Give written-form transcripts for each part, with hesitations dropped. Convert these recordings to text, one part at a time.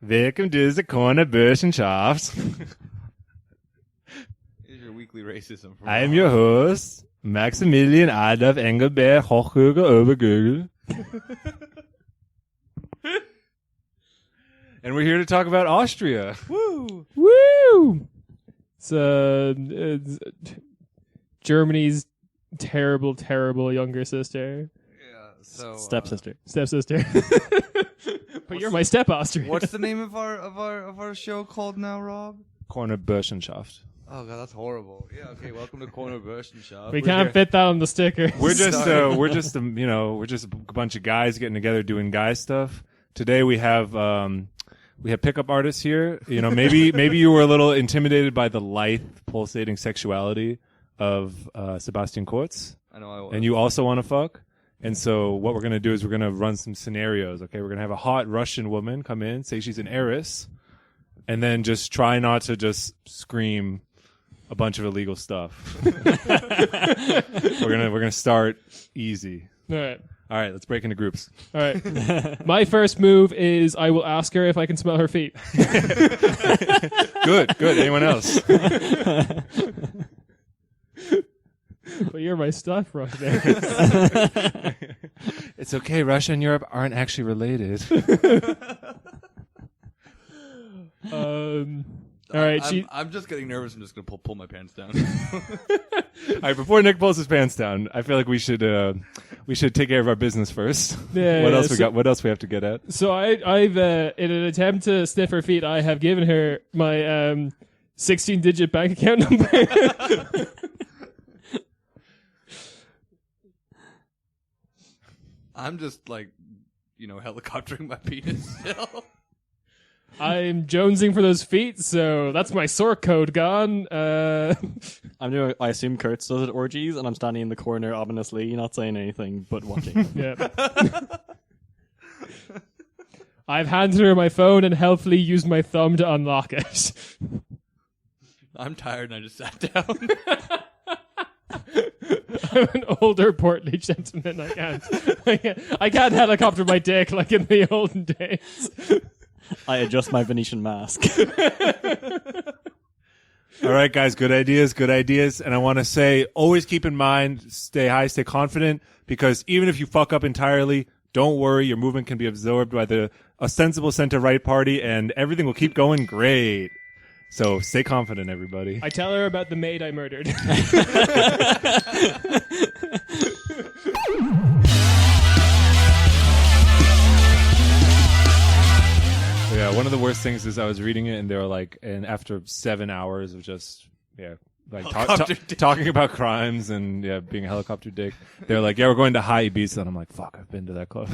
Welcome to the corner Burschenschaft. Here's your weekly racism. I am your host, Maximilian Adolf Engelbert Hochhöger Obergögel. And we're here to talk about Austria. Woo! Woo! It's Germany's terrible, terrible younger sister. Yeah, so Stepsister. Stepsister. But you're my step Austrian. what's the name of our show called now, Rob? Corner Burschenschaft. Oh god, that's horrible. Yeah, okay, welcome to Corner Burschenschaft. We can't fit that on the sticker. We're just a bunch of guys getting together doing guy stuff. Today we have pickup artists here. You know, maybe you were a little intimidated by the lithe, pulsating sexuality of Sebastian Kurz. I know I was. And you also want to fuck. And so what we're going to do is we're going to run some scenarios, okay? We're going to have a hot Russian woman come in, say she's an heiress, and then just try not to just scream a bunch of illegal stuff. We're going to start easy. All right. All right, let's break into groups. All right. My first move is I will ask her if I can smell her feet. Good. Anyone else? But you're my stuff right there. It's okay. Russia and Europe aren't actually related. All right. I'm just getting nervous. I'm just gonna pull my pants down. All right, before Nick pulls his pants down, I feel like we should take care of our business first. Yeah, What else we got? What else we have to get at? So I've in an attempt to sniff her feet, I have given her my 16-digit bank account number. I'm just helicoptering my penis still. I'm jonesing for those feet, so that's my sort code gone. I'm doing. I assume Kurtz does it at orgies, and I'm standing in the corner, ominously, not saying anything but watching. Yeah. I've handed her my phone and helpfully used my thumb to unlock it. I'm tired and I just sat down. I'm an older, portly gentleman. I can't helicopter my dick like in the olden days. I adjust my Venetian mask. All right, guys, good ideas. And I want to say, always keep in mind, stay high, stay confident, because even if you fuck up entirely, don't worry, your movement can be absorbed by the ostensible center-right party, and everything will keep going great. So stay confident, everybody. I tell her about the maid I murdered. Yeah, one of the worst things is I was reading it, and they were like, and after 7 hours of just, talking about crimes and being a helicopter dick, they're like, yeah, we're going to high Ibiza, and I'm like, fuck, I've been to that club.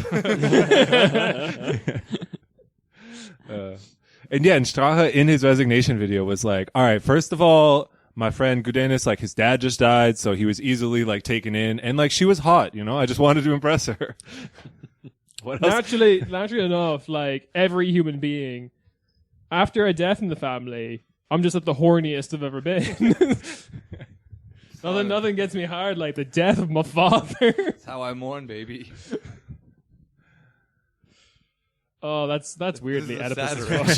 And Strache in his resignation video was like, all right, first of all, my friend Gudenis, like his dad just died, so he was easily like taken in, and like she was hot, you know, I just wanted to impress her. What else? Naturally enough, like every human being, after a death in the family, I'm just at the horniest I've ever been. Nothing gets me hard like the death of my father. That's how I mourn, baby. Oh, that's weirdly This is a Oedipus sad as fuck.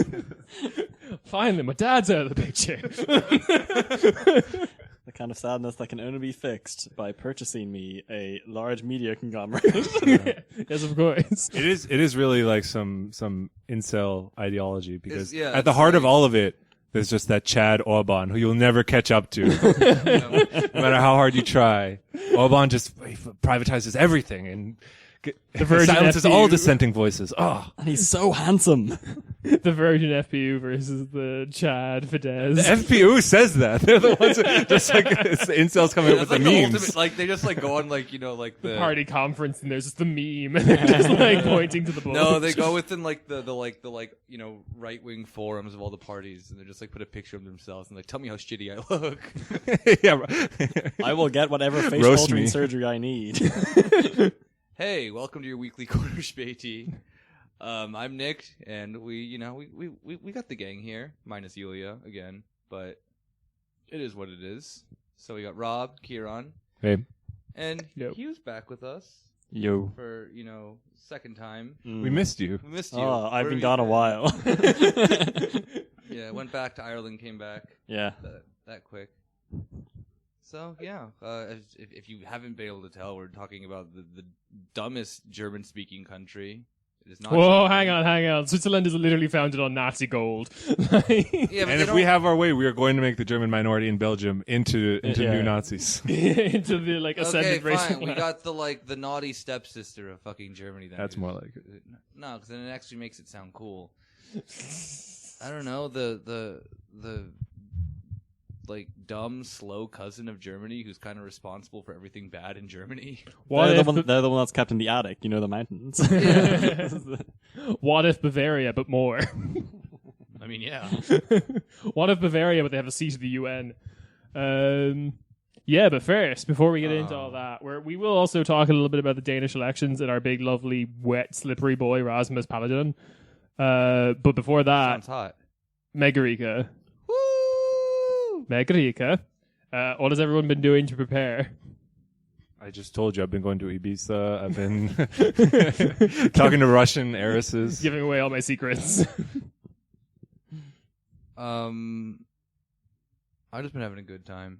erection. Finally, my dad's out of the picture. The kind of sadness that can only be fixed by purchasing me a large media conglomerate. Yes, of course. It is really like some incel ideology, because It's at the heart of all of it, there's just that Chad Orban who you'll never catch up to, no matter how hard you try. Orban just privatizes everything and The Virgin silences FPU. all dissenting voices. Oh, And he's so handsome. The Virgin FPU versus the Chad Fidesz. the FPU says that. They're the ones who just like it's the incels coming up with That's the like memes. ultimate, like they just like go on like the Party conference, and there's just the meme, and they're just like pointing to the bullshit. No, they go within like the right wing forums of all the parties, and they just like put a picture of themselves and like tell me how shitty I look. Yeah, I will get whatever facial Roast altering me. surgery I need. Hey, welcome to your weekly corner, Späti. I'm Nick, and we got the gang here, minus Yulia again, but it is what it is. So we got Rob, Kieran, Hey. and Yep. Hugh's back with us. Yo. for second time. We missed you. We missed you. Oh, I've Where been have gone a you while. been? Yeah, went back to Ireland, came back Yeah. that quick. So yeah, if you haven't been able to tell, we're talking about the dumbest German-speaking country. It is not. Whoa, Germany. hang on. Switzerland is literally founded on Nazi gold. Yeah, but And they if we don't- have our way, we are going to make the German minority in Belgium into Yeah. new Nazis. into the ascended okay, racial fine. We class. got the naughty stepsister of fucking Germany. Then That's more like it. No, because then it actually makes it sound cool. I don't know the like dumb slow cousin of Germany who's kind of responsible for everything bad in Germany. What They're if, the one that's kept in the attic. You know, the mountains. what if Bavaria, but more? I mean, yeah. What if Bavaria, but they have a seat at the UN? Yeah, but first, before we get into all that, we will also talk a little bit about the Danish elections and our big, lovely, wet, slippery boy, Rasmus Paludan. But before that, Sounds hot. Megarika. Woo! Megarika. What has everyone been doing to prepare? I just told you I've been going to Ibiza. I've been talking to Russian heiresses. Giving away all my secrets. I've just been having a good time.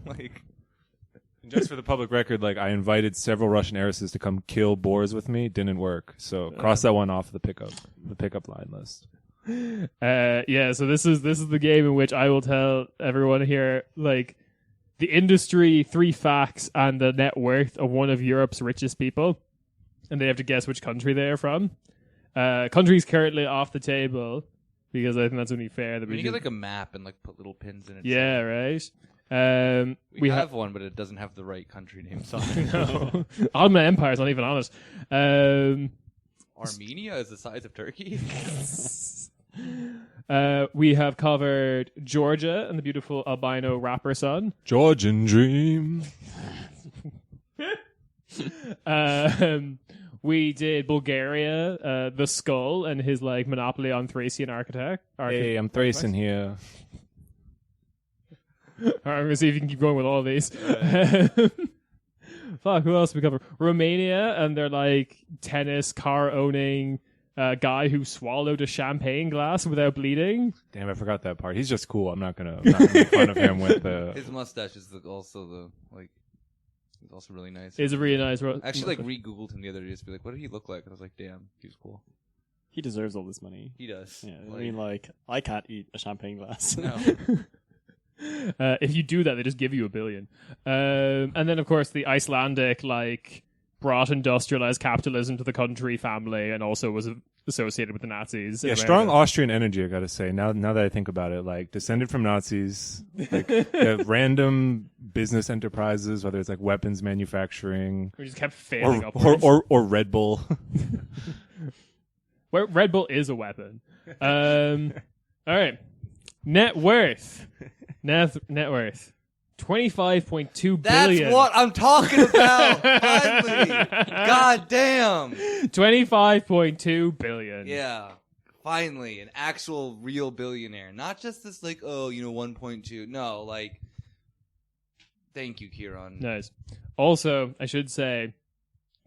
Like, Just for the public record, like I invited several Russian heiresses to come kill boars with me. Didn't work. So cross that one off the pickup line list. Yeah, so this is the game in which I will tell everyone here like the industry, 3 facts, and the net worth of one of Europe's richest people, and they have to guess which country they are from. Country's currently off the table because I think that's only fair. That we we need to can- get like a map and like put little pins in it. yeah, right. We have one, but it doesn't have the right country names on it. No. Ottoman Empire's not even on it. Armenia is the size of Turkey. We have covered Georgia and the beautiful albino rapper son. Georgian dream. We did Bulgaria, the skull, and his like monopoly on Thracian architect. Hey, I'm Thracian here. All right, I'm gonna see if you can keep going with all of these. Fuck, who else did we cover? Romania and their like tennis car owning guy who swallowed a champagne glass without bleeding. Damn, I forgot that part. He's just cool. I'm not gonna make fun of him with the. His mustache is also he's also really nice. Is a really nice. I actually like re-googled him the other day just to be like, what did he look like? And I was like, damn, he was cool. He deserves all this money. He does. Yeah, I mean, like, I can't eat a champagne glass. no. If you do that, they just give you $1 billion. And then, of course, the Icelandic like brought industrialized capitalism to the country family, and also was associated with the Nazis. in Yeah, America. strong Austrian energy. I gotta say. Now that I think about it, like descended from Nazis, like they have random business enterprises, whether it's like weapons manufacturing We just kept failing or upwards. or Red Bull. Where Red Bull is a weapon. All right. Net worth. Net worth. 25.2 That's billion. what I'm talking about. Finally. God damn. 25.2 billion. Yeah. Finally, an actual real billionaire. Not just this 1.2. No, like, thank you, Kieran. Nice. Also, I should say,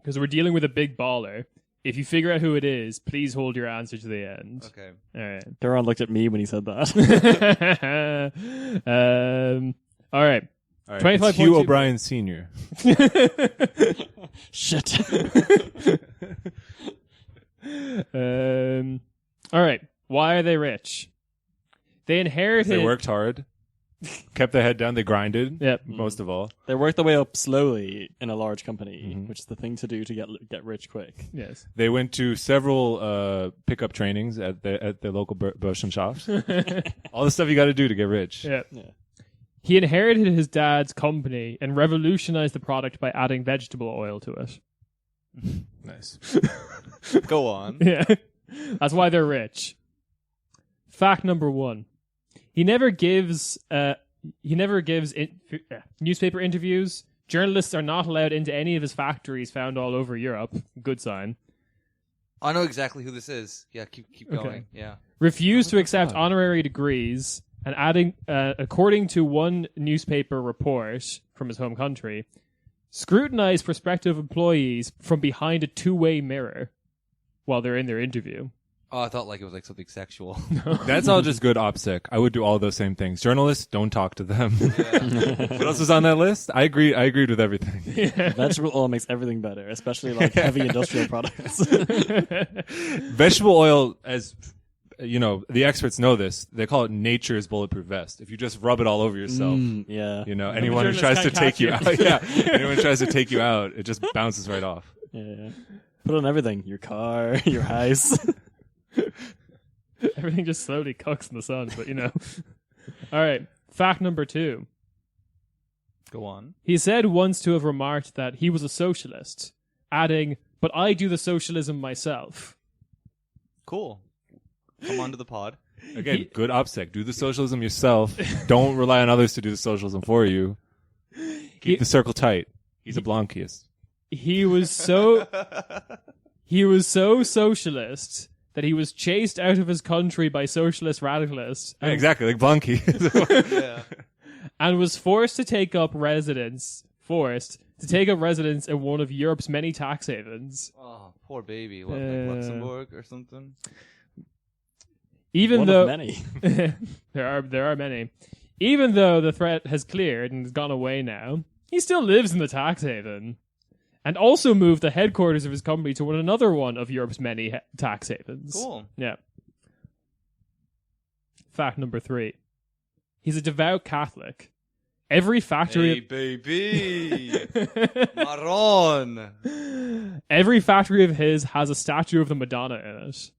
because we're dealing with a big baller, if you figure out who it is, please hold your answer to the end. Okay. All right. Duran looked at me when he said that. All right. All right, 25.2 it's Hugh O'Brien Sr. Shit. All right. Why are they rich? They inherited. They worked hard, kept their head down. They grinded. Yep. Most of all. They work their way up slowly in a large company, Mhm. which is the thing to do to get rich quick. Yes. They went to several pickup trainings at the local Burschenschaft. All the stuff you got to do to get rich. Yeah. Yeah. He inherited his dad's company and revolutionized the product by adding vegetable oil to it. Nice. Go on. Yeah. That's why they're rich. Fact number 1. He never gives newspaper interviews. Journalists are not allowed into any of his factories found all over Europe. Good sign. I know exactly who this is. Yeah, keep Okay. going. Yeah. Refused to accept honorary degrees, and adding, according to one newspaper report from his home country, scrutinize prospective employees from behind a two-way mirror while they're in their interview. Oh, I thought like it was like something sexual. That's all just good OPSEC. I would do all those same things. Journalists, don't talk to them. What else was on that list? I agreed with everything. Vegetable oil makes everything better, especially like heavy industrial products. Vegetable oil, as you know, the experts know this. They call it nature's bulletproof vest. If you just rub it all over yourself, Yeah. you know, anyone who journalists tries to can't take you catch out, anyone who tries to take you out, it just bounces right off. Yeah. Put it on everything. Your car, your house. Everything just slowly cooks in the sun, but you know. All right. Fact number 2. Go on. He said once to have remarked that he was a socialist, adding, "But I do the socialism myself." Cool. Come on to the pod. Again, good OPSEC. Do the socialism yourself. Don't rely on others to do the socialism for you. Keep the circle tight. He's a Blanquiist. He was so socialist that he was chased out of his country by socialist radicalists Yeah, exactly, like Blanqui. Yeah. and was forced to take up residence in one of Europe's many tax havens. Oh, poor baby. What, like Luxembourg or something? Even One though of many. there are many. Even though the threat has cleared and has gone away now, he still lives in the tax haven. And also moved the headquarters of his company to another one of Europe's many tax havens. Cool. Yeah. Fact number 3. He's a devout Catholic. Every factory... Hey, baby. Marron. Every factory of his has a statue of the Madonna in it.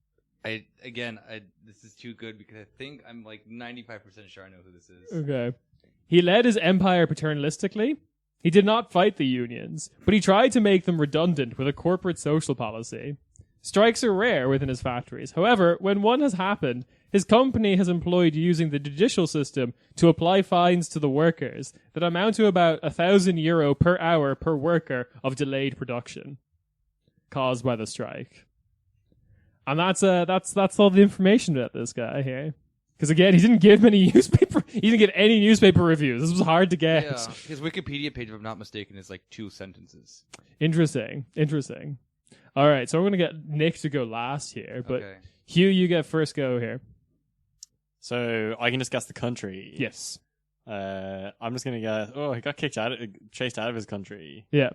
This is too good because I think I'm like 95% sure I know who this is. Okay. He led his empire paternalistically. He did not fight the unions, but he tried to make them redundant with a corporate social policy. Strikes are rare within his factories. However, when one has happened, his company has employed using the judicial system to apply fines to the workers that amount to about €1,000 per hour per worker of delayed production caused by the strike. And that's all the information about this guy here. Because again, he didn't give any newspaper reviews. This was hard to get. Yeah. His Wikipedia page, if I'm not mistaken, is like 2 sentences. Interesting. All right, so I'm going to get Nick to go last here, but Okay. Hugh, you get first go here. So I can just guess the country. Yes. I'm just gonna guess. Oh, he got chased out of his country. Yeah.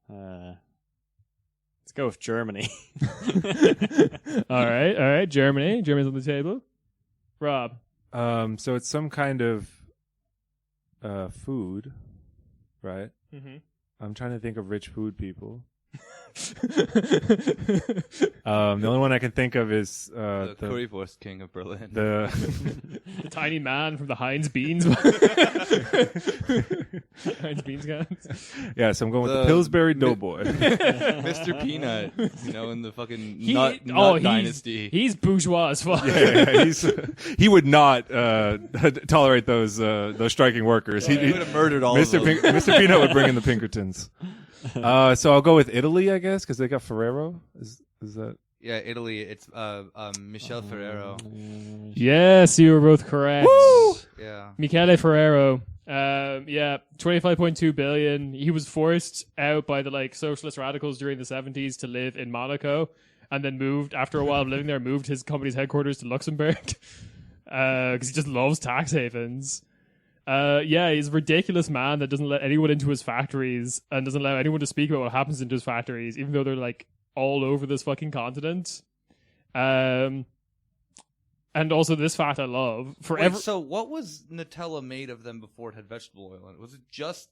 Let's go with Germany. All right. Germany's on the table. Rob. So it's some kind of food, right? Mm-hmm. I'm trying to think of rich food people. The only one I can think of is The currywurst king of Berlin. the The tiny man from the Heinz Beans. Heinz Beans guys. yeah. So I'm going with the The Pillsbury Doughboy. Mr. Peanut, in the fucking nut dynasty. He's bourgeois as fuck. Yeah, he would not tolerate those striking workers. He would have murdered all Mr. of them. Mr. Peanut would bring in the Pinkertons. So I'll go with Italy, I guess, because they got Ferrero. Is that? Yeah, Italy. It's Michele Ferrero. Yes, you were both correct. Woo! Yeah. Michele Ferrero. 25.2 billion. He was forced out by the socialist radicals during the 70s to live in Monaco, and then moved after a while of living there. Moved his company's headquarters to Luxembourg because he just loves tax havens. He's a ridiculous man that doesn't let anyone into his factories and doesn't allow anyone to speak about what happens into his factories, even though they're all over this fucking continent. And also this fact I love. So what was Nutella made of them before it had vegetable oil in it? Was it just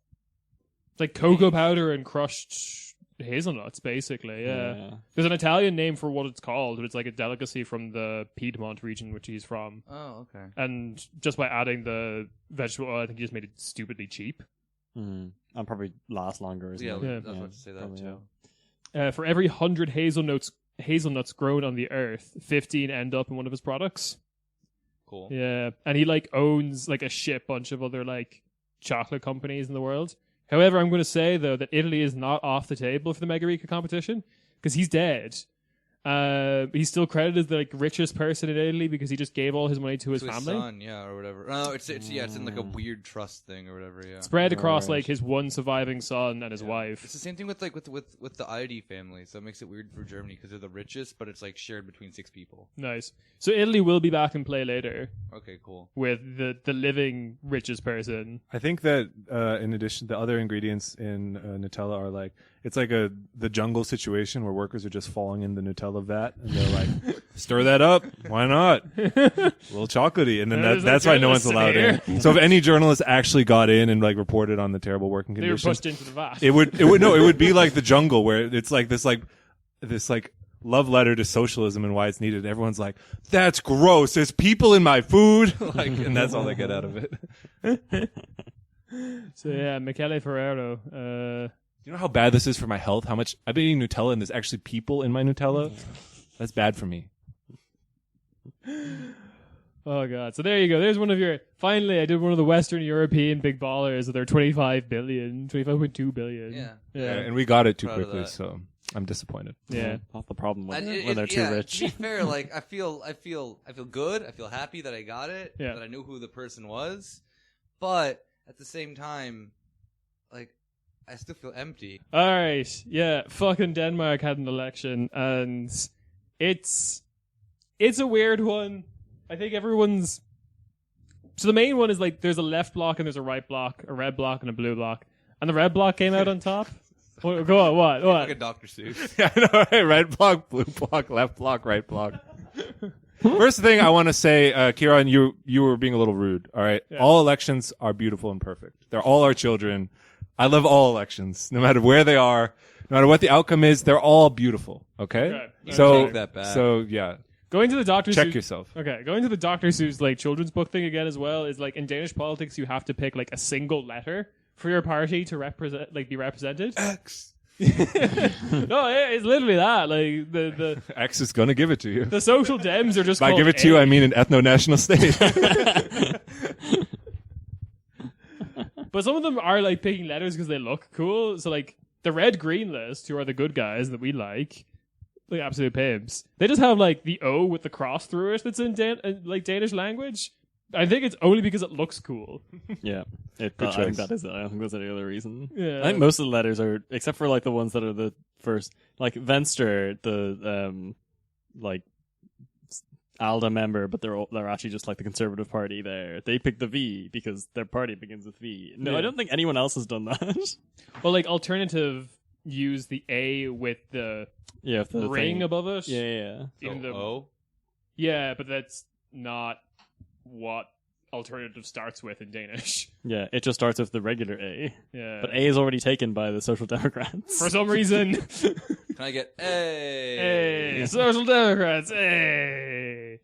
cocoa powder and crushed hazelnuts, basically? Yeah. There's an Italian name for what it's called, but it's a delicacy from the Piedmont region, which he's from. Oh, okay. And just by adding the vegetable oil, I think he just made it stupidly cheap. And probably last longer as well. Yeah. I was about to say that probably, too. For every 100 hazelnuts grown on the earth, 15 end up in one of his products. Cool. Yeah, and he owns a shit bunch of other chocolate companies in the world. However, I'm going to say though that Italy is not off the table for the Margherita competition because he's dead, He's still credited as the like richest person in Italy because he just gave all his money to his family. Son, yeah, or whatever. No, it's in like a weird trust thing or whatever. Yeah, Spread across Right. like his one surviving son and his It's wife. the same thing with the ID family. So it makes it weird for Germany because they're the richest, but it's like shared between 6 people. Nice. So Italy will be back in play later Okay, cool. with the living richest person. I think that in addition, the other ingredients in Nutella are like it's like the jungle situation where workers are just falling in the Nutella vat and they're like, stir that up, why not? A little chocolatey, and then There's that's no why no one's journalists allowed in. So if any journalist actually got in and like reported on the terrible working They were conditions, pushed into the vat. it would be like the jungle where it's like this love letter to socialism and why it's needed. Everyone's like, that's gross. There's people in my food, like, and that's all they get out of it. So yeah, Michele Ferrero. You know how bad this is for my health? How much I've been eating Nutella and there's actually people in my Nutella? That's bad for me. Oh god. So there you go. There's one of your. Finally, I did one of the Western European big ballers with their 25.2 billion. Yeah. Yeah. And we got it too Proud of quickly, that. so I'm disappointed. Yeah. Not the problem And when they're too rich. To be fair, like I feel good. I feel happy that I got it. Yeah. That I knew who the person was, but at the same time, like I still feel empty. All right. Yeah. Fucking Denmark had an election, and it's a weird one. I think everyone's. So the main one is like there's a left block and there's a right block, a red block and a blue block, and the red block came out on top. Go on. What? Like a Dr. Seuss. Yeah, I know, right? Red block, blue block, left block, right block. First thing I want to say, Kieran, you were being a little rude. All right, Yeah. all elections are beautiful and perfect. They're all our children. I love all elections, no matter where they are, no matter what the outcome is. They're all beautiful. Okay, Okay. so Take that back. so yeah, Going to the Dr. check Seuss. yourself. Okay, going to the Dr. Seuss like children's book thing again as well is like in Danish politics you have to pick like a single letter for your party to represent be represented. X. No, it's literally that. Like the X is gonna give it to you. the social dems are just By called give it to you, A. I mean an ethno-national state. But some of them are like picking letters because they look cool. So like the red green list, who are the good guys that we like absolute pimps. They just have like the O with the cross through it that's in Danish language. I think it's only because it looks cool. Yeah, I choice. think that is it. I don't think there's any other reason. Yeah. I think most of the letters are, except for like the ones that are the first, like Venstre, the like ALDA member, but they're actually just like the Conservative Party. There, they picked the V because their party begins with V. No, Yeah. I don't think anyone else has done that. Well, like alternative use the A with the Yeah, if the ring thing- above it. Yeah. Even though- Oh. Yeah, but that's not what alternative starts with in Danish. Yeah, it just starts with the regular A. Yeah. But A is already taken by the Social Democrats. For some reason. Can I get A? Hey, Social Democrats. Hey.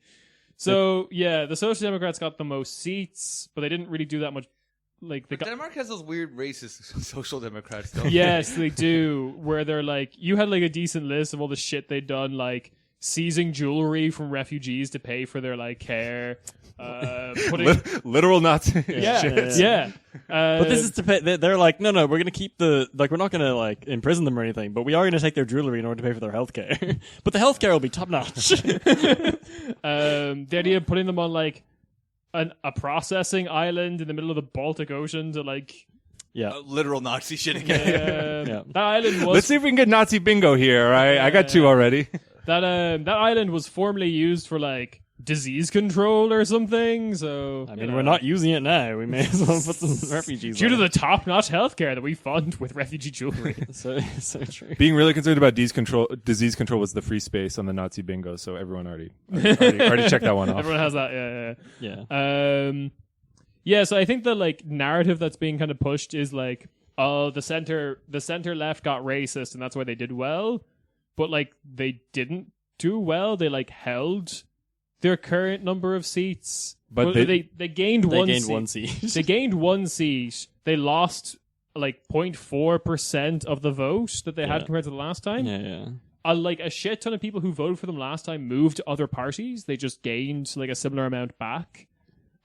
So, yeah, the Social Democrats got the most seats, but they didn't really do that much. Like they But got. Denmark has those weird racist social democrats, don't Yes, they do. Where they're like, you had like a decent list of all the shit they'd done, like seizing jewelry from refugees to pay for their like care. Putting Literal Nazi. yeah, shit. yeah. But this is to pay. They're like, no, we're gonna keep we're not gonna like imprison them or anything, but we are gonna take their jewelry in order to pay for their healthcare. But the healthcare will be top notch. The idea of putting them on like a processing island in the middle of the Baltic Ocean to like Yeah, Literal Nazi shit again. Yeah. that island was Let's see if we can get Nazi bingo here. All right, I got 2 already. that island was formerly used for like disease control or something. So I mean, we're not using it now. We may as well put some refugees. due on to it. the top-notch healthcare that we fund with refugee jewelry. so true. Being really concerned about disease control was the free space on the Nazi bingo, so everyone already checked that one off. Everyone has that. Yeah. Yeah. Yeah, so I think the like narrative that's being kind of pushed is like, oh, the center left got racist and that's why they did well, but like they didn't do well. They like held their current number of seats, But they gained They gained seat. one seat. They gained one seat. They lost like 0.4% of the vote that they had Yeah. compared to the last time. Yeah. Like a shit ton of people who voted for them last time moved to other parties. They just gained like a similar amount back.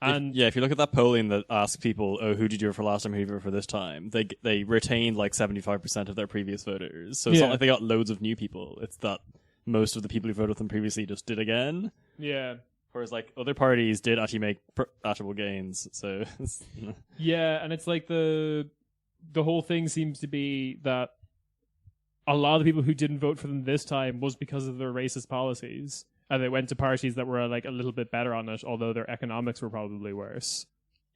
And If you look at that polling that asks people, oh, who did you vote for last time, who did you vote for this time, they retained like 75% of their previous voters. So it's Yeah. not like they got loads of new people. It's that most of the people who voted with them previously just did again. Yeah. Whereas like other parties did actually make actual gains. So Yeah, and it's like the whole thing seems to be that a lot of the people who didn't vote for them this time was because of their racist policies, and they went to parties that were like a little bit better on it, although their economics were probably worse.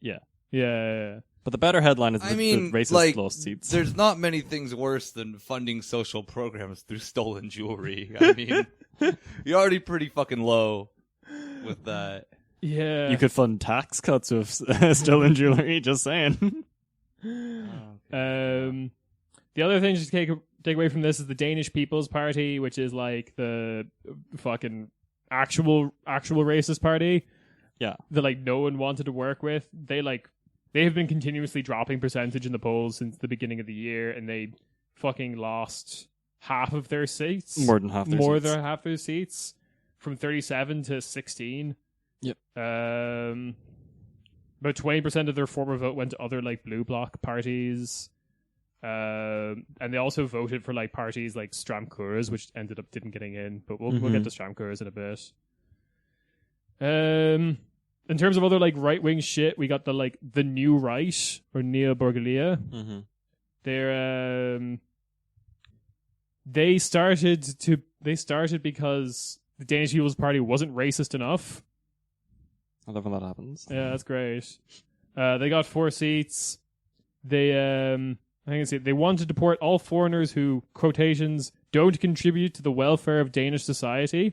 Yeah. Yeah. But the better headline is I the mean, racist like, lost seats. there's not many things worse than funding social programs through stolen jewelry. I mean, you're already pretty fucking low with that. Yeah. You could fund tax cuts with stolen jewelry, just saying. The other thing to take away from this is the Danish People's Party, which is like the fucking actual racist party. Yeah. That like no one wanted to work with. They have been continuously dropping percentage in the polls since the beginning of the year, and they fucking lost half of their seats. More than half their seats. From 37 to 16. Yep. About 20% of their former vote went to other like blue bloc parties. And they also voted for like parties like Stramkurs, which didn't getting in, but we'll get to Stramkurs in a bit. In terms of other like right wing shit, we got the new right or Neo Borgelia. Mm-hmm. They started because the Danish People's Party wasn't racist enough. I love when that happens. Yeah, that's great. They got 4 seats. They they want to deport all foreigners who, quotations, don't contribute to the welfare of Danish society.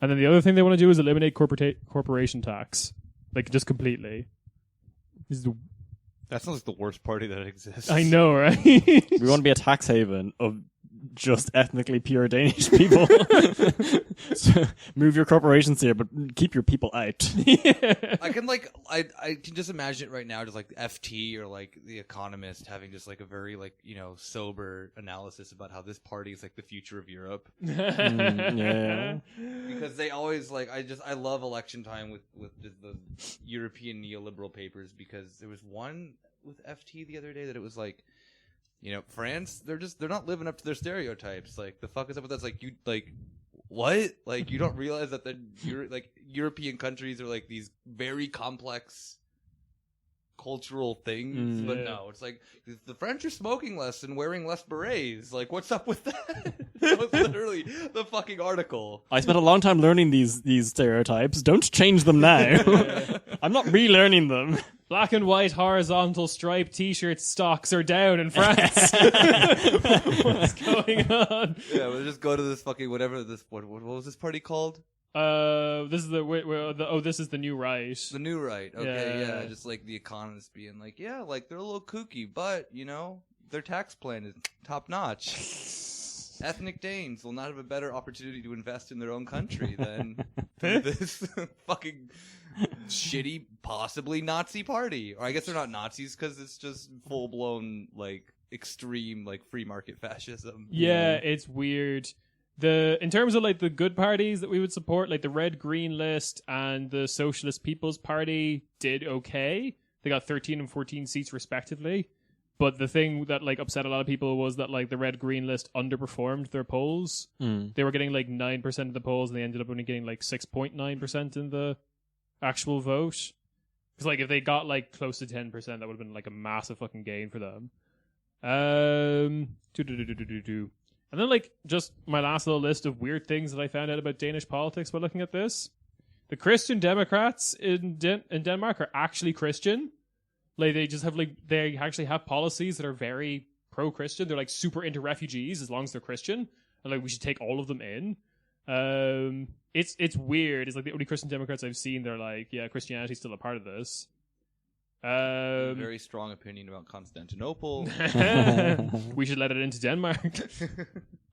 And then the other thing they want to do is eliminate corporation tax. Like, just completely. That sounds like the worst party that exists. I know, right? We want to be a tax haven of just ethnically pure Danish people. So move your corporations here, but keep your people out. Yeah. I can I can just imagine it right now, just like FT or like The Economist having just like a very sober analysis about how this party is like the future of Europe. Yeah. Because they always I love election time with the European neoliberal papers, because there was one with FT the other day that it was like, France, they're not living up to their stereotypes. Like, the fuck is up with that? It's like, you, like, what? Like, you don't realize that European countries are like these very complex cultural things, but no, it's like the French are smoking less and wearing less berets. Like, what's up with that? That was literally the fucking article. I spent a long time learning these stereotypes. Don't change them now. I'm not relearning them. Black and white horizontal striped t-shirt stocks are down in France. What's going on? Yeah, we'll just go to this fucking what was this party called? This is this is the new right. The new right. Okay, Yeah. yeah. Just like The Economist being like, yeah, like they're a little kooky, but their tax plan is top notch. Ethnic Danes will not have a better opportunity to invest in their own country than through this fucking shitty, possibly Nazi party. Or I guess they're not Nazis because it's just full blown extreme free market fascism. Yeah, it's weird. In terms of the good parties that we would support, like the Red Green List and the Socialist People's Party did okay. They got 13 and 14 seats respectively. But the thing that upset a lot of people was that the Red Green List underperformed their polls. They were getting 9% of the polls, and they ended up only getting 6.9% in the actual vote. Because if they got close to 10%, that would have been a massive fucking gain for them. And then just my last little list of weird things that I found out about Danish politics while looking at this. The Christian Democrats in Denmark are actually Christian. They just have they actually have policies that are very pro-Christian. They're super into refugees as long as they're Christian, and we should take all of them in. It's weird. It's the only Christian Democrats I've seen. They're yeah, Christianity's still a part of this. Very strong opinion about Constantinople. We should let it into Denmark.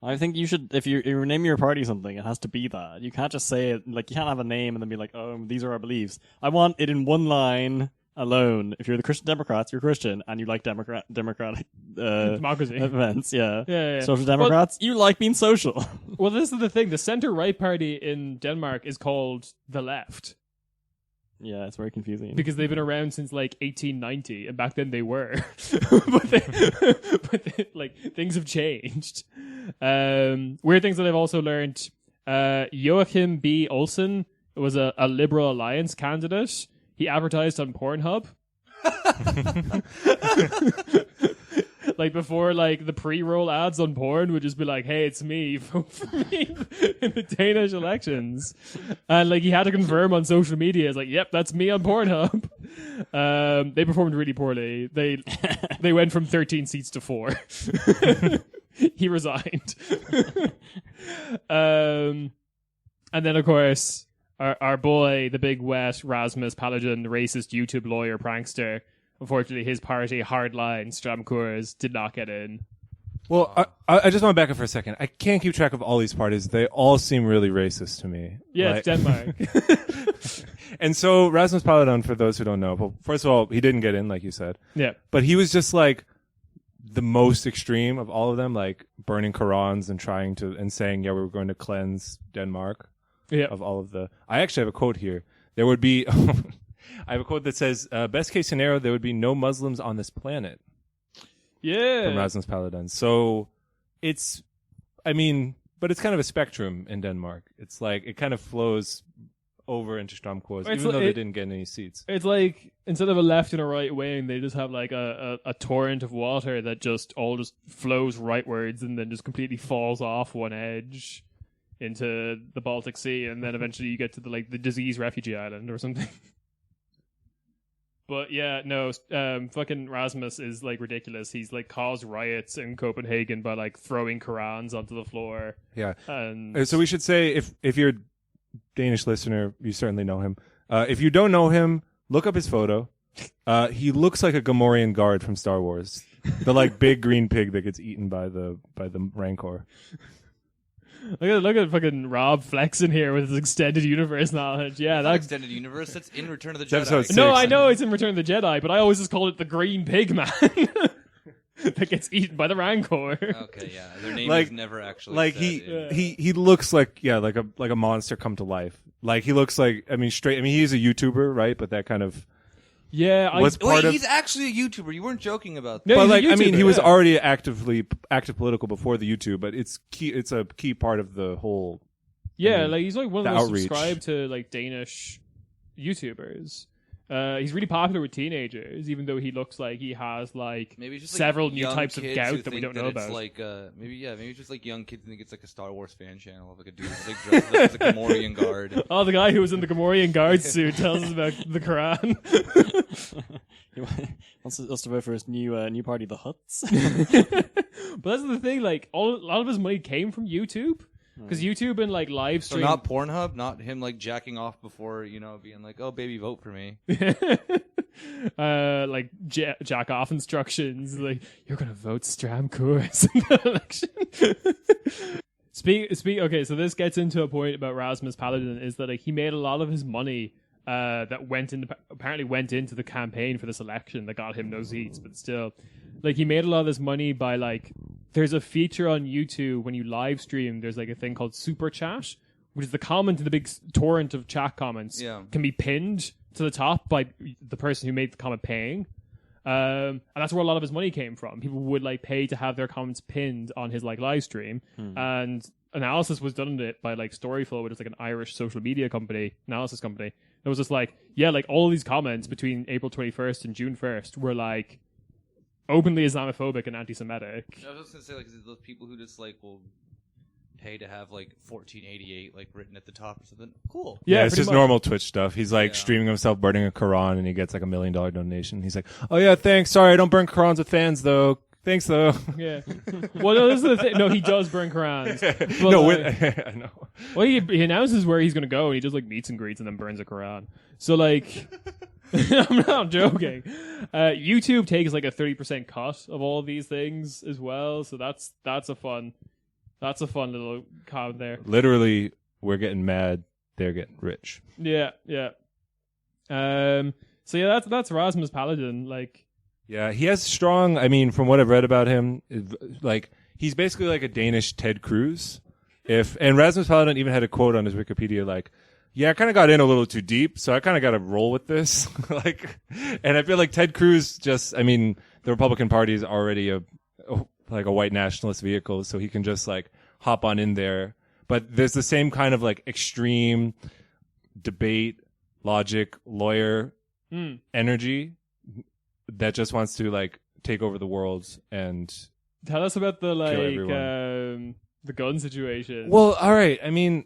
I think you should, if you name your party something, it has to be that. You can't just say it, you can't have a name and then be oh, these are our beliefs. I want it in one line alone. If you're the Christian Democrats, you're Christian, and you like democratic democracy events, yeah. Social Democrats, Democrats, you like being social. Well, this is the thing. The center-right party in Denmark is called the Left. Yeah, it's very confusing. Because they've been around since 1890, and back then they were. but things have changed. Weird things that I've also learned. Joachim B. Olsen was a Liberal Alliance candidate. He advertised on Pornhub. Like before, like the pre-roll ads on porn would just be like, "Hey, it's me, vote for me in the Danish elections," and like he had to confirm on social media, "It's like, yep, that's me on Pornhub." They performed really poorly. They went from 13 seats to 4. He resigned. And then of course our boy, the big wet Rasmus Paludan, the racist YouTube lawyer prankster. Unfortunately, his party, Hardline, Stramkurs, did not get in. Well, I just want to back up for a second. I can't keep track of all these parties. They all seem really racist to me. Yeah, it's Denmark. And so Rasmus Paludan, for those who don't know, well, first of all, he didn't get in, like you said. Yeah. But he was just like the most extreme of all of them, like burning Qurans and saying, yeah, we were going to cleanse Denmark of all of the... I actually have a quote here. There would be... I have a quote that says, best case scenario, there would be no Muslims on this planet. Yeah. From Rasmus Paludan. So it's, but it's kind of a spectrum in Denmark. It's like, it kind of flows over into Stramkurs, even though they didn't get any seats. It's like, instead of a left and a right wing, they just have like a torrent of water that just flows rightwards and then just completely falls off one edge into the Baltic Sea, and then eventually you get to the disease refugee island or something. But yeah, no, fucking Rasmus is like ridiculous. He's like caused riots in Copenhagen by like throwing Qurans onto the floor. Yeah. And so we should say, if you're a Danish listener, you certainly know him. If you don't know him, look up his photo. He looks like a Gamorrean guard from Star Wars. The like big green pig that gets eaten by the Rancor. Look at fucking Rob flexing here with his extended universe knowledge. Yeah, that extended universe. That's in Return of the Episode Jedi. 6. No, I know it's in Return of the Jedi, but I always just call it the Green Pig Man that gets eaten by the Rancor. Okay, yeah, their name Like- is never actually Like said. he looks like like a monster come to life. Like he looks like he's a YouTuber, right? But that kind of Yeah, was part Wait, of. he's actually a YouTuber. You weren't joking about that. No, But he's a like he YouTuber, was yeah. already active political before the YouTube, but it's key. It's a key part of the whole. Yeah, like he's like one of the those outreach. subscribed to like Danish YouTubers. He's really popular with teenagers, even though he looks like he has like Maybe it's just several like new young types of kids gout who that we think don't know it's about. Like maybe it's just like young kids think it's like a Star Wars fan channel of like a dude who's like dressed up as a Gamorrean guard. Oh, the guy who was in the Gamorrean guard suit tells us about the Quran. He wants us to vote for his new party, the Huts. But that's the thing, like a lot of his money came from YouTube. Because YouTube and like live So stream, not Pornhub, not him like jacking off before being like, "Oh baby, vote for me." like jack off instructions, like you're gonna vote Stramkurs in the election. Okay, so this gets into a point about Rasmus Paludan is that like he made a lot of his money that apparently went into the campaign for this election that got him no seats, but still, like he made a lot of this money by like. There's a feature on YouTube when you live stream. There's like a thing called Super Chat, which is the comment in the big torrent of chat comments can be pinned to the top by the person who made the comment paying. And that's where a lot of his money came from. People would like pay to have their comments pinned on his like live stream. And analysis was done on it by like Storyflow, which is like an Irish social media analysis company. It was just like, yeah, like all of these comments between April 21st and June 1st were like openly Islamophobic and anti-Semitic. I was just gonna say like those people who just like will pay to have like 1488 like written at the top or something. Cool. Yeah, it's pretty just much. normal Twitch stuff. He's like streaming himself burning a Quran, and he gets like $1 million donation. He's like, "Oh yeah, thanks. Sorry, I don't burn Qurans with fans though. Thanks though." Yeah. Well, no, this is the thing. No, he does burn Qurans. But, No, like, I know. well, he announces where he's going to go, and he does like meets and greets and then burns a Quran. So like, I'm not joking. YouTube takes like a 30% cut of all of these things as well. So that's a fun little comment there. Literally, we're getting mad. They're getting rich. Yeah. So yeah, that's Rasmus Paludan. Like, Yeah, he has strong. I mean, from what I've read about him, like he's basically like a Danish Ted Cruz. And Rasmus Paludan even had a quote on his Wikipedia, like, "Yeah, I kind of got in a little too deep, so I kind of got to roll with this." Like, and I feel like Ted Cruz the Republican Party is already a white nationalist vehicle, so he can just like hop on in there. but there's the same kind of like extreme debate, logic, lawyer energy that just wants to like take over the world and Tell us about the everyone. the gun situation. Well, all right. I mean,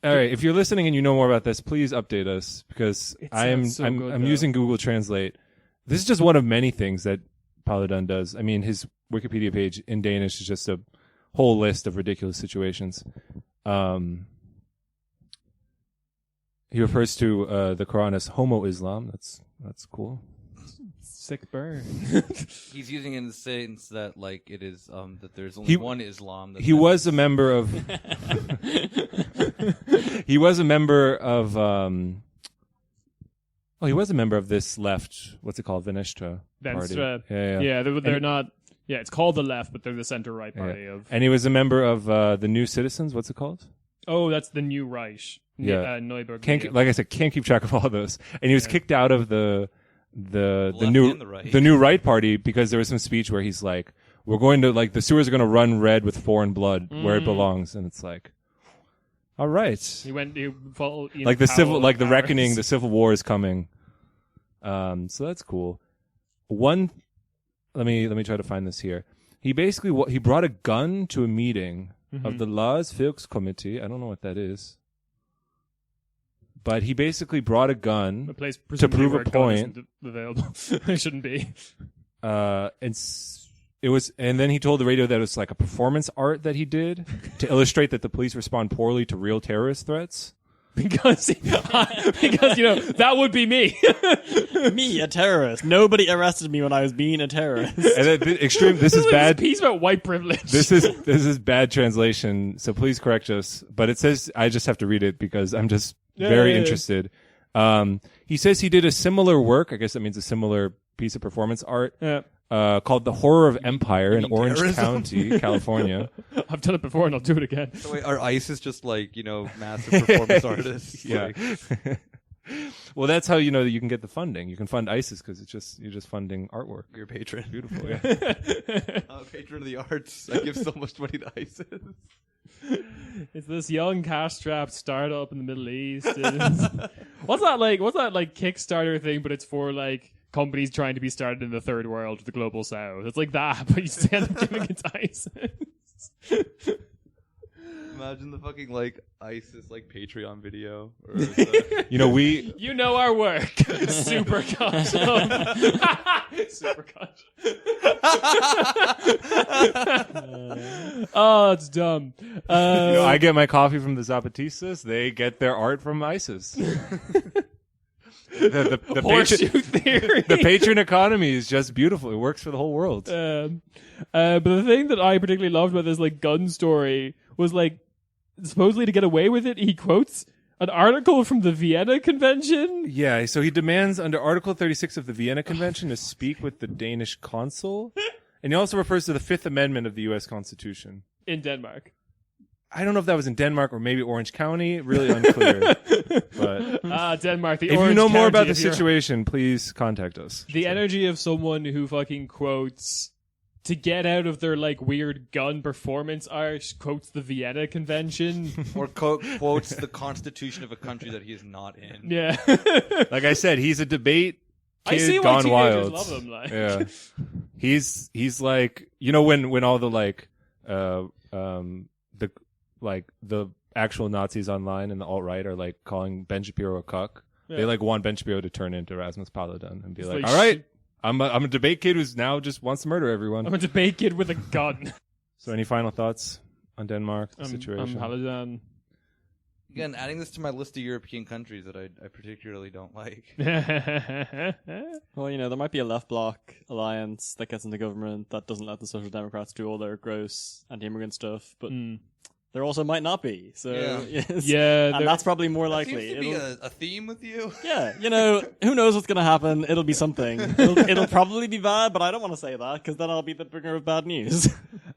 all right. If you're listening and you know more about this, please update us because It I'm sounds so good, I'm though. using Google Translate. This is just one of many things that Paludan does. I mean, his Wikipedia page in Danish is just a whole list of ridiculous situations. He refers to the Quran as Homo Islam. That's cool. Sick burn. He's using it in the sense that like it is that there's only one Islam. He was a member of. He was a member of. Oh, he was a member of this left. What's it called? Venstre party. Venstre. Yeah. Yeah, they're not. Yeah, it's called the left, but they're the center right party of. And he was a member of the New Citizens. What's it called? Oh, that's the new Reich. Yeah. Neuberg. Like I said, can't keep track of all those. And he was kicked out of the left new and the right. the new right party because there was some speech where he's like, "We're going to like the sewers are going to run red with foreign blood where it belongs," and it's like, all right, He followed Ian like the civil, Powell like the in reckoning, Paris. the civil war is coming. So that's cool. Let me try to find this here. He basically he brought a gun to a meeting of the Laws Volks Committee. I don't know what that is. But he basically brought a gun A place to presumably prove where a gun point. isn't available. It shouldn't be. And then he told the radio that it was like a performance art that he did to illustrate that the police respond poorly to real terrorist threats. Because that would be me. Me, a terrorist. Nobody arrested me when I was being a terrorist. And this is This bad. piece about white privilege. This is bad translation. So please correct us. But it says I just have to read it because I'm just very interested. He says he did a similar work. I guess that means a similar piece of performance art. Yeah. Called The Horror of Empire in mean Orange terrorism? County, California. I've done it before and I'll do it again. So wait, are ISIS just like massive performance artists? Yeah. Like, Well, that's how you know that you can get the funding. You can fund ISIS because you're just funding artwork. your patron. Beautiful, yeah. Patron of the arts. I give so much money to ISIS. It's this young cash-strapped startup in the Middle East. What's that like Kickstarter thing, but it's for like companies trying to be started in the third world, the global south. It's like that, but you still end up giving it to ISIS. Imagine the fucking like ISIS like Patreon video. Or You know, we You know our work. Super custom. Super custom. Oh, it's dumb. I get my coffee from the Zapatistas. They get their art from ISIS. the Horseshoe patron, theory. the patron economy is just beautiful. It works for the whole world. But the thing that I particularly loved about this like gun story was like supposedly to get away with it, he quotes an article from the Vienna Convention Yeah, so he demands under Article 36 of the Vienna Convention to speak with the Danish consul. And he also refers to the Fifth Amendment of the U.S. Constitution. in Denmark. I don't know if that was in Denmark or maybe Orange County. Really unclear. But Denmark. The if you Orange know more County about the of Europe. situation, please contact us. The energy of someone who fucking quotes to get out of their like weird gun performance art, quotes the Vienna Convention. or quotes the constitution of a country that he is not in. Yeah. Like I said, he's a debate kid I see why gone teenagers wild. love him. Like. Yeah, he's like, you know, when all the like the actual Nazis online and the alt right are like calling Ben Shapiro a cuck. Yeah. They like want Ben Shapiro to turn into Rasmus Paludan and be It's like, like, all right, I'm a debate kid who's now just wants to murder everyone. I'm a debate kid with a gun. So any final thoughts on Denmark, the situation? I'm Paludan. Again, adding this to my list of European countries that I particularly don't like. Well, you know, there might be a left bloc alliance that gets into government that doesn't let the Social Democrats do all their gross anti-immigrant stuff, but there also might not be. So, Yeah. yes. Yeah, And that's probably more That likely. seems to be It'll- a theme with you. Yeah, you know, who knows what's going to happen? It'll be something. It'll probably be bad, but I don't want to say that because then I'll be the bringer of bad news.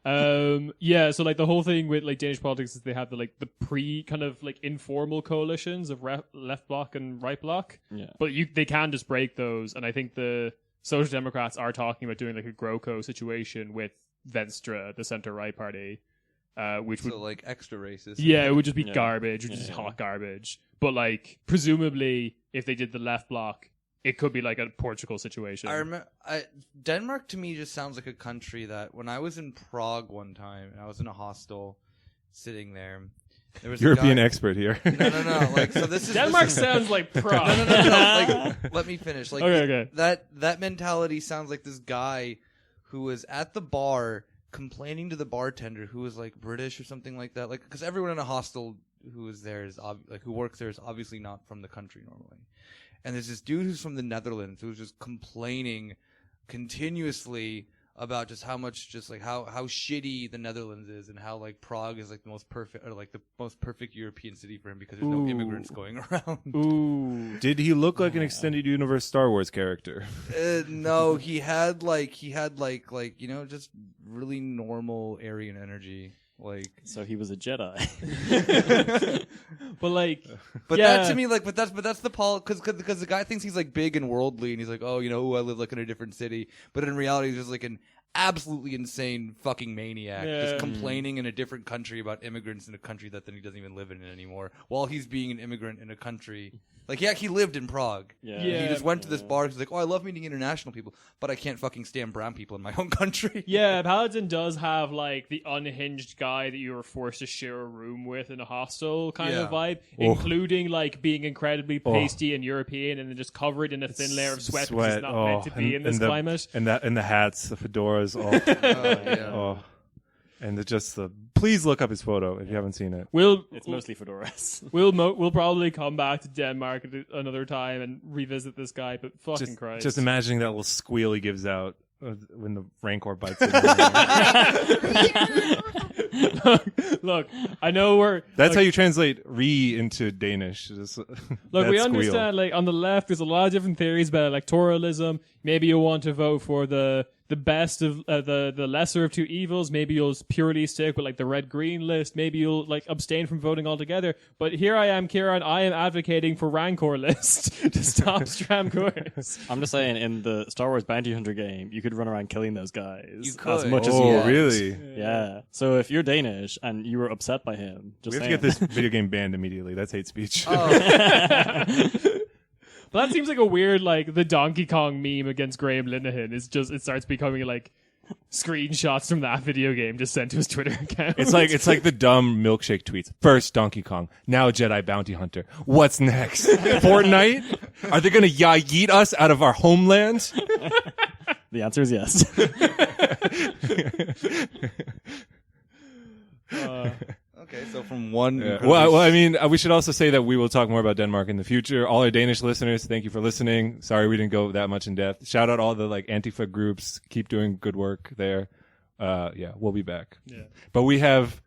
Yeah, so like the whole thing with like Danish politics is they have the pre kind of like informal coalitions of left bloc and right bloc. Yeah. But they can just break those, and I think the Social Democrats are talking about doing like a GroKo situation with Venstre, the center right party, which would So like extra racist. it would just be Yeah. garbage, which is Yeah. hot garbage. But like presumably, if they did the left block, it could be like a Portugal situation. I remember Denmark to me just sounds like a country that when I was in Prague one time and I was in a hostel sitting there was European a guy, expert here. no like so this is Denmark this is, sounds like Prague. no like let me finish like Okay. that mentality sounds like this guy who was at the bar complaining to the bartender who was like British or something like that, like because everyone in a hostel who is there is who works there is obviously not from the country normally. And there's this dude who's from the Netherlands who's just complaining continuously about just how much, just like how shitty the Netherlands is, and how like Prague is like the most perfect, or like the most perfect European city for him because there's no immigrants going around. Ooh. Did he look like an extended universe Star Wars character? No, he had like just really normal Aryan energy. Like, So he was a Jedi. But like, but yeah. that to me, like, but that's the because the guy thinks he's like big and worldly, and he's like, oh, I live like in a different city, but in reality, he's just like an absolutely insane fucking maniac, Yeah. just complaining in a different country about immigrants in a country that then he doesn't even live in anymore, while he's being an immigrant in a country. Like, he lived in Prague. Yeah. He Yeah. just went to this bar. He's like, oh, I love meeting international people, but I can't fucking stand brown people in my own country. yeah, Paladin does have like the unhinged guy that you were forced to share a room with in a hostel kind of Yeah. vibe, Oh. including like being incredibly pasty and European, and then just covered in a thin layer of sweat, which is not meant to be in this climate. And the hats, the fedoras, all. Yeah. Oh, and please look up his photo if you haven't seen it. It's mostly fedoras. We'll probably come back to Denmark at another time and revisit this guy, but fucking Christ. Just imagining that little squeal he gives out when the Rancor bites him. Look, I know we're That's how you translate "re" into Danish. Look, that we squeal. understand, like, on the left, there's a lot of different theories about electoralism. Maybe you'll want to vote for the best of the lesser of two evils. Maybe you'll purely stick with, like, the red-green list. Maybe you'll, like, abstain from voting altogether. But here I am, Kieran. I am advocating for Rancor list to stop Stramcours. I'm just saying, in the Star Wars Bounty Hunter game, you could run around killing those guys You as could. much as you Oh, want. really? Yeah. So if you're Danish and you were upset by him, just We have to saying. get this video game banned immediately. That's hate speech. But that seems like a weird, like, the Donkey Kong meme against Graham Linehan. It starts becoming, like, screenshots from that video game just sent to his Twitter account. It's like the dumb milkshake tweets. First Donkey Kong, now Jedi Bounty Hunter. What's next? Fortnite? Are they gonna yeet us out of our homeland? The answer is yes. Okay, so from one. Well, I mean, we should also say that we will talk more about Denmark in the future. All our Danish listeners, thank you for listening. Sorry we didn't go that much in depth. Shout out all the like Antifa groups. Keep doing good work there. Yeah, we'll be back. Yeah. But we have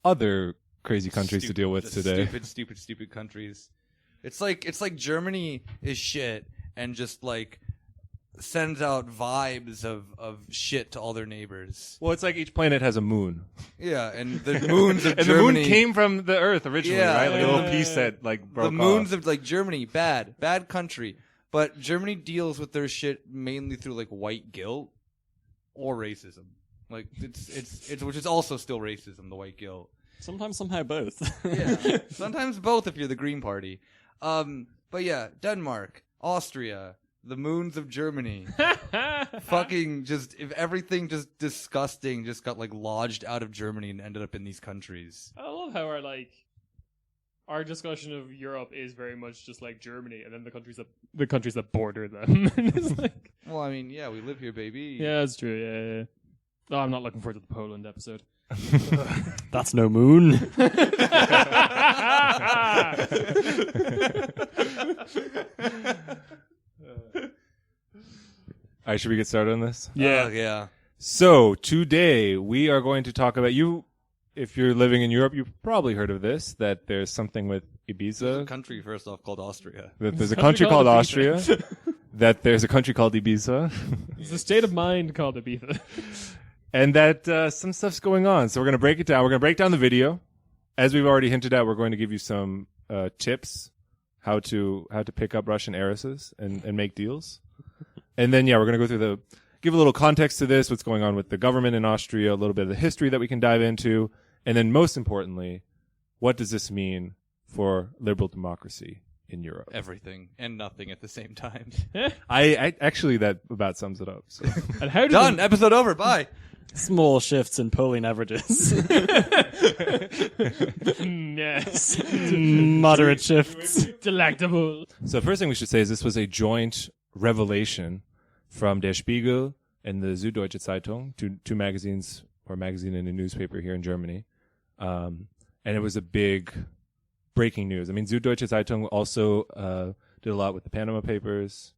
other crazy countries to deal with today. Stupid countries. It's like Germany is shit and just like sends out vibes of shit to all their neighbors. Well, it's like each planet has a moon. Yeah, and the moons of And Germany. the moon came from the Earth originally, Yeah, right? Like a yeah. little piece that like broke the moons off. of like Germany, bad country. But Germany deals with their shit mainly through like white guilt or racism. Like it's which is also still racism, the white guilt. Sometimes, somehow, both. Yeah, sometimes both if you're the Green Party. But yeah, Denmark, Austria, the moons of Germany. Fucking just, if everything just disgusting just got like lodged out of Germany and ended up in these countries. I love how our discussion of Europe is very much just like Germany, and then the countries that border them. It's like, Well, I mean, yeah, we live here, baby. yeah, that's true. Yeah. Oh, I'm not looking forward to the Poland episode. That's no moon. All right, should we get started on this? Yeah. Yeah. So today we are going to talk about you. If you're living in Europe, you've probably heard of this. That there's something with There's a Ibiza. country, first off, called Austria. That there's a country called Ibiza. Austria. That there's a country called Ibiza, It's a state of mind called Ibiza. and that some stuff's going on. So we're gonna break it down. We're gonna break down the video. As we've already hinted at, we're going to give you some tips how to pick up Russian heiresses and make deals. And then we're gonna go through give a little context to this, what's going on with the government in Austria, a little bit of the history that we can dive into. And then most importantly, what does this mean for liberal democracy in Europe? Everything and nothing at the same time. I actually, that about sums it up. So. And how did Done. Episode over. Bye. Small shifts in polling averages. Yes. Moderate shifts. Delectable. So first thing we should say is this was a joint revelation from Der Spiegel and the Süddeutsche Zeitung, two magazines, or a magazine and a newspaper here in Germany. And it was a big breaking news. I mean, Süddeutsche Zeitung also did a lot with the Panama Papers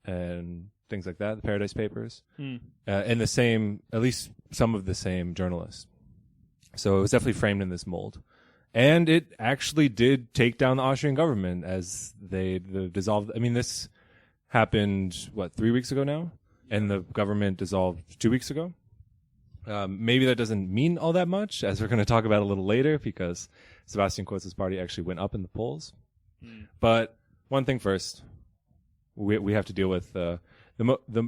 and things like that, the Paradise Papers, and the same, at least some of the same journalists. So it was definitely framed in this mold. And it actually did take down the Austrian government as they dissolved. I mean, this happened, 3 weeks ago now? And the government dissolved 2 weeks ago. Maybe that doesn't mean all that much, as we're going to talk about a little later, because Sebastian Kurz's party actually went up in the polls. But one thing first, we have to deal with the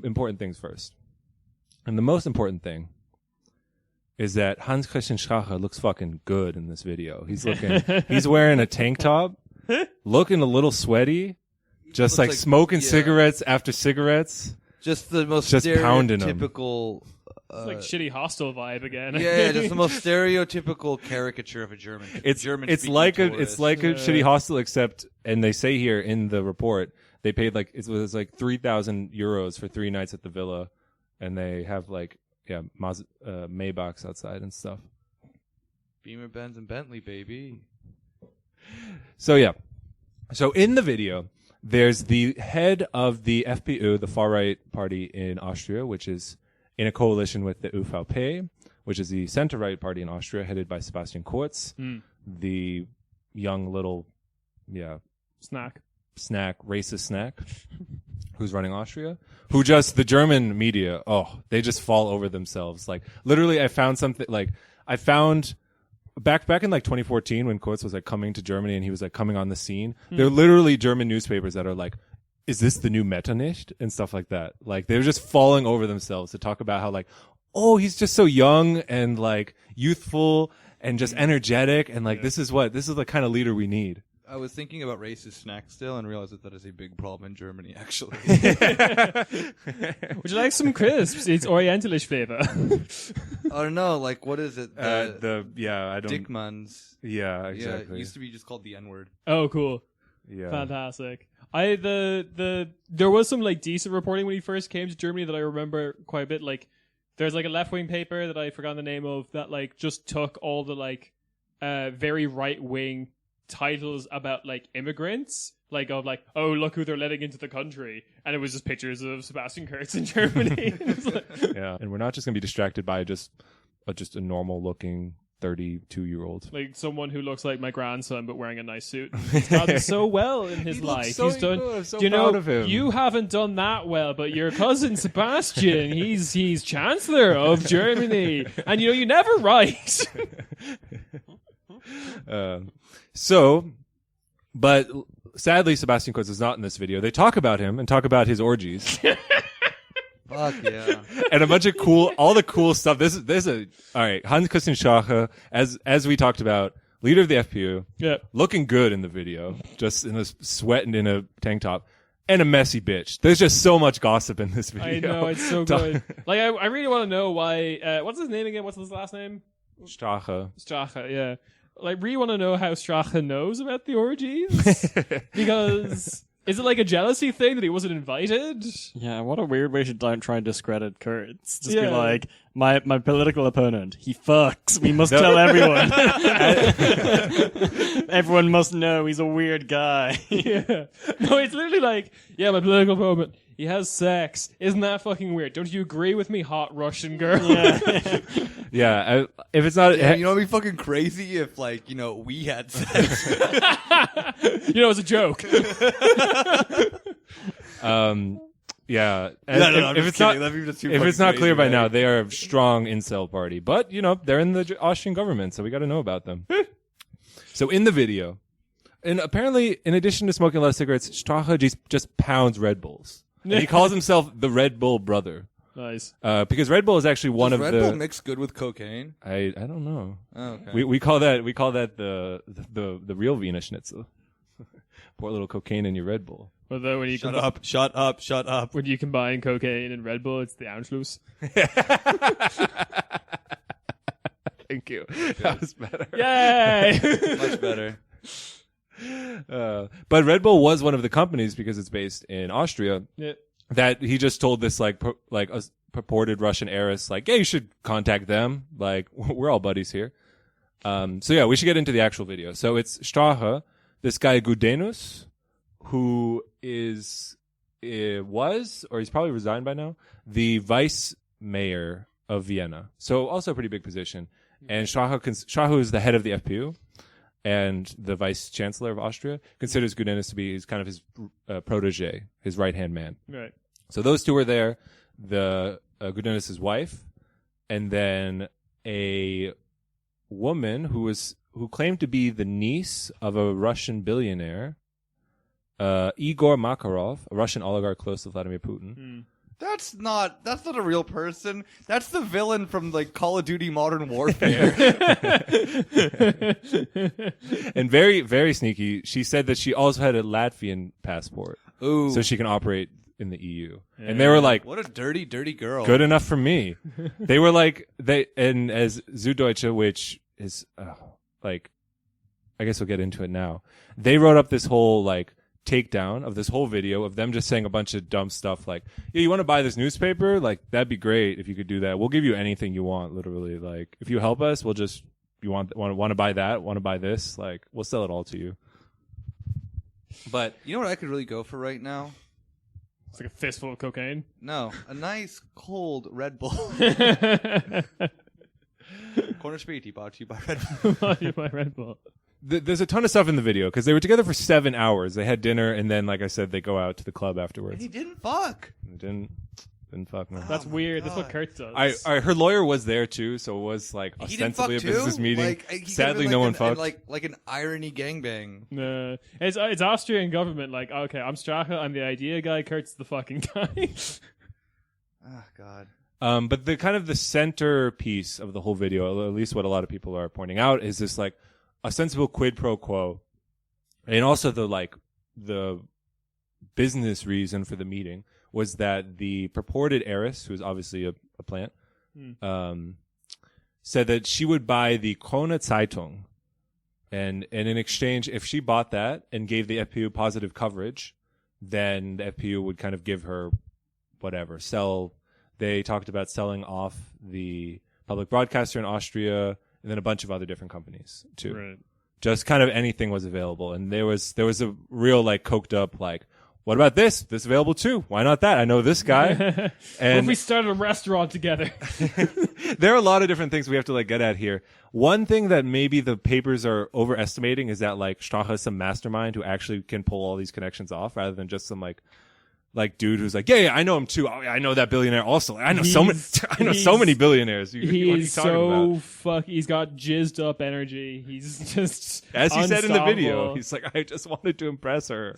important things first. And the most important thing is that Hans Christian Strache looks fucking good in this video. He's wearing a tank top, looking a little sweaty, just like smoking cigarettes after cigarettes. Just the most pounding 'em. stereotypical. It's like shitty hostel vibe again. Yeah, just the most stereotypical caricature of a German. It's like a shitty hostel, except, and they say here in the report, they paid it was like 3,000 euros for 3 nights at the villa, and they have Maybachs outside and stuff. Beamer, Benz, and Bentley, baby. So yeah, so in the video, there's the head of the FPÖ, the far right party in Austria, which is in a coalition with the ÖVP, which is the center right party in Austria, headed by Sebastian Kurz, the young little, racist snack, who's running Austria, who just, the German media, they just fall over themselves. Like, literally, I found something, back in 2014 when Kurz was coming to Germany and he was coming on the scene, there are literally German newspapers that are like, is this the new Metternich? And stuff like that. Like, they were just falling over themselves to talk about how he's just so young and youthful and just energetic, and this is the kind of leader we need. I was thinking about racist snacks still and realized that is a big problem in Germany, actually. Would you like some crisps? It's Orientalish flavor. I don't know, what is it? I don't. Dickmans. Yeah, exactly. Yeah, it used to be just called the N-word. Oh, cool. Yeah. Fantastic. There was some decent reporting when he first came to Germany that I remember quite a bit. There's a left-wing paper that I forgot the name of that just took all the very right-wing titles about immigrants, oh, look who they're letting into the country, and it was just pictures of Sebastian Kurz in Germany. Yeah, and we're not just gonna be distracted by just a normal looking 32-year-old, someone who looks like my grandson but wearing a nice suit. He's done so well in his life. So he's done. good. I'm so you proud know, of him. You haven't done that well, but your cousin Sebastian, he's Chancellor of Germany, and you never write. But sadly, Sebastian Kurz is not in this video. They talk about him and talk about his orgies. Fuck yeah. And a bunch of all the cool stuff. All right, Hans Christian Strache, as we talked about, leader of the FPÖ, looking good in the video, just in a sweat and in a tank top, and a messy bitch. There's just so much gossip in this video. I know, it's so good. I really want to know why, what's his name again? What's his last name? Strache, yeah. I really want to know how Strache knows about the orgies. Because is it a jealousy thing that he wasn't invited? Yeah, what a weird way to try and discredit Kurtz. Just be like, my political opponent, he fucks. We must tell everyone. Everyone must know he's a weird guy. Yeah. No, it's literally my political opponent, he has sex. Isn't that fucking weird? Don't you agree with me, hot Russian girl? Yeah. If it's not, it'd be fucking crazy if we had sex. It's a joke. Yeah. No, if it's not clear by now, they are a strong incel party. But they're in the Austrian government, so we got to know about them. So in the video, and apparently, in addition to smoking a lot of cigarettes, Strache just pounds Red Bulls. And he calls himself the Red Bull brother. Nice. Because Red Bull is actually one Does of Red the. Bull mix good with cocaine? I don't know. Oh, okay. We call that the real Wiener Schnitzel. Pour a little cocaine in your Red Bull. Although when you Shut up. when you combine cocaine and Red Bull, it's the Anschluss. Thank you. That was better. Yay! Much better. But Red Bull was one of the companies because it's based in Austria. Yeah. That he just told this like a purported Russian heiress like, yeah, you should contact them. Like we're all buddies here. So yeah, we should get into the actual video. So it's Strache, this guy Gudenus, who was or he's probably resigned by now, the vice mayor of Vienna. So also a pretty big position. And Strache is the head of the FPU. And the vice chancellor of Austria considers Gudenus to be kind of his protege, his right-hand man. Right. So those two were there, the Gudenus' wife, and then a woman who claimed to be the niece of a Russian billionaire, Igor Makarov, a Russian oligarch close to Vladimir Putin. That's not a real person. That's the villain from like Call of Duty Modern Warfare. And very, very sneaky, she said that she also had a Latvian passport. Ooh. So she can operate in the EU. And they were like, What a dirty, dirty girl. good enough for me. They were like, and as Süddeutsche, which is, like, I guess we'll get into it now. They wrote up this whole, like, takedown of this whole video of them just saying a bunch of dumb stuff like, yeah, you want to buy this newspaper? Like, that'd be great if you could do that. We'll give you anything you want, literally. Like, if you help us, we'll just, you want to buy that? Want to buy this? Like, we'll sell it all to you. But You know what I could really go for right now? It's like a fistful of cocaine. No, a nice cold Red Bull. Corner Späti brought to you by Red Bull. My Red Bull. there's a ton of stuff in the video because they were together for 7 hours. They had dinner and then, like I said, they go out to the club afterwards. And he didn't fuck. They didn't fuck no. That's my weird. That's God. what Kurt does. Her lawyer was there too, so it was like He didn't fuck ostensibly a too? business meeting. Like, he Sadly, could've no been one fucked. like an irony gangbang. No, it's Austrian government. Like, okay, I'm Strache. I'm the idea guy. Kurt's the fucking guy. Oh God. But the kind of the centerpiece of the whole video, at least what a lot of people are pointing out, is this like a sensible quid pro quo, and also the business reason for the meeting was that the purported heiress, who is obviously a plant, said that she would buy the Krone Zeitung, and in exchange, if she bought that and gave the FPU positive coverage, then the FPU would kind of give her whatever, sell. They talked about selling off the public broadcaster in Austria and then a bunch of other different companies too. Right. Just kind of anything was available. And there was a real like coked up like, what about this? This available too. Why not that? I know this guy. What And if we started a restaurant together? there are a lot of different things we have to like get at here. One thing that maybe the papers are overestimating is that like Strache is some mastermind who actually can pull all these connections off rather than just some like dude who's like, yeah, I know him too. I know that billionaire also. I know so many billionaires. What are you He's talking about? He's got jizzed up energy. He's just As he said in the video, unstoppable. he's like, I just wanted to impress her.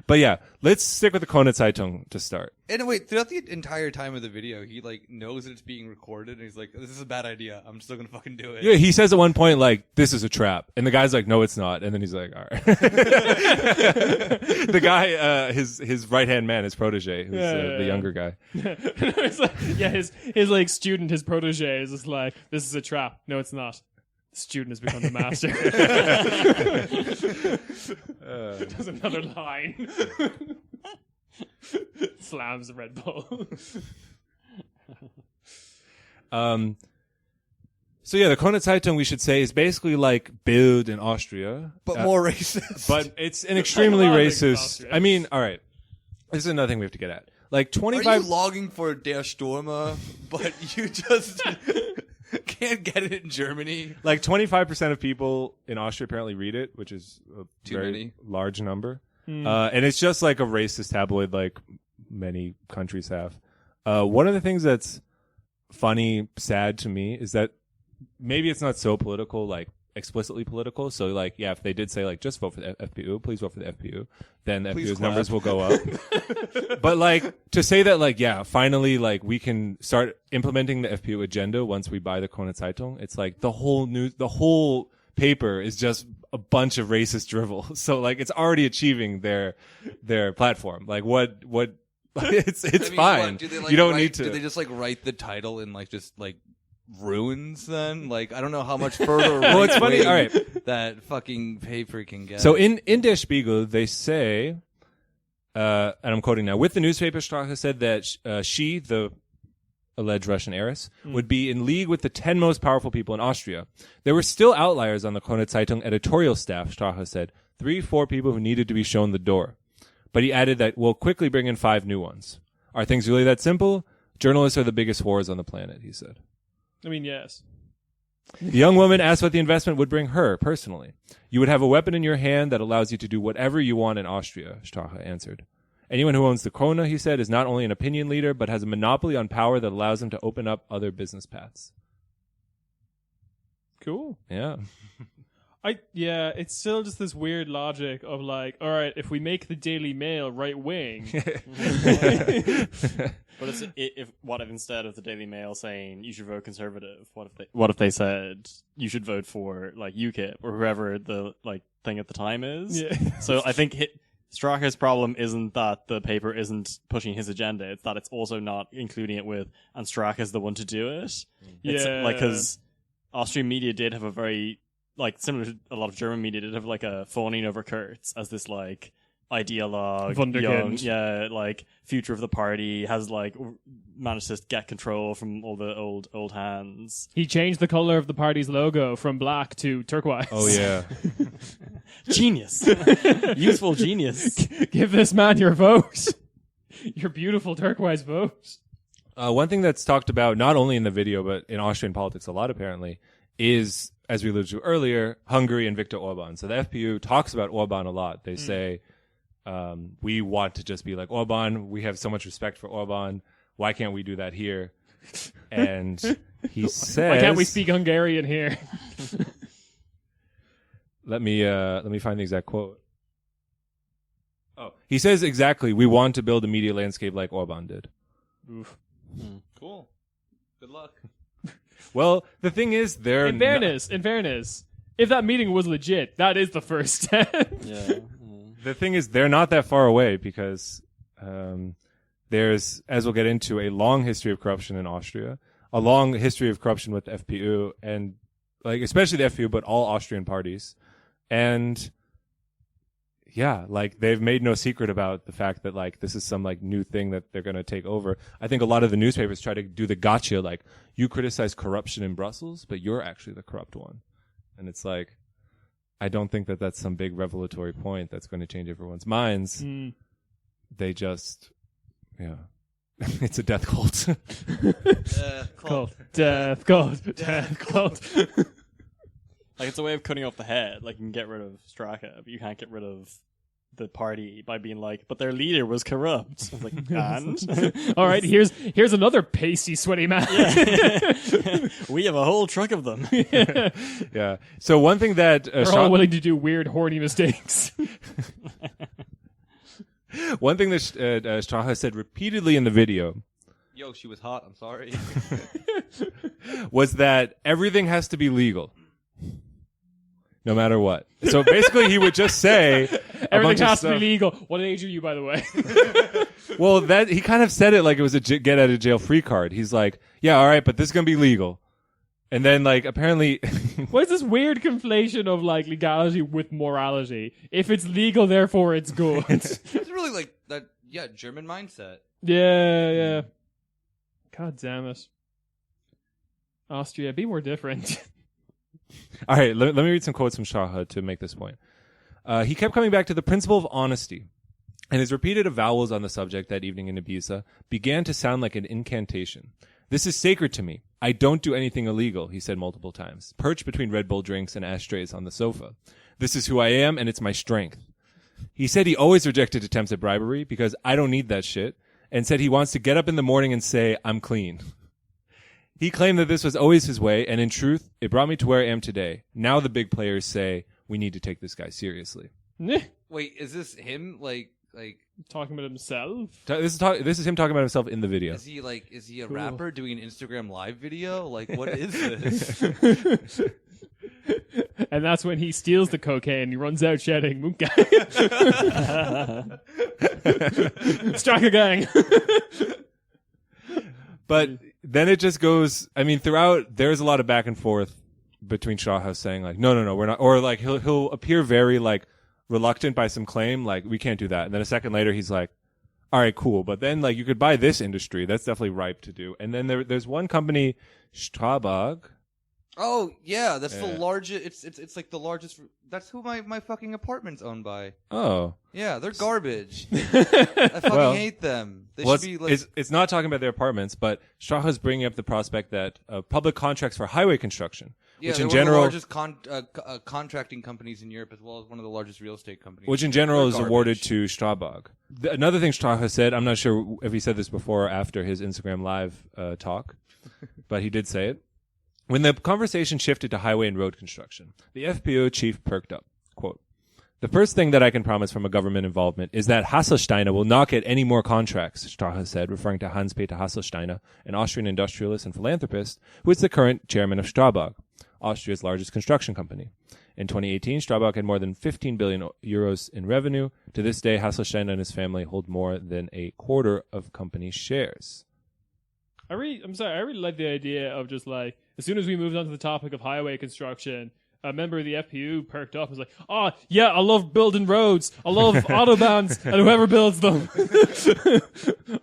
But yeah, let's stick with the Krone Zeitung to start. And wait, throughout the entire time of the video, he like knows that it's being recorded, and he's like, "This is a bad idea. I'm still gonna fucking do it." Yeah, he says at one point like, "This is a trap," and the guy's like, "No, it's not." And then he's like, "All right." The guy, his right hand man, his protege, who's the younger guy. It's like, yeah, his like student, his protege is just like, this is a trap. No, it's not. The student has become the master. Does another line. Slams the Red Bull. So yeah, the Krone Zeitung, we should say, is basically like Bild in Austria, but more racist. but it's an extremely A lot of things in racist. Austria. I mean, all right, this is another thing we have to get at. Like Are 25. you logging for Der Stürmer, but you just can't get it in Germany? Like 25% of people in Austria apparently read it, which is a Too very many. large number. And it's just like a racist tabloid like many countries have. One of the things that's funny, sad to me is that maybe it's not so political like explicitly political. So like, yeah, if they did say like just vote for the FPU, please vote for the FPU, then the Please FPU's clap. numbers will go up. But like to say that like, yeah, finally like we can start implementing the FPU agenda once we buy the Krone Zeitung. It's like the whole paper is just a bunch of racist drivel. So like it's already achieving their platform. Like what it's I mean, fine. what, do they, like, you don't write- need to. Do they just like write the title in like just like runes then? Like I don't know how much further Well, it's funny. right-wing All right. that fucking paper can get. So in Der Spiegel, they say, and I'm quoting now, with the newspaper, Strache said that she, the alleged Russian heiress, would be in league with the 10 most powerful people in Austria. There were still outliers on the Krone Zeitung editorial staff, Strache said, 3-4 people who needed to be shown the door. But he added that we'll quickly bring in 5 new ones. Are things really that simple? Journalists are the biggest whores on the planet, he said. I mean, yes. The young woman asked what the investment would bring her personally. You would have a weapon in your hand that allows you to do whatever you want in Austria, Strache answered. Anyone who owns the Krone, he said, is not only an opinion leader, but has a monopoly on power that allows him to open up other business paths. Cool. Yeah. It's still just this weird logic of like, all right, if we make the Daily Mail right wing, But what if instead of the Daily Mail saying you should vote Conservative, what if they said you should vote for like UKIP or whoever the like thing at the time is? yeah, So I think Strache's problem isn't that the paper isn't pushing his agenda; it's that it's also not including it with, and Strache's the one to do it. It's Yeah. like because Austrian media did have a very like similar to a lot of German media did have like a fawning over Kurz as this like ideologue, Wunderkind. young, like future of the party, has like managed to get control from all the old hands. he changed the color of the party's logo from black to turquoise. Oh, yeah. Genius, useful genius. Give this man your vote, your beautiful turquoise vote. One thing that's talked about, not only in the video, but in Austrian politics a lot apparently, is, as we alluded to earlier, Hungary and Viktor Orban. So the FPU talks about Orban a lot. They say, we want to just be like Orban. We have so much respect for Orban. Why can't we do that here? And he says, Why can't we speak Hungarian here? Let me find the exact quote. Oh, he says exactly, we want to build a media landscape like Orban did. Oof. cool. Good luck. Well, the thing is, they're In fairness, if that meeting was legit, that is the first step. Yeah. the thing is, they're not that far away because there's, as we'll get into, a long history of corruption in Austria, a long history of corruption with the FPU, and like especially the FPU, but all Austrian parties. And yeah, like they've made no secret about the fact that like this is some like new thing that they're going to take over. I think a lot of the newspapers try to do the gotcha, like you criticize corruption in Brussels, but you're actually the corrupt one. And it's like, I don't think that that's some big revelatory point that's going to change everyone's minds. They just, yeah, it's a death cult. Cult. Death cult. Death cult. Like it's a way of cutting off the head. Like you can get rid of Strache, but you can't get rid of the party by being like, but their leader was corrupt. It's like, and All right, here's another pasty, sweaty man. we have a whole truck of them. Yeah. So one thing that They're all willing to do weird, horny mistakes. one thing that Strache said repeatedly in the video Yo, she was hot. I'm sorry. was that everything has to be legal. No matter what. So basically, he would just say a bunch Everything of has to be stuff. legal. What age are you, by the way? Well, that he kind of said it like it was a get out of jail free card. He's like, yeah, all right, but this is gonna be legal. And then like apparently, What's this weird conflation of like legality with morality? If it's legal, therefore it's good. It's really like that. Yeah, German mindset. Yeah. God damn it. Austria, be more different. all right, let me read some quotes from Strache to make this point. He kept coming back to the principle of honesty, and his repeated avowals on the subject that evening in Ibiza began to sound like an incantation. This is sacred to me. I don't do anything illegal, he said multiple times, perched between Red Bull drinks and ashtrays on the sofa. This is who I am, and it's my strength. He said he always rejected attempts at bribery because I don't need that shit, and said he wants to get up in the morning and say, I'm clean. He claimed that this was always his way, and in truth, it brought me to where I am today. Now the big players say we need to take this guy seriously. Wait, is this him? Like Talking about himself? This is him talking about himself in the video. is he a rapper doing an Instagram live video? Like, what is this? And that's when he steals the cocaine. He runs out shouting, "Munka!" Straka gang. But then it just goes. I mean, throughout there's a lot of back and forth between Shawhouse saying like, no, we're not, or like he'll appear very like reluctant by some claim like we can't do that, and then a second later he's like, all right, cool, but then like you could buy this industry that's definitely ripe to do. And then there's one company, Strabag. Oh yeah, that's the largest. It's like the largest. That's who my fucking apartment's owned by. Oh yeah, they're garbage. I fucking hate them. They should be like. It's not talking about their apartments, but Strauch is bringing up the prospect that public contracts for highway construction, which in general, one of the largest contracting companies in Europe, as well as one of the largest real estate companies. Which in general is awarded to Strabag. Another thing Strauch said, I'm not sure if he said this before or after his Instagram live talk, but he did say it. When the conversation shifted to highway and road construction, the FPÖ chief perked up. Quote, "The first thing that I can promise from a government involvement is that Hasselsteiner will not get any more contracts," Strache said, referring to Hans-Peter Hasselsteiner, an Austrian industrialist and philanthropist, who is the current chairman of Strabag, Austria's largest construction company. In 2018, Strabag had more than 15 billion euros in revenue. To this day, Hasselsteiner and his family hold more than a quarter of company shares. I really like the idea of just like, as soon as we moved on to the topic of highway construction, a member of the FPU perked up and was like, "Oh, yeah, I love building roads. I love autobahns and whoever builds them."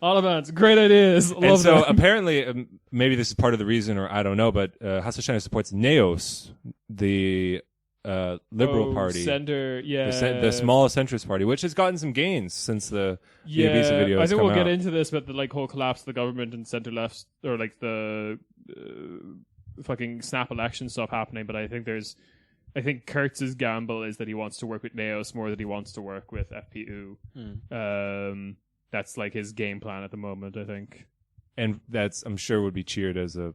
Autobahns, great ideas. Love and so them. apparently, maybe this is part of the reason, or I don't know, but Hasselsteiner supports NEOS, the liberal party. Center, yeah. The small centrist party, which has gotten some gains since the Ibiza video I has think come we'll get out. into this, but the like whole collapse of the government and center left, or like the fucking snap election stuff happening. But I think Kurtz's gamble is that he wants to work with NEOS more than he wants to work with FPU. That's like his game plan at the moment, I think. And that's, I'm sure, would be cheered as a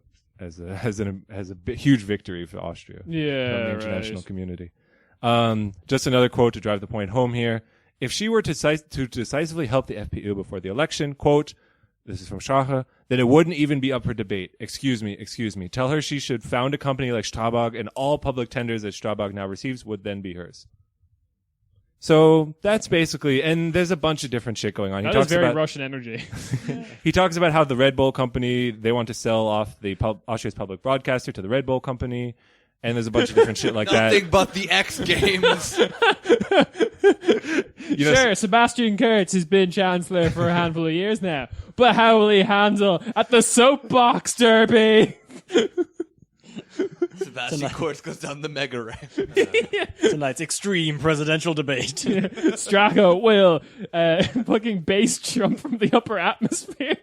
huge victory for Austria. Yeah, from the international community. Just another quote to drive the point home here. If she were to decisively help the FPU before the election, quote, this is from Strache, then it wouldn't even be up for debate. Excuse me. Tell her she should found a company like Strabag, and all public tenders that Strabag now receives would then be hers. So that's basically, and there's a bunch of different shit going on. That is very Russian energy. He talks about how the Red Bull company, they want to sell off the Austria's public broadcaster to the Red Bull company, and there's a bunch of different shit like that. Nothing but the X Games. Sure, Sebastian Kurz has been chancellor for a handful of years now, but how will he handle at the soapbox derby? Sebastian Kurz goes down the mega ramp. Tonight's extreme presidential debate. Strache will fucking bass jump from the upper atmosphere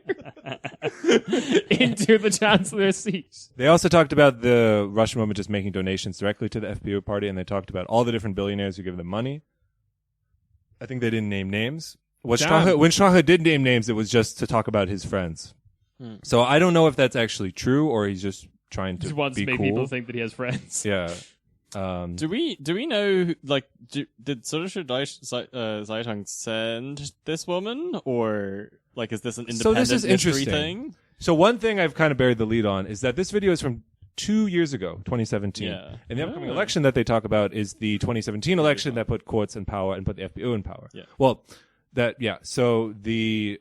into the chancellor's seat. They also talked about the Russian woman just making donations directly to the FPU party, and they talked about all the different billionaires who give them money. I think they didn't name names. When Strache did name names, it was just to talk about his friends. So I don't know if that's actually true, or he's just trying to He wants be to make cool. people think that he has friends. Yeah. Do we know, like, did Süddeutsche Zeitung send this woman, or like is this an independent this is mystery interesting. thing? So one thing I've kind of buried the lead on is that this video is from 2 years ago, 2017. Yeah. And the upcoming election that they talk about is the 2017 election that put Kurz in power and put the FPU in power. Yeah. Well, so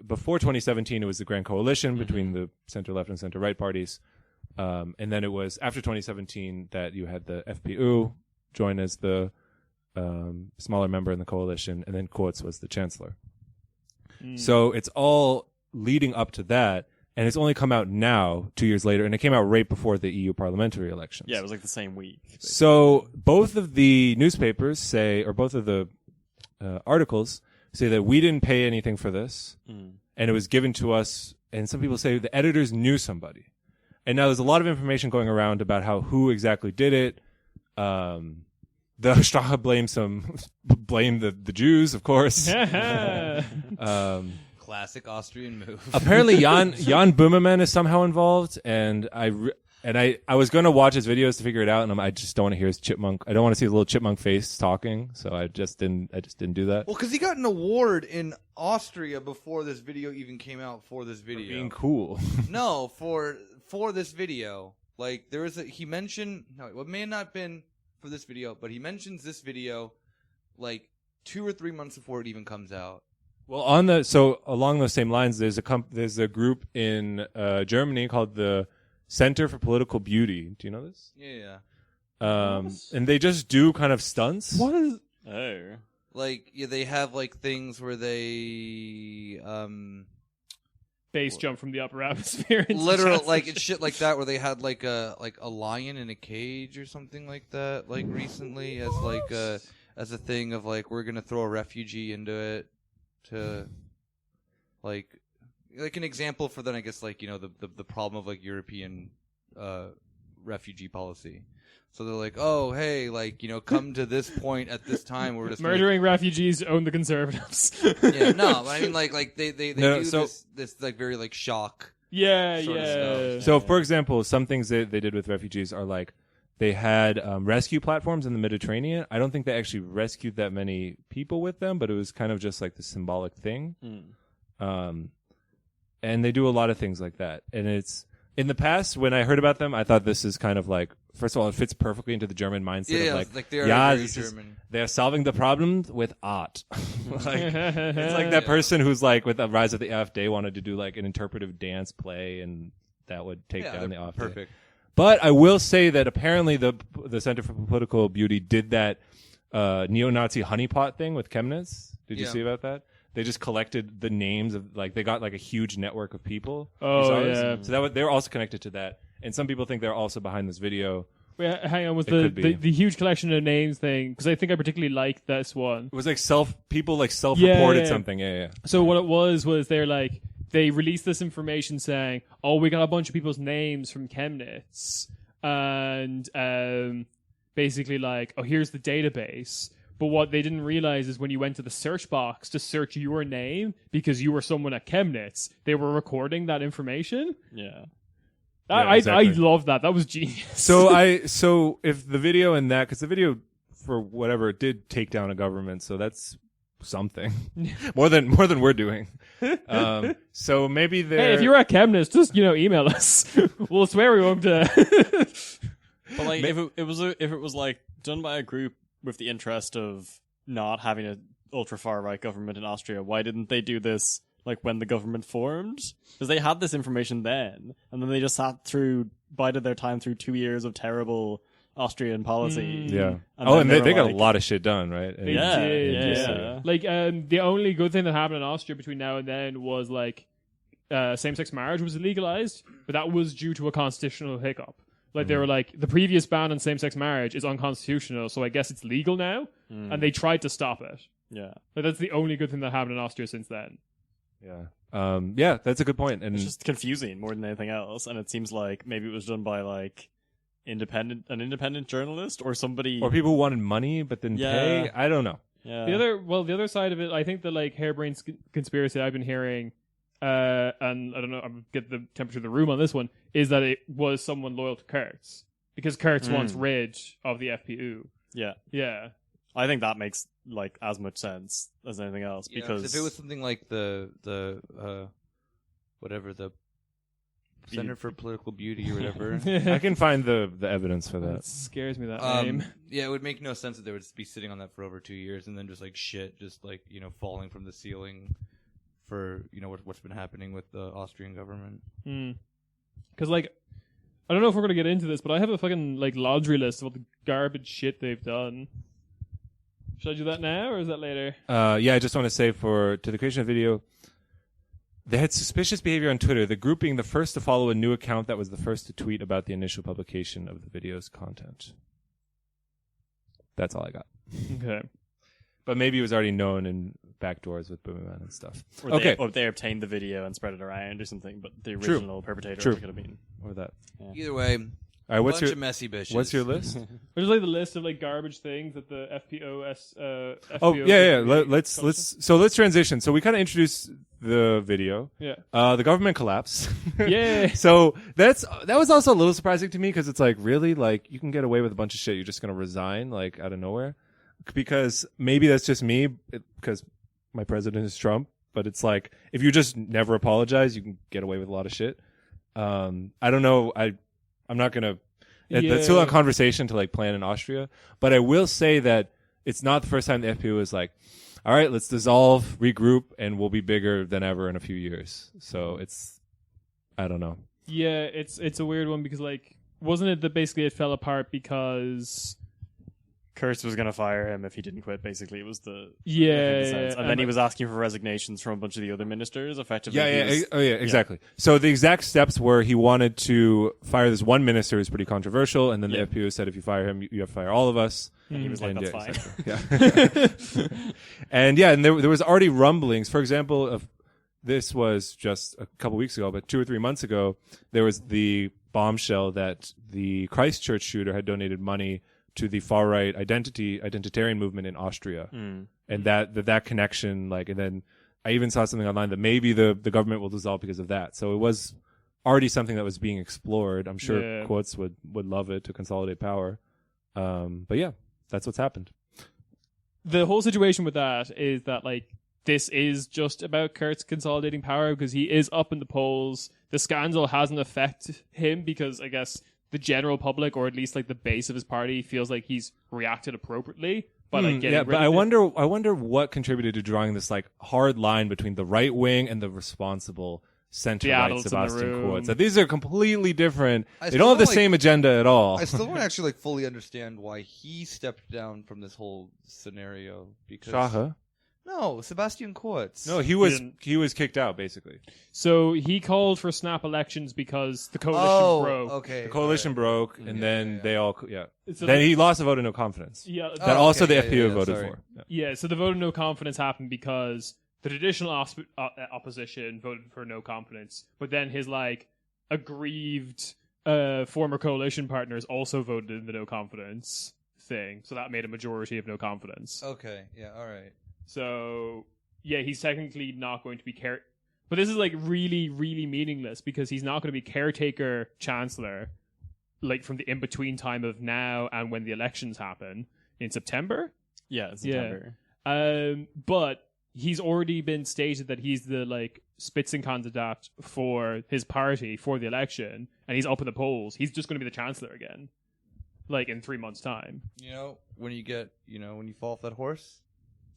before 2017, it was the Grand Coalition between the center-left and center-right parties. And then it was after 2017 that you had the FPU join as the smaller member in the coalition, and then Kurz was the chancellor. So it's all leading up to that, and it's only come out now, 2 years later, and it came out right before the EU parliamentary elections. Yeah, it was like the same week. Basically. So both of the newspapers say, or both of the articles say that we didn't pay anything for this, and it was given to us, and some people say the editors knew somebody. And now there's a lot of information going around about who exactly did it. The Strache blame the Jews, of course. Clever. Classic Austrian move. Apparently, Jan Böhmermann is somehow involved, and I was going to watch his videos to figure it out, and I just don't want to hear his chipmunk. I don't want to see his little chipmunk face talking, so I just didn't do that. Well, because he got an award in Austria before this video even came out. For this video, Being cool. no, for this video, like he mentioned. No, it may not have been for this video, but he mentions this video like 2 or 3 months before it even comes out. Well, along those same lines, there's a group in Germany called the Center for Political Beauty. Do you know this? Yeah. And they just do kind of stunts. What is? Oh. Like, yeah, they have like things where they Base jump from the upper atmosphere. into literal chest like and it's shit like that where they had like a lion in a cage or something like that like recently as a thing of like we're gonna throw a refugee into it to like an example for then I guess like the problem of like European refugee policy. So they're like, oh hey, like come to this point at this time we're just murdering refugees own the conservatives. yeah, no, but I mean like they No, do so- this like very like shock. yeah, Sort of yeah. stuff. So, for example, some things they did with refugees are like they had rescue platforms in the Mediterranean. I don't think they actually rescued that many people with them, but it was kind of just like the symbolic thing. And they do a lot of things like that. And it's in the past when I heard about them, I thought this is kind of like, first of all, it fits perfectly into the German mindset Yeah, of like they are yeah, very this is- German. they're solving the problem with art. Like, it's like that person who's like with the rise of the AfD wanted to do like an interpretive dance play, and that would take down the AfD. Perfect. But I will say that apparently the Center for Political Beauty did that neo-Nazi honeypot thing with Chemnitz. Did you Yeah. see about that? They just collected the names of like they got like a huge network of people. Oh, You saw this? yeah. So they were also connected to that, and some people think they're also behind this video. Wait, hang on, was It the could be. huge collection of names thing? Because I think I particularly liked this one. It was like people self-reported Yeah. something. Yeah. So what it was they're like they released this information saying, "Oh, we got a bunch of people's names from Chemnitz," and basically like, "Oh, here's the database." But what they didn't realize is when you went to the search box to search your name because you were someone at Chemnitz, they were recording that information. Yeah. I exactly. love that. That was genius. So if the video and that, because the video for whatever it did take down a government, so that's something more than we're doing. So maybe they're. Hey, if you're at Chemnitz, just email us. We'll swear we won't. But like, if it was like done by a group with the interest of not having an ultra far right government in Austria, why didn't they do this like when the government formed? Because they had this information then, and then they just bided their time through 2 years of terrible Austrian policy. Yeah. And then they were got like- a lot of shit done, right? They Yeah, did, yeah. Like, the only good thing that happened in Austria between now and then was like same-sex marriage was legalized, but that was due to a constitutional hiccup. Like they were like, the previous ban on same-sex marriage is unconstitutional, so I guess it's legal now, and they tried to stop it. Yeah. Like that's the only good thing that happened in Austria since then. Yeah. Yeah, that's a good point. And It's just confusing more than anything else, and it seems like maybe it was done by like an independent journalist or somebody. or people who wanted money but didn't Yeah. pay. I don't know. Yeah. The other side of it, I think the like harebrained conspiracy I've been hearing, and I don't know, I'm get the temperature of the room on this one, is that it was someone loyal to Kurtz because Kurtz wants rid of the FPU. Yeah. Yeah. I think that makes like as much sense as anything else Yeah, 'cause because if it was something like the whatever the Center for Political Beauty or whatever. I can find the evidence for That that. scares me, that name. Yeah, it would make no sense that they would just be sitting on that for over 2 years and then just like shit, just like falling from the ceiling for what's been happening with the Austrian government. Because like, I don't know if we're gonna get into this, but I have a fucking like laundry list of all the garbage shit they've done. Should I do that now or is that later? Yeah, I just want to say to the creation of the video, they had suspicious behavior on Twitter, the group being the first to follow a new account that was the first to tweet about the initial publication of the video's content. That's all I got. Okay. But maybe it was already known in backdoors with Boomerman and stuff. or they obtained the video and spread it around or something, but the True. original perpetrator True. could have been. Or that. Either way, All right, what's Bunch your of messy bitches. what's your list? There's like the list of like garbage things that the FPO. Oh yeah. Let's transition. So we kind of introduced the video. Yeah. The government collapse. Yeah. So that was also a little surprising to me because it's like, really, like, you can get away with a bunch of shit. You're just gonna resign like out of nowhere, because maybe that's just me because my president is Trump. But it's like, if you just never apologize, you can get away with a lot of shit. I don't know. I'm not gonna. That's still a conversation to like plan in Austria. But I will say that it's not the first time the FPU is like, all right, let's dissolve, regroup, and we'll be bigger than ever in a few years. So it's, I don't know. Yeah, it's a weird one because like, wasn't it that basically it fell apart because Kurz was going to fire him if he didn't quit. Basically, it was the yeah, and then he was asking for resignations from a bunch of the other ministers. Effectively, Exactly. So the exact steps were he wanted to fire this one minister who's pretty controversial, and then the FPU said if you fire him, you have to fire all of us. And he was like, "That's fine." Exactly. And there was already rumblings. For example, of this was just a couple weeks ago, but 2 or 3 months ago, there was the bombshell that the Christchurch shooter had donated money to the far right identitarian movement in Austria, and that connection, like, and then I even saw something online that maybe the government will dissolve because of that. So it was already something that was being explored. I'm sure Quotes would love it to consolidate power. But yeah, that's what's happened. The whole situation with that is that like this is just about Kurz consolidating power because he is up in the polls. The scandal hasn't affected him because I guess the general public, or at least like the base of his party, feels like he's reacted appropriately by like getting rid but of I it. wonder what contributed to drawing this like hard line between the right wing and the responsible center right adults in the Sebastian room. Kurz. That these are completely different. I They don't have the still, same agenda at all. I still don't actually like fully understand why he stepped down from this whole scenario. Because Shaha? no, Sebastian Kurz. No, he was kicked out basically. So he called for snap elections because the coalition broke. Okay. The coalition broke, and then they all So then he lost a vote of no confidence. Yeah, That also the okay, FPU yeah, voted sorry. for. Yeah. yeah. So the vote of no confidence happened because the traditional opposition voted for no confidence, but then his like aggrieved former coalition partners also voted in the no confidence thing. So that made a majority of no confidence. Okay. Yeah. All right. So yeah, he's technically not going to be but this is like really, really meaningless because he's not going to be caretaker chancellor, like from the in between time of now and when the elections happen in September. Yeah, in September. But he's already been stated that he's the like Spitzenkandidat for his party for the election, and he's up in the polls. He's just going to be the chancellor again, like in 3 months' time. You know, when you fall off that horse,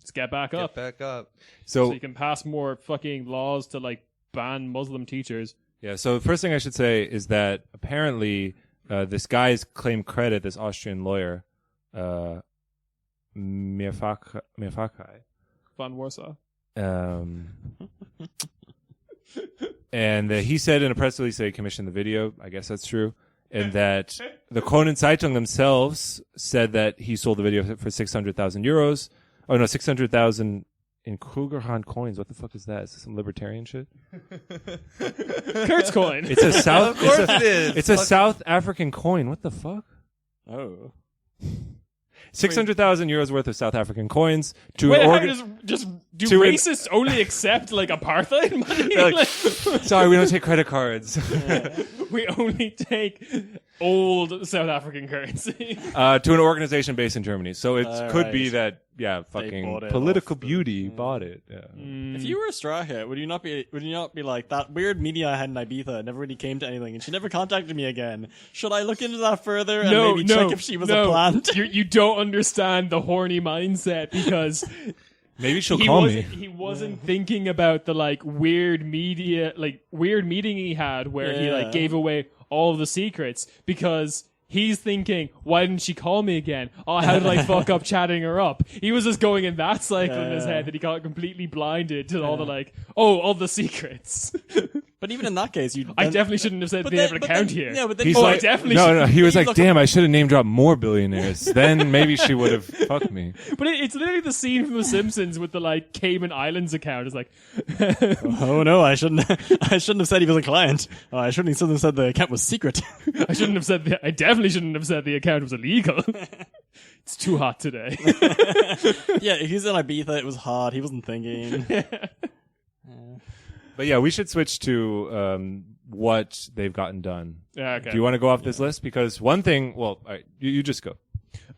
Just get back up. Get back up. So you can pass more fucking laws to like ban Muslim teachers. Yeah, so the first thing I should say is that apparently this guy's claimed credit, this Austrian lawyer, Mirfakai, Van Warsaw. And he said in a press release that he commissioned the video. I guess that's true. And that the Kronen Zeitung themselves said that he sold the video for 600,000 euros. Oh, no, 600,000 in Krugerrand coins. What the fuck is that? Is this some libertarian shit? Kurtz coin. It's a South. Of course it is. It's a South African coin. What the fuck? Oh. 600,000 euros worth of South African coins to Wait, an how organ. do to an- racists only accept like apartheid money? They're like, sorry, we don't take credit cards. We only take old South African currency. To an organization based in Germany. So it could be right. that, bought fucking it political off the- beauty bought it. Yeah. If you were Strahe, would you not be like, that weird media I had in Ibiza never really came to anything, and she never contacted me again? Should I look into that further and maybe check if she was a plant? You don't understand the horny mindset because Maybe she'll call me. he wasn't thinking about the like weird meeting he had where he like gave away all of the secrets because he's thinking, why didn't she call me again? Oh, how did I fuck up chatting her up? He was just going in that cycle in his head that he got completely blinded to all the like, all the secrets. But But even in that case, I definitely shouldn't have said But being then- able to but count then- here. yeah, but then- He's Oh, like, I definitely no, should. no. He was like, Look- damn, I should have name dropped more billionaires. Then maybe she would have fucked me. But it's literally the scene from The Simpsons with the like Cayman Islands account. It's like, Oh no, I shouldn't. I shouldn't have said he was a client. I shouldn't have said the account was secret. I definitely shouldn't have said the account was illegal. It's too hot today. Yeah, he's in Ibiza. It was hot. He wasn't thinking. But yeah, we should switch to what they've gotten done. Yeah, okay. Do you want to go off this list? Because one thing, well, all right, you just go.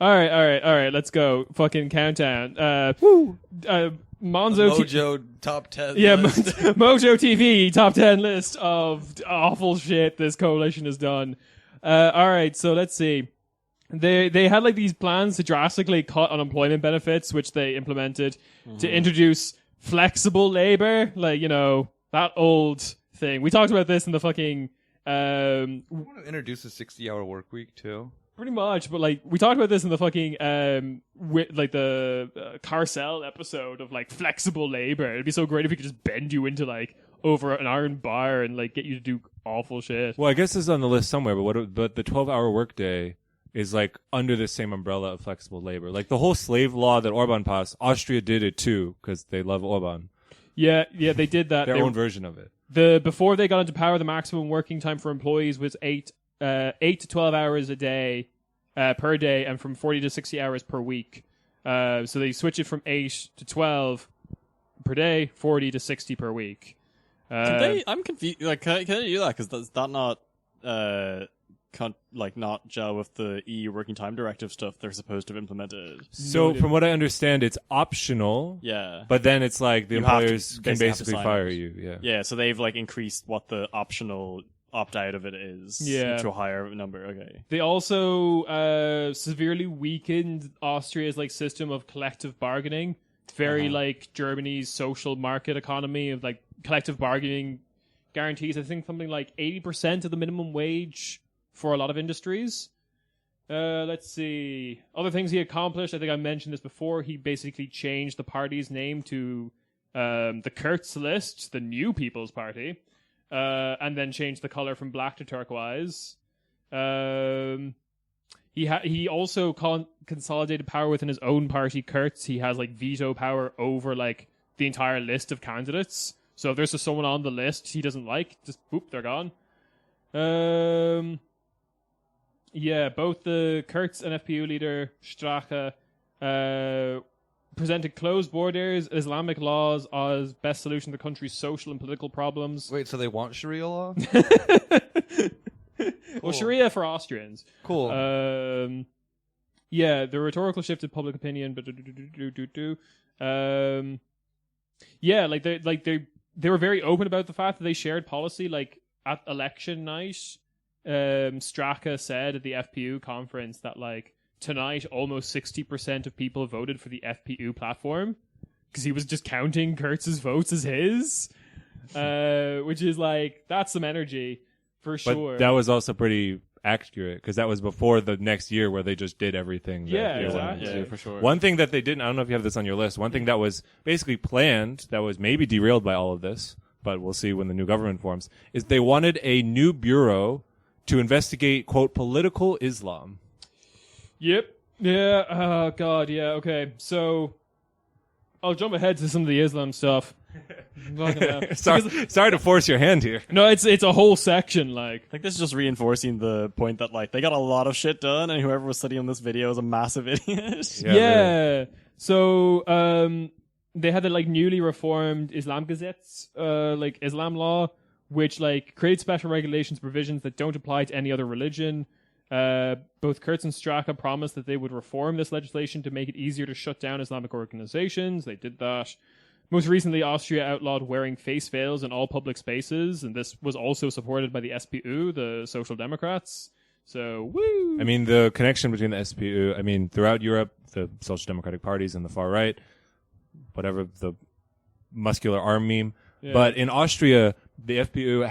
All right. Let's go. Fucking countdown. Monzo. Mojo top 10. Yeah, list. Mojo TV top 10 list of awful shit this coalition has done. All right, so let's see. They had like these plans to drastically cut unemployment benefits, which they implemented to introduce flexible labor, like that old thing. We talked about this in the fucking I want to introduce a 60-hour work week too. pretty much, but like we talked about this in the fucking the Carcel episode of like flexible labor. It'd be so great if we could just bend you into like over an iron bar and like get you to do awful shit. Well, I guess this is on the list somewhere, but the 12-hour workday is like under the same umbrella of flexible labor. Like the whole slave law that Orban passed, Austria did it too because they love Orban. Yeah, they did that. Their They- own version of it. Before they got into power, the maximum working time for employees was 8 to 12 hours a day per day, and from 40 to 60 hours per week. So they switched it from 8 to 12 per day, 40 to 60 per week. I'm confused. Like, can they do that? Because does that not not gel with the EU working time directive stuff they're supposed to have implemented? So from what I understand, it's optional. Yeah. But then it's like the You have to employers can basically have to basically sign fire it. you. Yeah. Yeah, so they've like increased what the optional opt out of it is to a higher number. Okay. They also severely weakened Austria's like system of collective bargaining. Very like Germany's social market economy of like collective bargaining guarantees. I think something like 80% of the minimum wage for a lot of industries. Let's see. Other things he accomplished. I think I mentioned this before. He basically changed the party's name to the Kurz list, the New People's Party, and then changed the color from black to turquoise. He also consolidated power within his own party, Kurz. He has like veto power over like the entire list of candidates. So if there's just someone on the list he doesn't like, just boop, they're gone. Yeah, both the Kurz and FPU leader Strache presented closed borders, Islamic laws as best solution to the country's social and political problems. Wait, so they want Sharia law? Well, Sharia for Austrians. Cool. Yeah, the rhetorical shift in public opinion, but yeah, they were very open about the fact that they shared policy. Like at election night, Strache said at the FPU conference that like tonight almost 60% of people voted for the FPU platform because he was just counting Kurtz's votes as his, which is like that's some energy for sure. But that was also pretty accurate because that was before the next year where they just did everything. that Yeah, they wanted exactly. to do. Yeah, for sure. One thing that they didn't, I don't know if you have this on your list, one thing that was basically planned, that was maybe derailed by all of this, but we'll see when the new government forms, is they wanted a new bureau to investigate, quote, political Islam. Yep. Yeah. Oh God. Yeah. Okay. So I'll jump ahead to some of the Islam stuff. Sorry to force your hand here. No, it's a whole section. Like, I think this is just reinforcing the point that like they got a lot of shit done, and whoever was studying this video is a massive idiot. yeah. So they had the like newly reformed Islam Gazettes, like Islam law, which like created special regulations provisions that don't apply to any other religion. Both Kurz and Strache promised that they would reform this legislation to make it easier to shut down Islamic organizations. They did that. Most recently, Austria outlawed wearing face veils in all public spaces, and this was also supported by the SPU, the Social Democrats. So, woo! I mean, the connection between the SPU, I mean, throughout Europe, the Social Democratic parties and the far right, whatever the muscular arm meme. Yeah. But in Austria, the SPU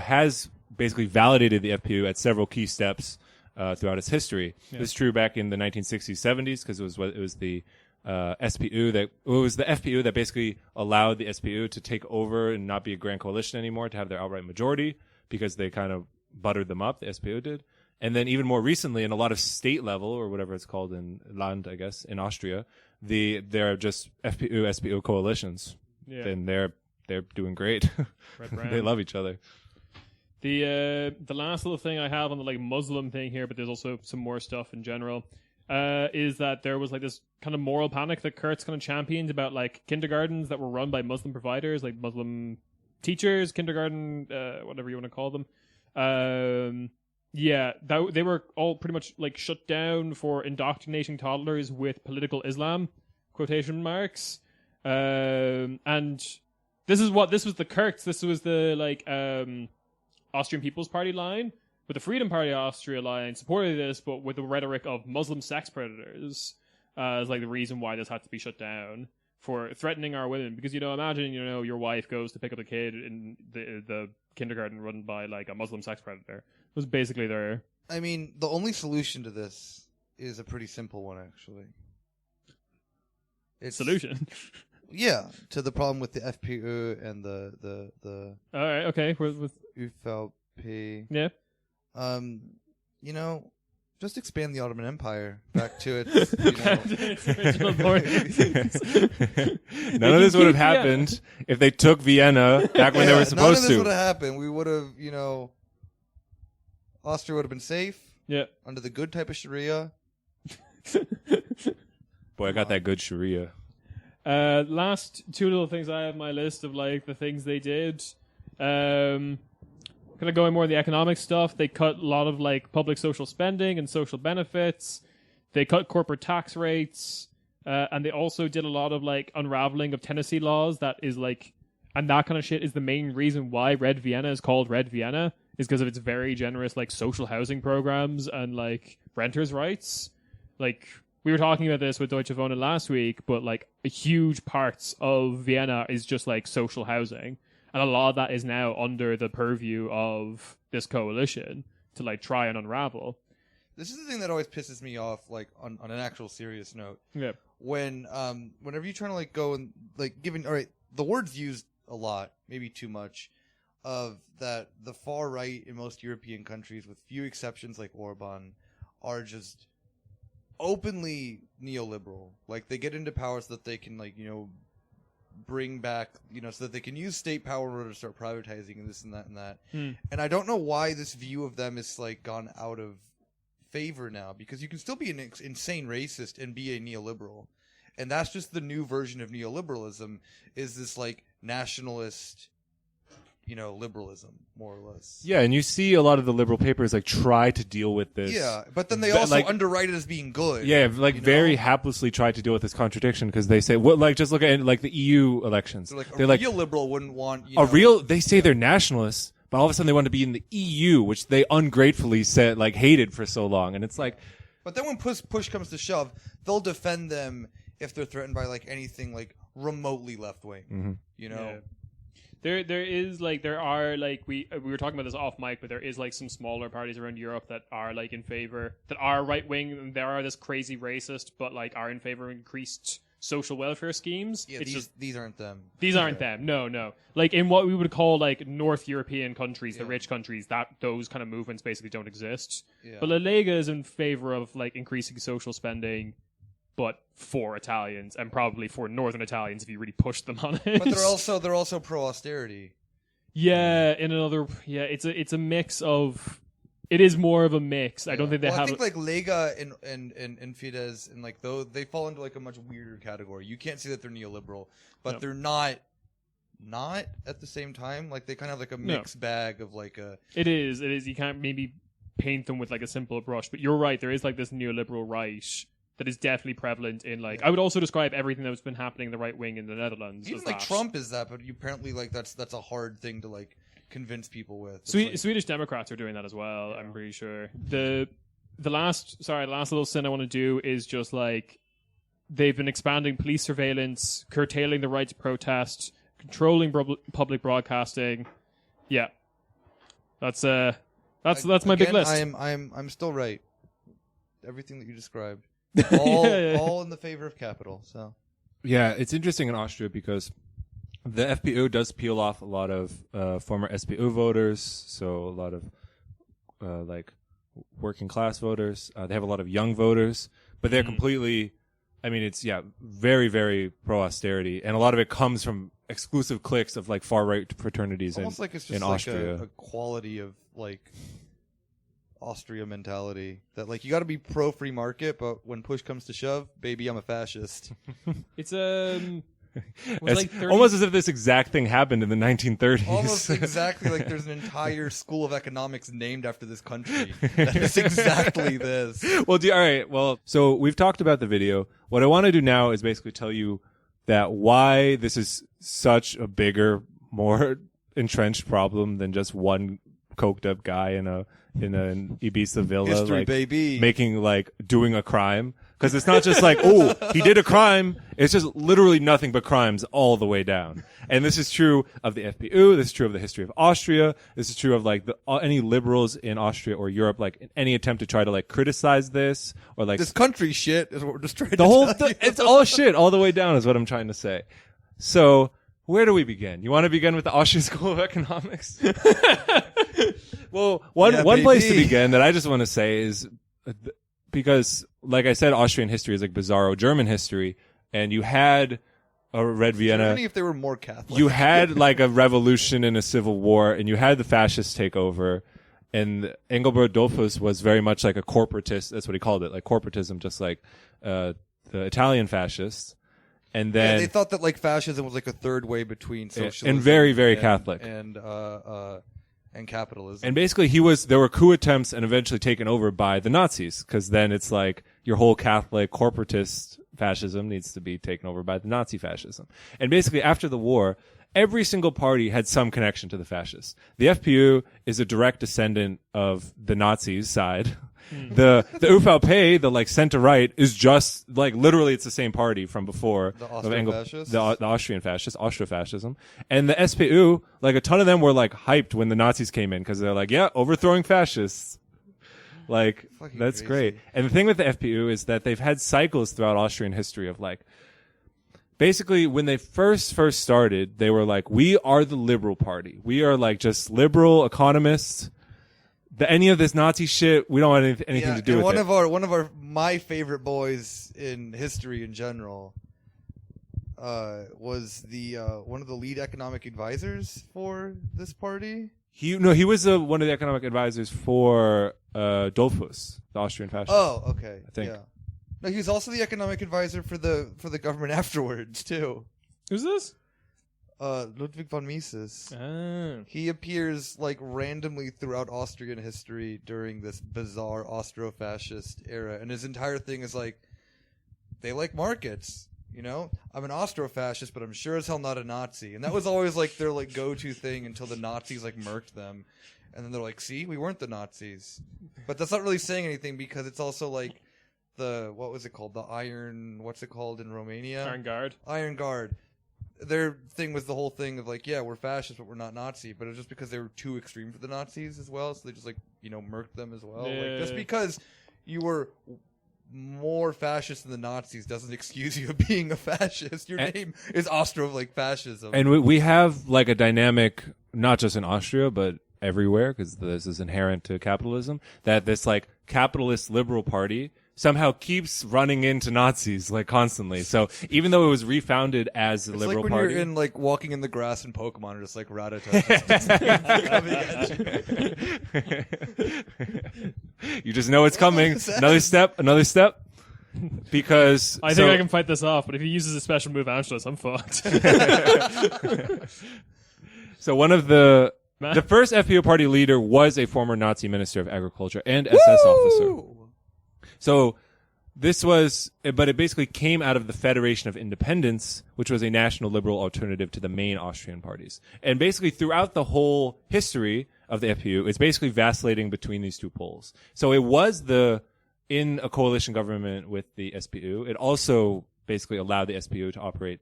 has basically validated the FPU at several key steps throughout its history. Yeah. This is true back in the 1960s, 70s, because it was the SPU that it was the FPU that basically allowed the SPU to take over and not be a grand coalition anymore, to have their outright majority, because they kind of buttered them up. The SPU did. And then even more recently, in a lot of state level, or whatever it's called in Land, I guess, in Austria, they're just FPU, SPU coalitions. Yeah. And they're doing great. They love each other. The last little thing I have on the like Muslim thing here, but there's also some more stuff in general, is that there was like this kind of moral panic that Kurtz kind of championed about like kindergartens that were run by Muslim providers, like Muslim teachers, kindergarten, whatever you want to call them. They were all pretty much like shut down for indoctrinating toddlers with political Islam, quotation marks. And this was the Kurtz, this was the like Austrian People's Party line, but the Freedom Party of Austria line supported this, but with the rhetoric of Muslim sex predators as like the reason why this had to be shut down, for threatening our women. Because, imagine, your wife goes to pick up a kid in the kindergarten run by like a Muslim sex predator. It was basically their... I mean, the only solution to this is a pretty simple one, actually. Solution? Yeah, to the problem with the FPU and the All right, okay. With UVP. Yeah. Just expand the Ottoman Empire back to its, its original borders. None of this would have happened if they took Vienna back when they were supposed none of this to. would have happened. We would have, Austria would have been safe. Yeah. Under the good type of Sharia. Boy, I got that good Sharia. Last two little things I have on my list of like the things they did. Kind of going more on the economic stuff. They cut a lot of like public social spending and social benefits. They cut corporate tax rates, and they also did a lot of like unraveling of tenancy laws. That is like, and that kind of shit is the main reason why Red Vienna is called Red Vienna, is because of its very generous like social housing programs and like renters' rights. Like, we were talking about this with Deutsche Wohnen last week, but like a huge parts of Vienna is just like social housing. And a lot of that is now under the purview of this coalition to like try and unravel. This is the thing that always pisses me off, like on an actual serious note. Yeah. Whenever you're trying to like go and like all right, the word's used a lot, maybe too much, of that the far right in most European countries, with few exceptions like Orban, are just openly neoliberal. Like, they get into power so that they can like, bring back, so that they can use state power in order to start privatizing and this and that and that. And I don't know why this view of them is like gone out of favor now, because you can still be an insane racist and be a neoliberal. And that's just the new version of neoliberalism, is this like nationalist, liberalism, more or less. Yeah, and you see a lot of the liberal papers like try to deal with this. Yeah, but then they also underwrite it as being good. Yeah, like very haplessly try to deal with this contradiction, because they say, "What? Like, just look at like the EU elections. They're like, a real liberal wouldn't want They say they're nationalists, but all of a sudden they want to be in the EU, which they ungratefully said like hated for so long, and it's like. But then when push comes to shove, they'll defend them if they're threatened by like anything like remotely left wing. Mm-hmm. Yeah. There are we were talking about this off mic, but there is like some smaller parties around Europe that are like in favor, that are right wing, and there are this crazy racist, but like are in favor of increased social welfare schemes. Yeah, these aren't them. These aren't them. No. Like in what we would call like North European countries, the rich countries, that those kind of movements basically don't exist. Yeah. But La Lega is in favor of like increasing social spending, but for Italians, and probably for Northern Italians if you really push them on it. But they're also pro austerity. Yeah, it's a mix of. It is more of a mix. I don't think they have. I think like Lega and Fidesz and like they fall into like a much weirder category. You can't say that they're neoliberal, but they're not at the same time. Like they kind of have like a mixed bag of like a. It is. You can't maybe paint them with like a simple brush, but you're right. There is like this neoliberal right that is definitely prevalent in like. I would also describe everything that's been happening in the right wing in the Netherlands. Even as like that. Trump is that, but apparently like that's a hard thing to like convince people with. Swedish Democrats are doing that as well. Yeah. I'm pretty sure. The last little sin I want to do is just like they've been expanding police surveillance, curtailing the right to protest, controlling public broadcasting. Yeah, that's my big list. I'm still right. Everything that you described. All in the favor of capital. So Yeah, it's interesting in Austria because the FPÖ does peel off a lot of former SPÖ voters, so a lot of like working class voters. They have a lot of young voters, but they're completely. I mean, it's very, very pro austerity, and a lot of it comes from exclusive cliques of like far right fraternities almost like it's just in like Austria. a quality of like Austria mentality that like you got to be pro free market, but when push comes to shove, baby, I'm a fascist. It's It's like 30 almost as if this exact thing happened in the 1930s. Almost exactly like there's an entire school of economics named after this country. That is exactly this. Well, all right. Well, so we've talked about the video. What I want to do now is basically tell you that why this is such a bigger, more entrenched problem than just one coked up guy in an Ibiza villa, History, like baby. doing a crime. Because it's not just like, oh, he did a crime. It's just literally nothing but crimes all the way down. And this is true of the FPÖ. This is true of the history of Austria. This is true of like any liberals in Austria or Europe, like any attempt to try to like criticize this or like This country shit is what we're just trying to the whole tell you. it's all shit all the way down is what I'm trying to say. So where do we begin? You want to begin with the Austrian School of Economics? Well, one place to begin that I just want to say is because, like I said, Austrian history is like bizarro German history, and you had a Red Vienna. Germany, if they were more Catholic. You had like a revolution and a civil war, and you had the fascists take over. And Engelbert Dollfuss was very much like a corporatist. That's what he called it, like corporatism, just like the Italian fascists. And then they thought that like fascism was like a third way between socialism and very, very Catholic and capitalism. And basically, there were coup attempts and eventually taken over by the Nazis, because then it's like your whole Catholic corporatist fascism needs to be taken over by the Nazi fascism. And basically, after the war, every single party had some connection to the fascists. The FPÖ is a direct descendant of the Nazis' side. The ÖVP, the like center right, is just like literally it's the same party from before The Austrian fascists? the Austrian fascists, Austrofascism, and the SPÖ. Like a ton of them were like hyped when the Nazis came in because they're like, yeah, overthrowing fascists. Like Fucking that's crazy. great. And the thing with the FPÖ is that they've had cycles throughout Austrian history of like. Basically, when they first started, they were like, we are the liberal party. We are like just liberal economists. Any of this Nazi shit, we don't want anything to do with it. One of my favorite boys in history in general was the one of the lead economic advisors for this party. He was one of the economic advisors for Dollfuss, the Austrian fascist. Oh, okay. I think. Yeah. No, he was also the economic advisor for the government afterwards too. Who's this? Ludwig von Mises. Ah. He appears like randomly throughout Austrian history during this bizarre Austro-fascist era, and his entire thing is like, they like markets. You know, I'm an Austro-fascist, but I'm sure as hell not a Nazi. And that was always like their like go-to thing until the Nazis like murked them, and then they're like, see, we weren't the Nazis. But that's not really saying anything because it's also like what was it called? The Iron, what's it called in Romania? Iron Guard. Iron Guard. Their thing was the whole thing of like, yeah, we're fascist, but we're not Nazi. But it was just because they were too extreme for the Nazis as well, so they just like, you know, murked them as well. Yeah. Like, just because you were more fascist than the Nazis doesn't excuse you of being a fascist. Your name is fascism. And we have like a dynamic, not just in Austria, but everywhere, because this is inherent to capitalism, that this like capitalist liberal party somehow keeps running into Nazis like constantly. So even though it was refounded as a It's liberal like when party, you're in like walking in the grass in Pokemon, or just like Rattata coming at you. you just know it's coming. Another step. Because I think I can fight this off, but if he uses a special move Anschluss, I'm fucked. So one of the first FPÖ party leader was a former Nazi minister of agriculture and SS officer. So this was, but it basically came out of the Federation of Independence, which was a national liberal alternative to the main Austrian parties. And basically throughout the whole history of the FPÖ, it's basically vacillating between these two poles. So it was in a coalition government with the SPÖ. It also basically allowed the SPÖ to operate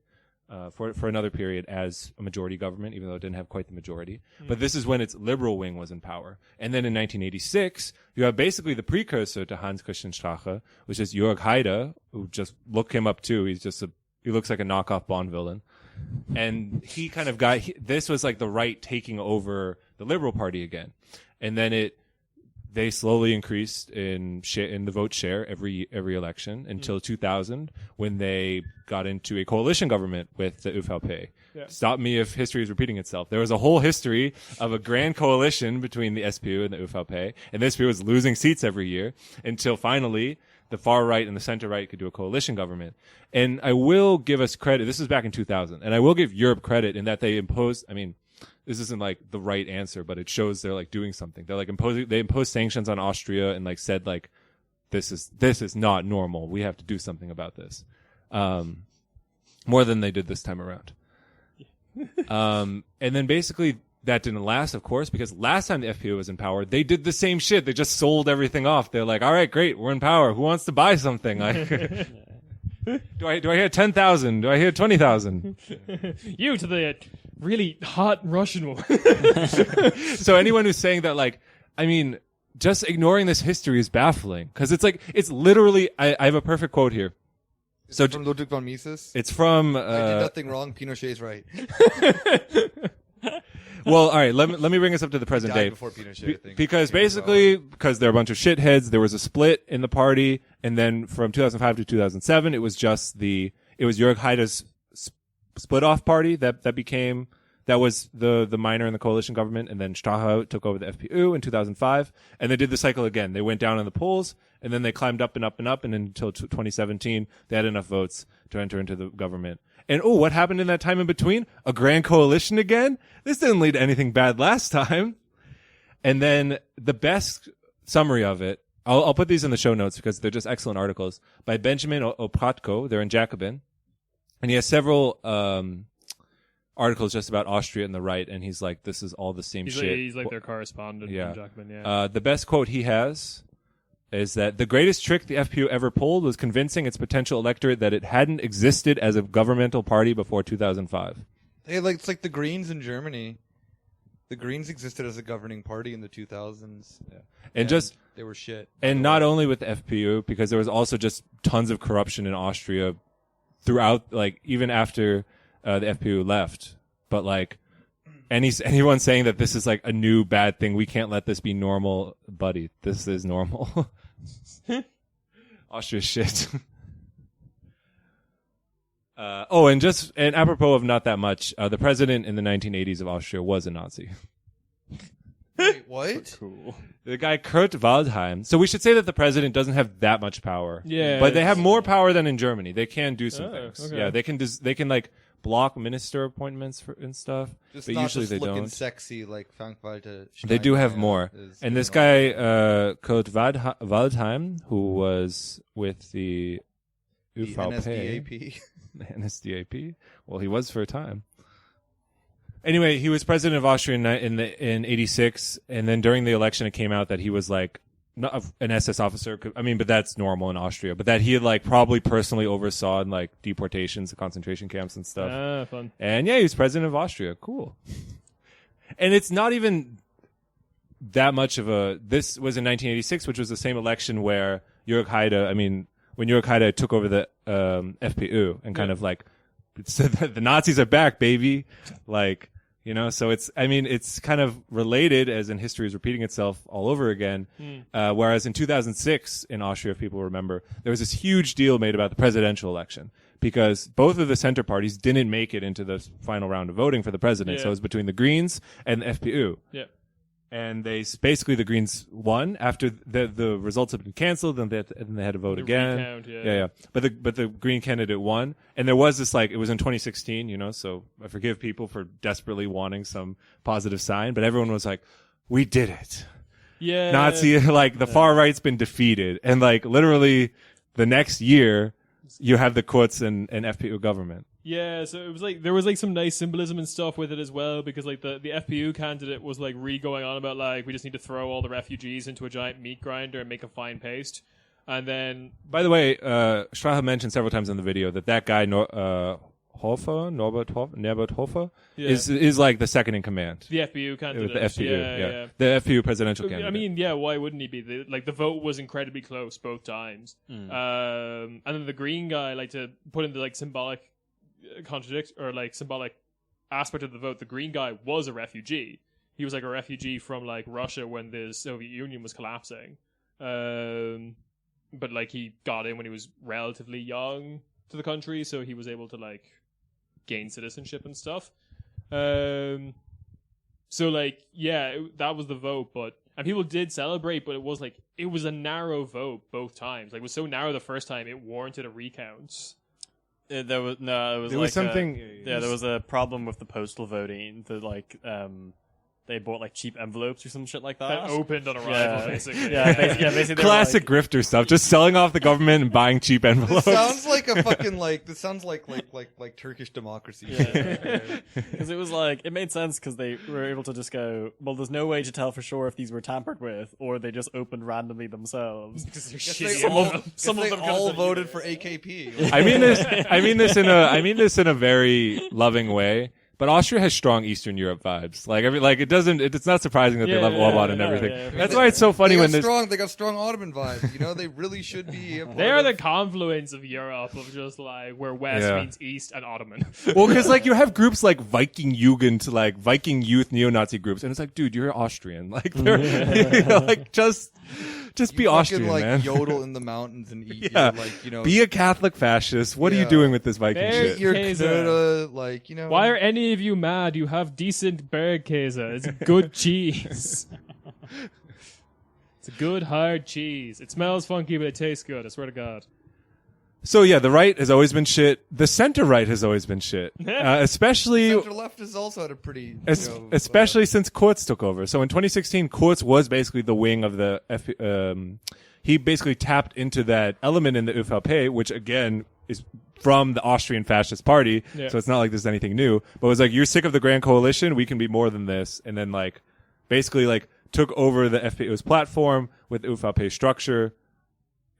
for another period as a majority government, even though it didn't have quite the majority. But this is when its liberal wing was in power. And then in 1986, you have basically the precursor to Hans Christian Strache, which is Jörg Haider, who just look him up too. He looks like a knockoff Bond villain. And he kind of this was like the right taking over the Liberal Party again. And then they slowly increased in the vote share every election until 2000, when they got into a coalition government with the ÖVP. Yeah. Stop me if history is repeating itself. There was a whole history of a grand coalition between the SPU and the ÖVP, and the SPU was losing seats every year until finally the far right and the center right could do a coalition government. And I will give us credit. This is back in 2000, and I will give Europe credit in that they imposed. I mean, this isn't like the right answer, but it shows they're like doing something. They're like they imposed sanctions on Austria and like said like, this is not normal. We have to do something about this. More than they did this time around. And then basically that didn't last, of course, because last time the FPÖ was in power, they did the same shit. They just sold everything off. They're like, all right, great, we're in power. Who wants to buy something? Like, do I hear 10,000? Do I hear 20,000? You to the really hot Russian woman. So anyone who's saying that, like, I mean, just ignoring this history is baffling, because it's like, it's literally, I have a perfect quote here. So from Ludwig von Mises. It's from. I did nothing wrong. Pinochet's right. Well, all right. Let me bring us up to the present day. Before Pinochet, I think. Because basically, because there are a bunch of shitheads, there was a split in the party, and then from 2005 to 2007, it was Jörg Haider's split off party that was the minor in the coalition government, and then Strache took over the FPÖ in 2005, and they did the cycle again. They went down in the polls, and then they climbed up and up and up, and until 2017, they had enough votes to enter into the government. And what happened in that time in between? A grand coalition again? This didn't lead to anything bad last time. And then the best summary of it, I'll put these in the show notes because they're just excellent articles, by Benjamin Opratko. They're in Jacobin. And he has several articles just about Austria and the right, and he's like, this is all the same shit. He's like their correspondent Yeah. from Jacobin, yeah. The best quote he has is that the greatest trick the FPÖ ever pulled was convincing its potential electorate that it hadn't existed as a governmental party before 2005. Hey, like it's like the Greens in Germany. The Greens existed as a governing party in the 2000s. Yeah. And just they were shit. And not only with the FPÖ, because there was also just tons of corruption in Austria throughout, like even after the FPÖ left. But like anyone saying that this is like a new bad thing, we can't let this be normal, buddy. This is normal. Austria's shit. And apropos of not that much, the president in the 1980s of Austria was a Nazi. Wait, what? Cool. The guy Kurt Waldheim. So we should say that the president doesn't have that much power. Yeah, but they have more power than in Germany. They can do some things. okay. Yeah, they can like block minister appointments and stuff. Just but not usually just they looking don't. sexy like Frank-Walter They do have Steinmeier more. is, And you this know, guy, Kurt Waldheim, who was with the the ÖVP. NSDAP. NSDAP? Well, he was for a time. Anyway, he was president of Austria in 86, and then during the election it came out that he was like not an SS officer. I mean, but that's normal in Austria. But that he had like probably personally oversaw like deportations, concentration camps and stuff. Fun. And yeah, he was president of Austria. Cool. And it's not even that much of a. This was in 1986, which was the same election where Jörg Haider. I mean, when Jörg Haider took over the FPÖ and kind of like said that the Nazis are back, baby. Like, you know, so it's kind of related, as in history is repeating itself all over again. Whereas in 2006 in Austria, if people remember, there was this huge deal made about the presidential election because both of the center parties didn't make it into the final round of voting for the president. Yeah. So it was between the Greens and the FPÖ. Yeah. And basically the Greens won after the results had been canceled, and they had to vote The again. recount, yeah. Yeah. But the Green candidate won, and there was this like it was in 2016, you know. So I forgive people for desperately wanting some positive sign, but everyone was like, "We did it." Yeah. Nazi, like the far right's been defeated, and like literally the next year you have the Kurz and FPÖ government. Yeah, so it was like there was like some nice symbolism and stuff with it as well, because like the FPÖ candidate was like going on about like we just need to throw all the refugees into a giant meat grinder and make a fine paste, and then By the way, Strache mentioned several times in the video that guy Norbert Hofer, is like the second in command. The FPU candidate. The FPU, yeah. The FPU presidential candidate. I mean, yeah, why wouldn't he be? The vote was incredibly close both times. And then the Green guy, like, to put in the like symbolic symbolic aspect of the vote, the Green guy was a refugee. He was like a refugee from like Russia when the Soviet Union was collapsing. But like he got in when he was relatively young to the country, so he was able to like gain citizenship and stuff. So like, yeah, that was the vote, and people did celebrate, but it was a narrow vote both times. Like, it was so narrow the first time it warranted a recount. There was something. There was a problem with the postal voting. They bought like cheap envelopes or some shit like that. That opened on arrival, basically. Basically Classic grifter stuff. Just selling off the government and buying cheap envelopes. This sounds like a fucking this sounds like Turkish democracy. Because it was like, it made sense because they were able to just go, well, there's no way to tell for sure if these were tampered with or they just opened randomly themselves. Some of them all voted for AKP. I mean this in a very loving way. But Austria has strong Eastern Europe vibes. It's not surprising that they love Orban and everything. Yeah. That's why it's so funny when they got strong Ottoman vibes. You know, they really should be. They are the confluence of Europe, of just like where West means East and Ottoman. Well, because like you have groups like Viking Jugend, like Viking youth neo-Nazi groups, and it's like, dude, you're Austrian. Like they're like just be Austrian, like, man. Yodel in the mountains and eat. Yeah. Your, be a Catholic fascist. What are you doing with this Viking shit? Eat your Knödel, Why are any of you mad? You have decent Bergkäse. It's good cheese. It's a good hard cheese. It smells funky, but it tastes good. I swear to God. So yeah, the right has always been shit. The center right has always been shit, especially center left has also had a pretty, especially since Kurz took over. So in 2016, Kurz was basically the wing of the. He basically tapped into that element in the ÖVP, which again is from the Austrian Fascist Party. Yeah. So it's not like there's anything new. But it was like, you're sick of the Grand Coalition. We can be more than this. And then like basically like took over the FPU's platform with ÖVP structure.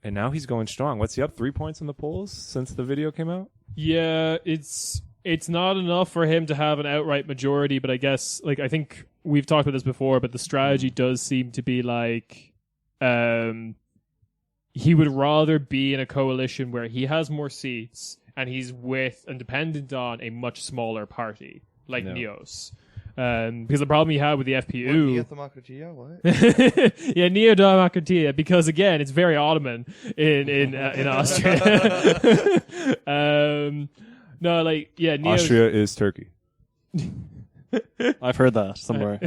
And now he's going strong. What's he up? 3 points in the polls since the video came out? Yeah, it's not enough for him to have an outright majority, but I guess, like, I think we've talked about this before, but the strategy does seem to be like, he would rather be in a coalition where he has more seats and he's with and dependent on a much smaller party, like NEOS. Because the problem you had with the FPU... What? Yeah, Neo-Demokratia, because again, it's very Ottoman in Austria. Austria is Turkey. I've heard that somewhere.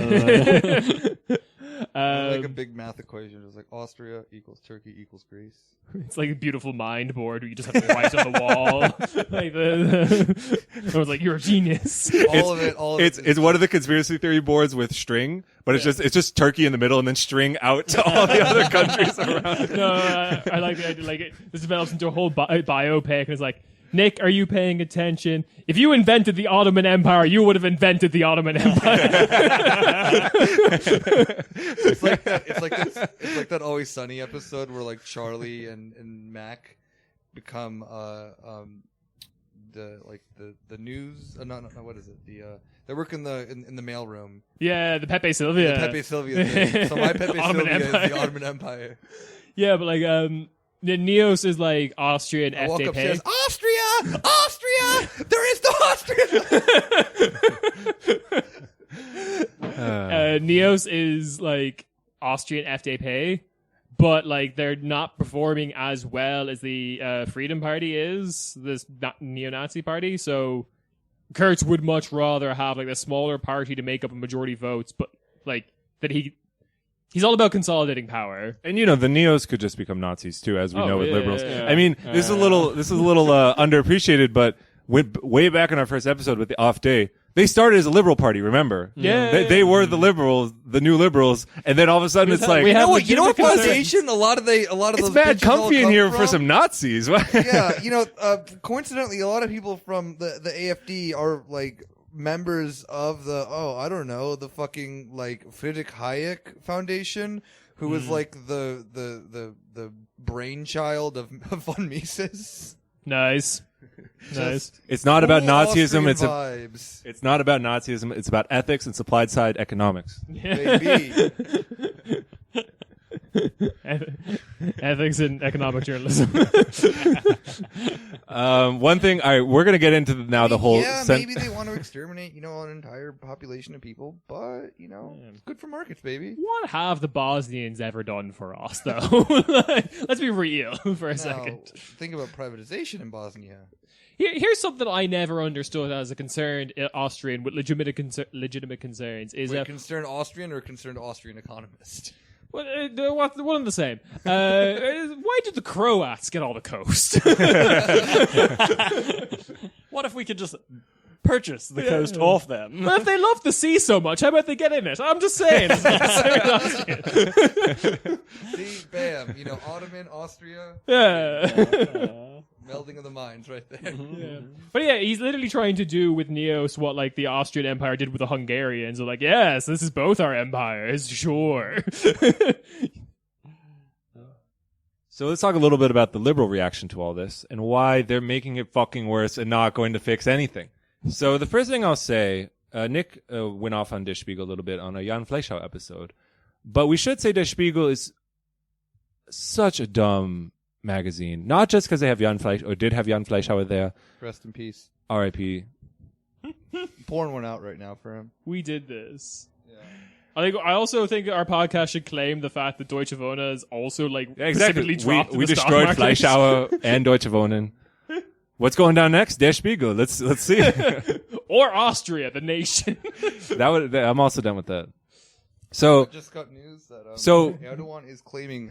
Like a big math equation. It's like Austria equals Turkey equals Greece. It's like a beautiful mind board where you just have to write on the wall. I was like, you're a genius. All of it. It's one of the conspiracy theory boards with string, but it's just Turkey in the middle and then string out to all the other countries around. No, I like the idea. Like, this develops into a whole biopic, and it's like, Nick, are you paying attention? If you invented the Ottoman Empire, you would have invented the Ottoman Empire. It's like that Always Sunny episode where like Charlie and Mac become the news. No, what is it? They work in the mailroom. Yeah, the Pepe Sylvia. The Pepe Sylvia thing. So my Pepe Sylvia is the Ottoman Empire. Yeah, but like the Neos is like Austrian I walk FDP. upstairs. Austria! There is no Austria! Neos is like Austrian FDP, but like they're not performing as well as the Freedom Party is, this neo-Nazi party. So Kurz would much rather have like a smaller party to make up a majority votes, but like that he's all about consolidating power. And the Neos could just become Nazis too, as we know with liberals. Yeah. I mean, this is a little underappreciated, but way back in our first episode with the Off Day, they started as a liberal party. Remember? Yeah. They were the liberals, the new liberals, and then all of a sudden it's like, You know what foundation? A lot of it's those bad bitches all comfy in come here from? for some Nazis. Yeah, coincidentally, a lot of people from the AfD are like members of the fucking like Friedrich Hayek Foundation, who was like the brainchild of von Mises. Nice. Nice. It's not about Cool Nazism. Austrian vibes. It's not about Nazism. It's about ethics and supply side economics. Baby. Ethics in economic journalism. One thing, all right, we're going to get into now the whole... Yeah, maybe they want to exterminate, an entire population of people, but, it's good for markets, baby. What have the Bosnians ever done for us, though? Let's be real for a Now, second. think about privatization in Bosnia. Here's something I never understood as a concerned Austrian with legitimate concerns. Is Wait, concerned Austrian or concerned Austrian economist? one and the same. Why did the Croats get all the coast? What if we could just purchase the coast off them? Well, if they love the sea so much, how about they get in it? I'm just saying. See, bam, Ottoman, Austria, Yeah. melding of the minds right there. Yeah. But yeah, he's literally trying to do with Neos what like the Austrian Empire did with the Hungarians. They're like, yes, this is both our empires, sure. So let's talk a little bit about the liberal reaction to all this and why they're making it fucking worse and not going to fix anything. So the first thing I'll say, Nick went off on Der Spiegel a little bit on a Jan Fleischhauer episode, but we should say Der Spiegel is such a dumb magazine. Not just because they have Jan Fleisch or did have Jan Fleischhauer there. Rest in peace. R.I.P. Pouring one out right now for him. We did this. Yeah. I also think our podcast should claim the fact that Deutsche Wohnen is also like Yeah, exactly. specifically dropped in We the stock destroyed market. Fleischhauer and Deutsche Wohnen. What's going down next? Der Spiegel. Let's see. Or Austria, the nation. I'm also done with that. So I just got news that Erdogan is claiming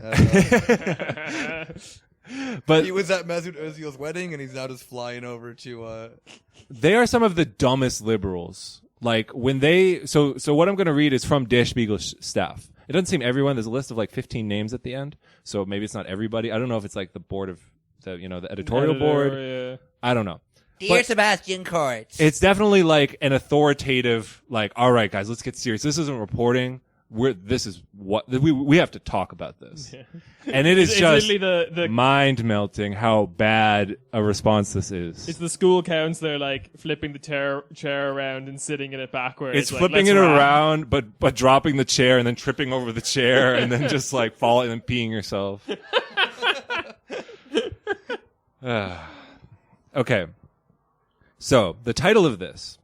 but he was at Mesut Ozil's wedding and he's now just flying over to they are some of the dumbest liberals. Like when they so what I'm going to read is from Der Spiegel's staff. It doesn't seem everyone. There's a list of like 15 names at the end. So maybe it's not everybody. I don't know if it's like the board of the editorial board. Yeah. I don't know. Dear But Sebastian Kurz. it's definitely like an authoritative, like, all right, guys, let's get serious. This isn't reporting. This is what we have to talk about this. And it is It's just literally the mind melting how bad a response this is. it's the school counselor like flipping the chair around and sitting in it backwards. It's like, flipping let's it wrap. around, but dropping the chair and then tripping over the chair and then just like falling and peeing yourself. Okay. So the title of this,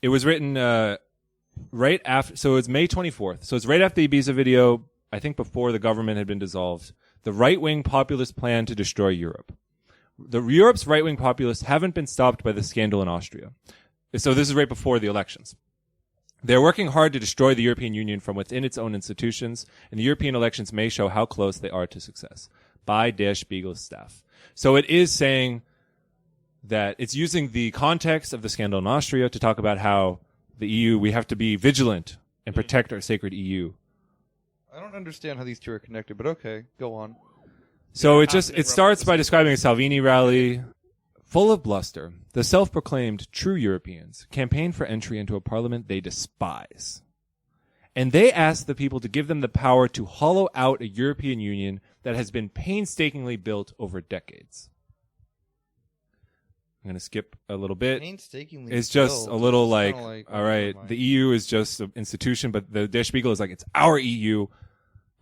it was written right after, so it's May 24th. So it's right after the Ibiza video, I think before the government had been dissolved. The right-wing populist plan to destroy Europe. Europe's right-wing populists haven't been stopped by the scandal in Austria. So this is right before the elections. They're working hard to destroy the European Union from within its own institutions, and the European elections may show how close they are to success. By Der Spiegel's staff. So it is saying that it's using the context of the scandal in Austria to talk about how the EU, we have to be vigilant and protect our sacred EU. I don't understand how these two are connected, but okay, go on. So it starts by describing a Salvini rally full of bluster. The self-proclaimed true Europeans campaign for entry into a parliament they despise. And they ask the people to give them the power to hollow out a European Union that has been painstakingly built over decades. I'm going to skip a little bit. Painstakingly It's just built. a little It's like, kinda like, all oh, right, never mind. the EU is just an institution, but the Der Spiegel is like, it's our EU.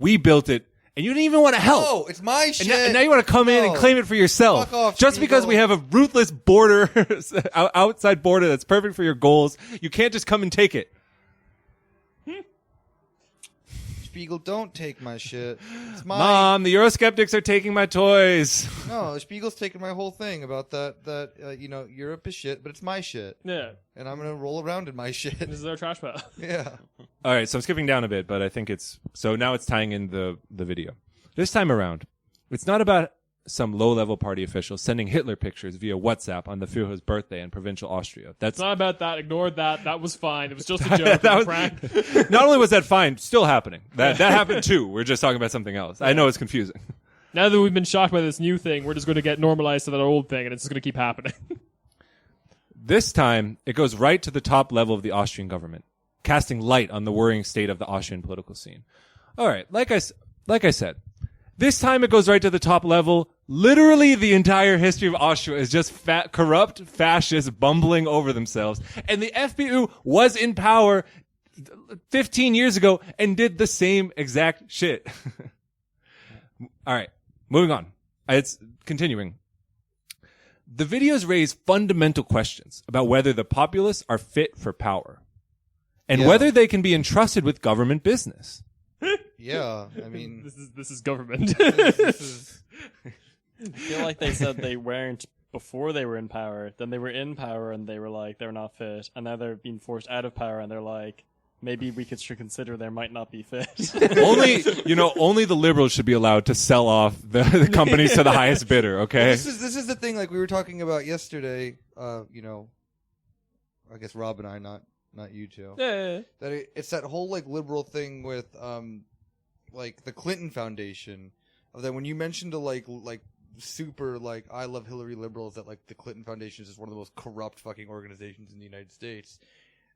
We built it, and you didn't even want to help. No, it's my shit. And now you want to come in and No. claim it for yourself. Fuck off, just because Spiegel. we have a ruthless border, outside border that's perfect for your goals, you can't just come and take it. Spiegel, don't take my shit. It's mine. Mom, the Eurosceptics are taking my toys. No, Spiegel's taking my whole thing about that Europe is shit, but it's my shit. Yeah, And I'm going to roll around in my shit. this is our trash pile. Yeah. All right, so I'm skipping down a bit, but I think so now it's tying in the video. This time around, it's not about some low-level party official sending Hitler pictures via WhatsApp on the Führer's birthday in provincial Austria. That's It's not about that. Ignored that. That was fine. It was just a joke. That It was- was a prank. not only was that fine, still happening. That happened too. We're just talking about something else. I know it's confusing. Now that we've been shocked by this new thing, we're just going to get normalized to that old thing, and it's just going to keep happening. This time, it goes right to the top level of the Austrian government, casting light on the worrying state of the Austrian political scene. All right, like I said, This time it goes right to the top level. Literally the entire history of Austria is just corrupt fascists bumbling over themselves. And the FPU was in power 15 years ago and did the same exact shit. All right, moving on. It's continuing. The videos raise fundamental questions about whether the populace are fit for power and whether they can be entrusted with government business. Yeah, I mean, this is government. this is I feel like they said they weren't before they were in power. Then they were in power and they were like, they're not fit. And now they're being forced out of power and they're like, maybe we should consider they might not be fit. only the liberals should be allowed to sell off the companies to the highest bidder, okay? This is the thing, like we were talking about yesterday. I guess Rob and I, not you two. Yeah. That it's that whole like liberal thing with like the Clinton Foundation. Of that when you mentioned to like super like I love Hillary liberals that like the Clinton Foundation is just one of the most corrupt fucking organizations in the United States.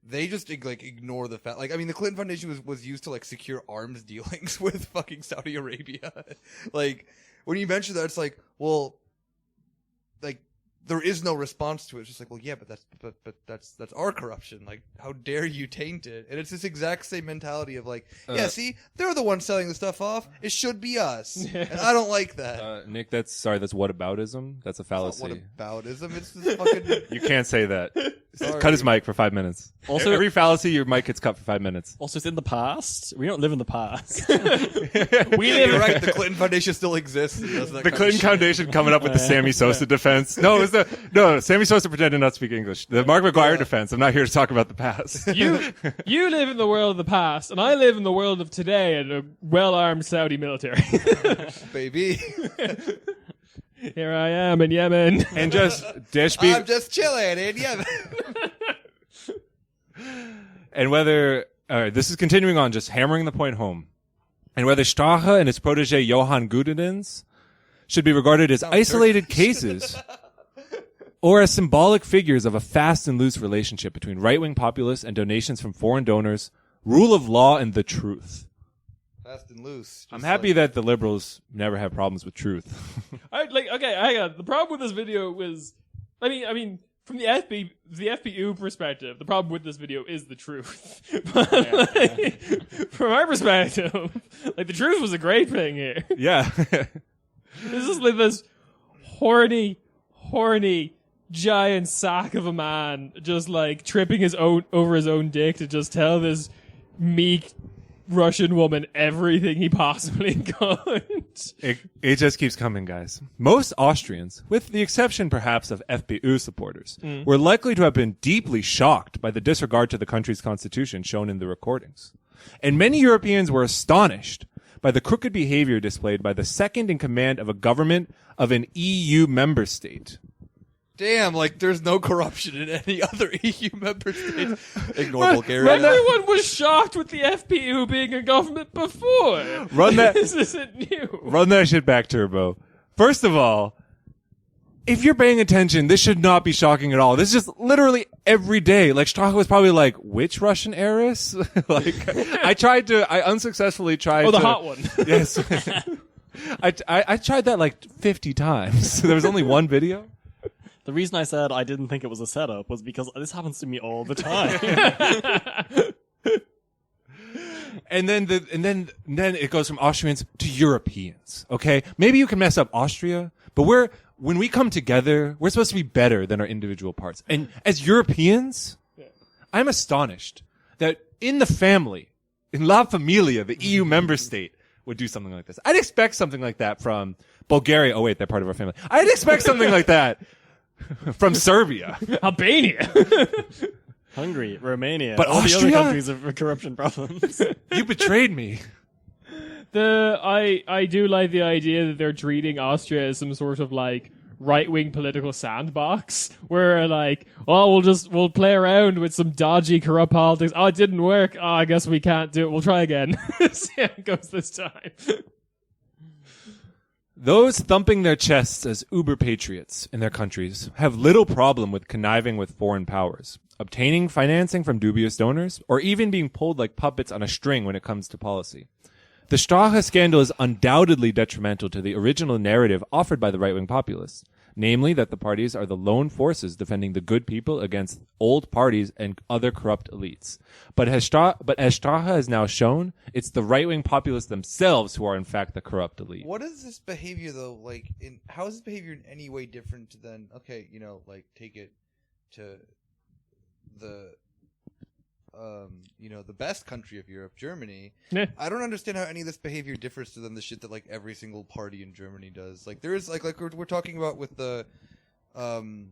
They just like ignore the fact. Like I mean, the Clinton Foundation was used to like secure arms dealings with fucking Saudi Arabia. Like when you mention that, it's like, well, like there is no response to it. It's just like, well, yeah, but that's our corruption. Like, how dare you taint it? And it's this exact same mentality of like, yeah, see, they're the ones selling the stuff off. It should be us, and I don't like that. Nick, that's whataboutism. That's a fallacy. What aboutism? It's this fucking. You can't say that. Sorry. Cut his mic for 5 minutes. Also- every fallacy, your mic gets cut for 5 minutes. Also, it's in the past. We don't live in the past. We live You're right. The Clinton Foundation still exists. And does that The kind of Clinton shit. Foundation coming up with the Sammy Sosa defense. No, Sammy Sosa pretended not to speak English. The Mark McGuire defense. I'm not here to talk about the past. You live in the world of the past, and I live in the world of today in a well-armed Saudi military. baby. Here I am in Yemen. And just I'm just chilling in Yemen. and whether this is continuing on, just hammering the point home, and whether Strache and his protege Johann Gudendens should be regarded as isolated cases or as symbolic figures of a fast and loose relationship between right-wing populists and donations from foreign donors, rule of law, and the truth. Fast and loose. I'm happy that the liberals never have problems with truth. Okay, hang on. The problem with this video was, I mean, from the FPU perspective, the problem with this video is the truth. But from our perspective, like the truth was a great thing here. Yeah. This is like this horny, giant sack of a man just like tripping over his own dick to just tell this meek Russian woman everything he possibly could. It just keeps coming, guys. Most Austrians, with the exception perhaps of FPU supporters, were likely to have been deeply shocked by the disregard to the country's constitution shown in the recordings. And many Europeans were astonished by the crooked behavior displayed by the second in command of a government of an EU member state. Damn, like there's no corruption in any other EU member state. Ignore Bulgaria. Everyone was shocked with the FPU being a government before. This isn't new. Run that shit back, Turbo. First of all, if you're paying attention, this should not be shocking at all. This is just literally every day. Like, Strache was probably like, which Russian heiress? Like, I unsuccessfully tried to... Oh, the hot one. Yes. I tried that like 50 times. There was only one video. The reason I said I didn't think it was a setup was because this happens to me all the time. And then it goes from Austrians to Europeans. Okay, maybe you can mess up Austria, but when we come together, we're supposed to be better than our individual parts. And as Europeans, I'm astonished that in the family, in La Familia, the EU member state, would do something like this. I'd expect something like that from Bulgaria. Oh wait, they're part of our family. I'd expect something like that from Serbia. Albania. Hungary, Romania, But all the Austria? other countries have corruption problems. You betrayed me. I do like the idea that they're treating Austria as some sort of like right-wing political sandbox where like, oh, we'll play around with some dodgy corrupt politics. Oh, it didn't work. Oh, I guess we can't do it. We'll try again. See how it goes this time. Those thumping their chests as uber patriots in their countries have little problem with conniving with foreign powers, obtaining financing from dubious donors, or even being pulled like puppets on a string when it comes to policy. The Strache scandal is undoubtedly detrimental to the original narrative offered by the right-wing populists, namely that the parties are the lone forces defending the good people against old parties and other corrupt elites. But as Strache has now shown, it's the right-wing populists themselves who are in fact the corrupt elite. What is this behavior though? Like, how is this behavior in any way different than take it to the the best country of Europe, Germany. Yeah. I don't understand how any of this behavior differs than the shit that like every single party in Germany does. Like there is like we're talking about with the Ende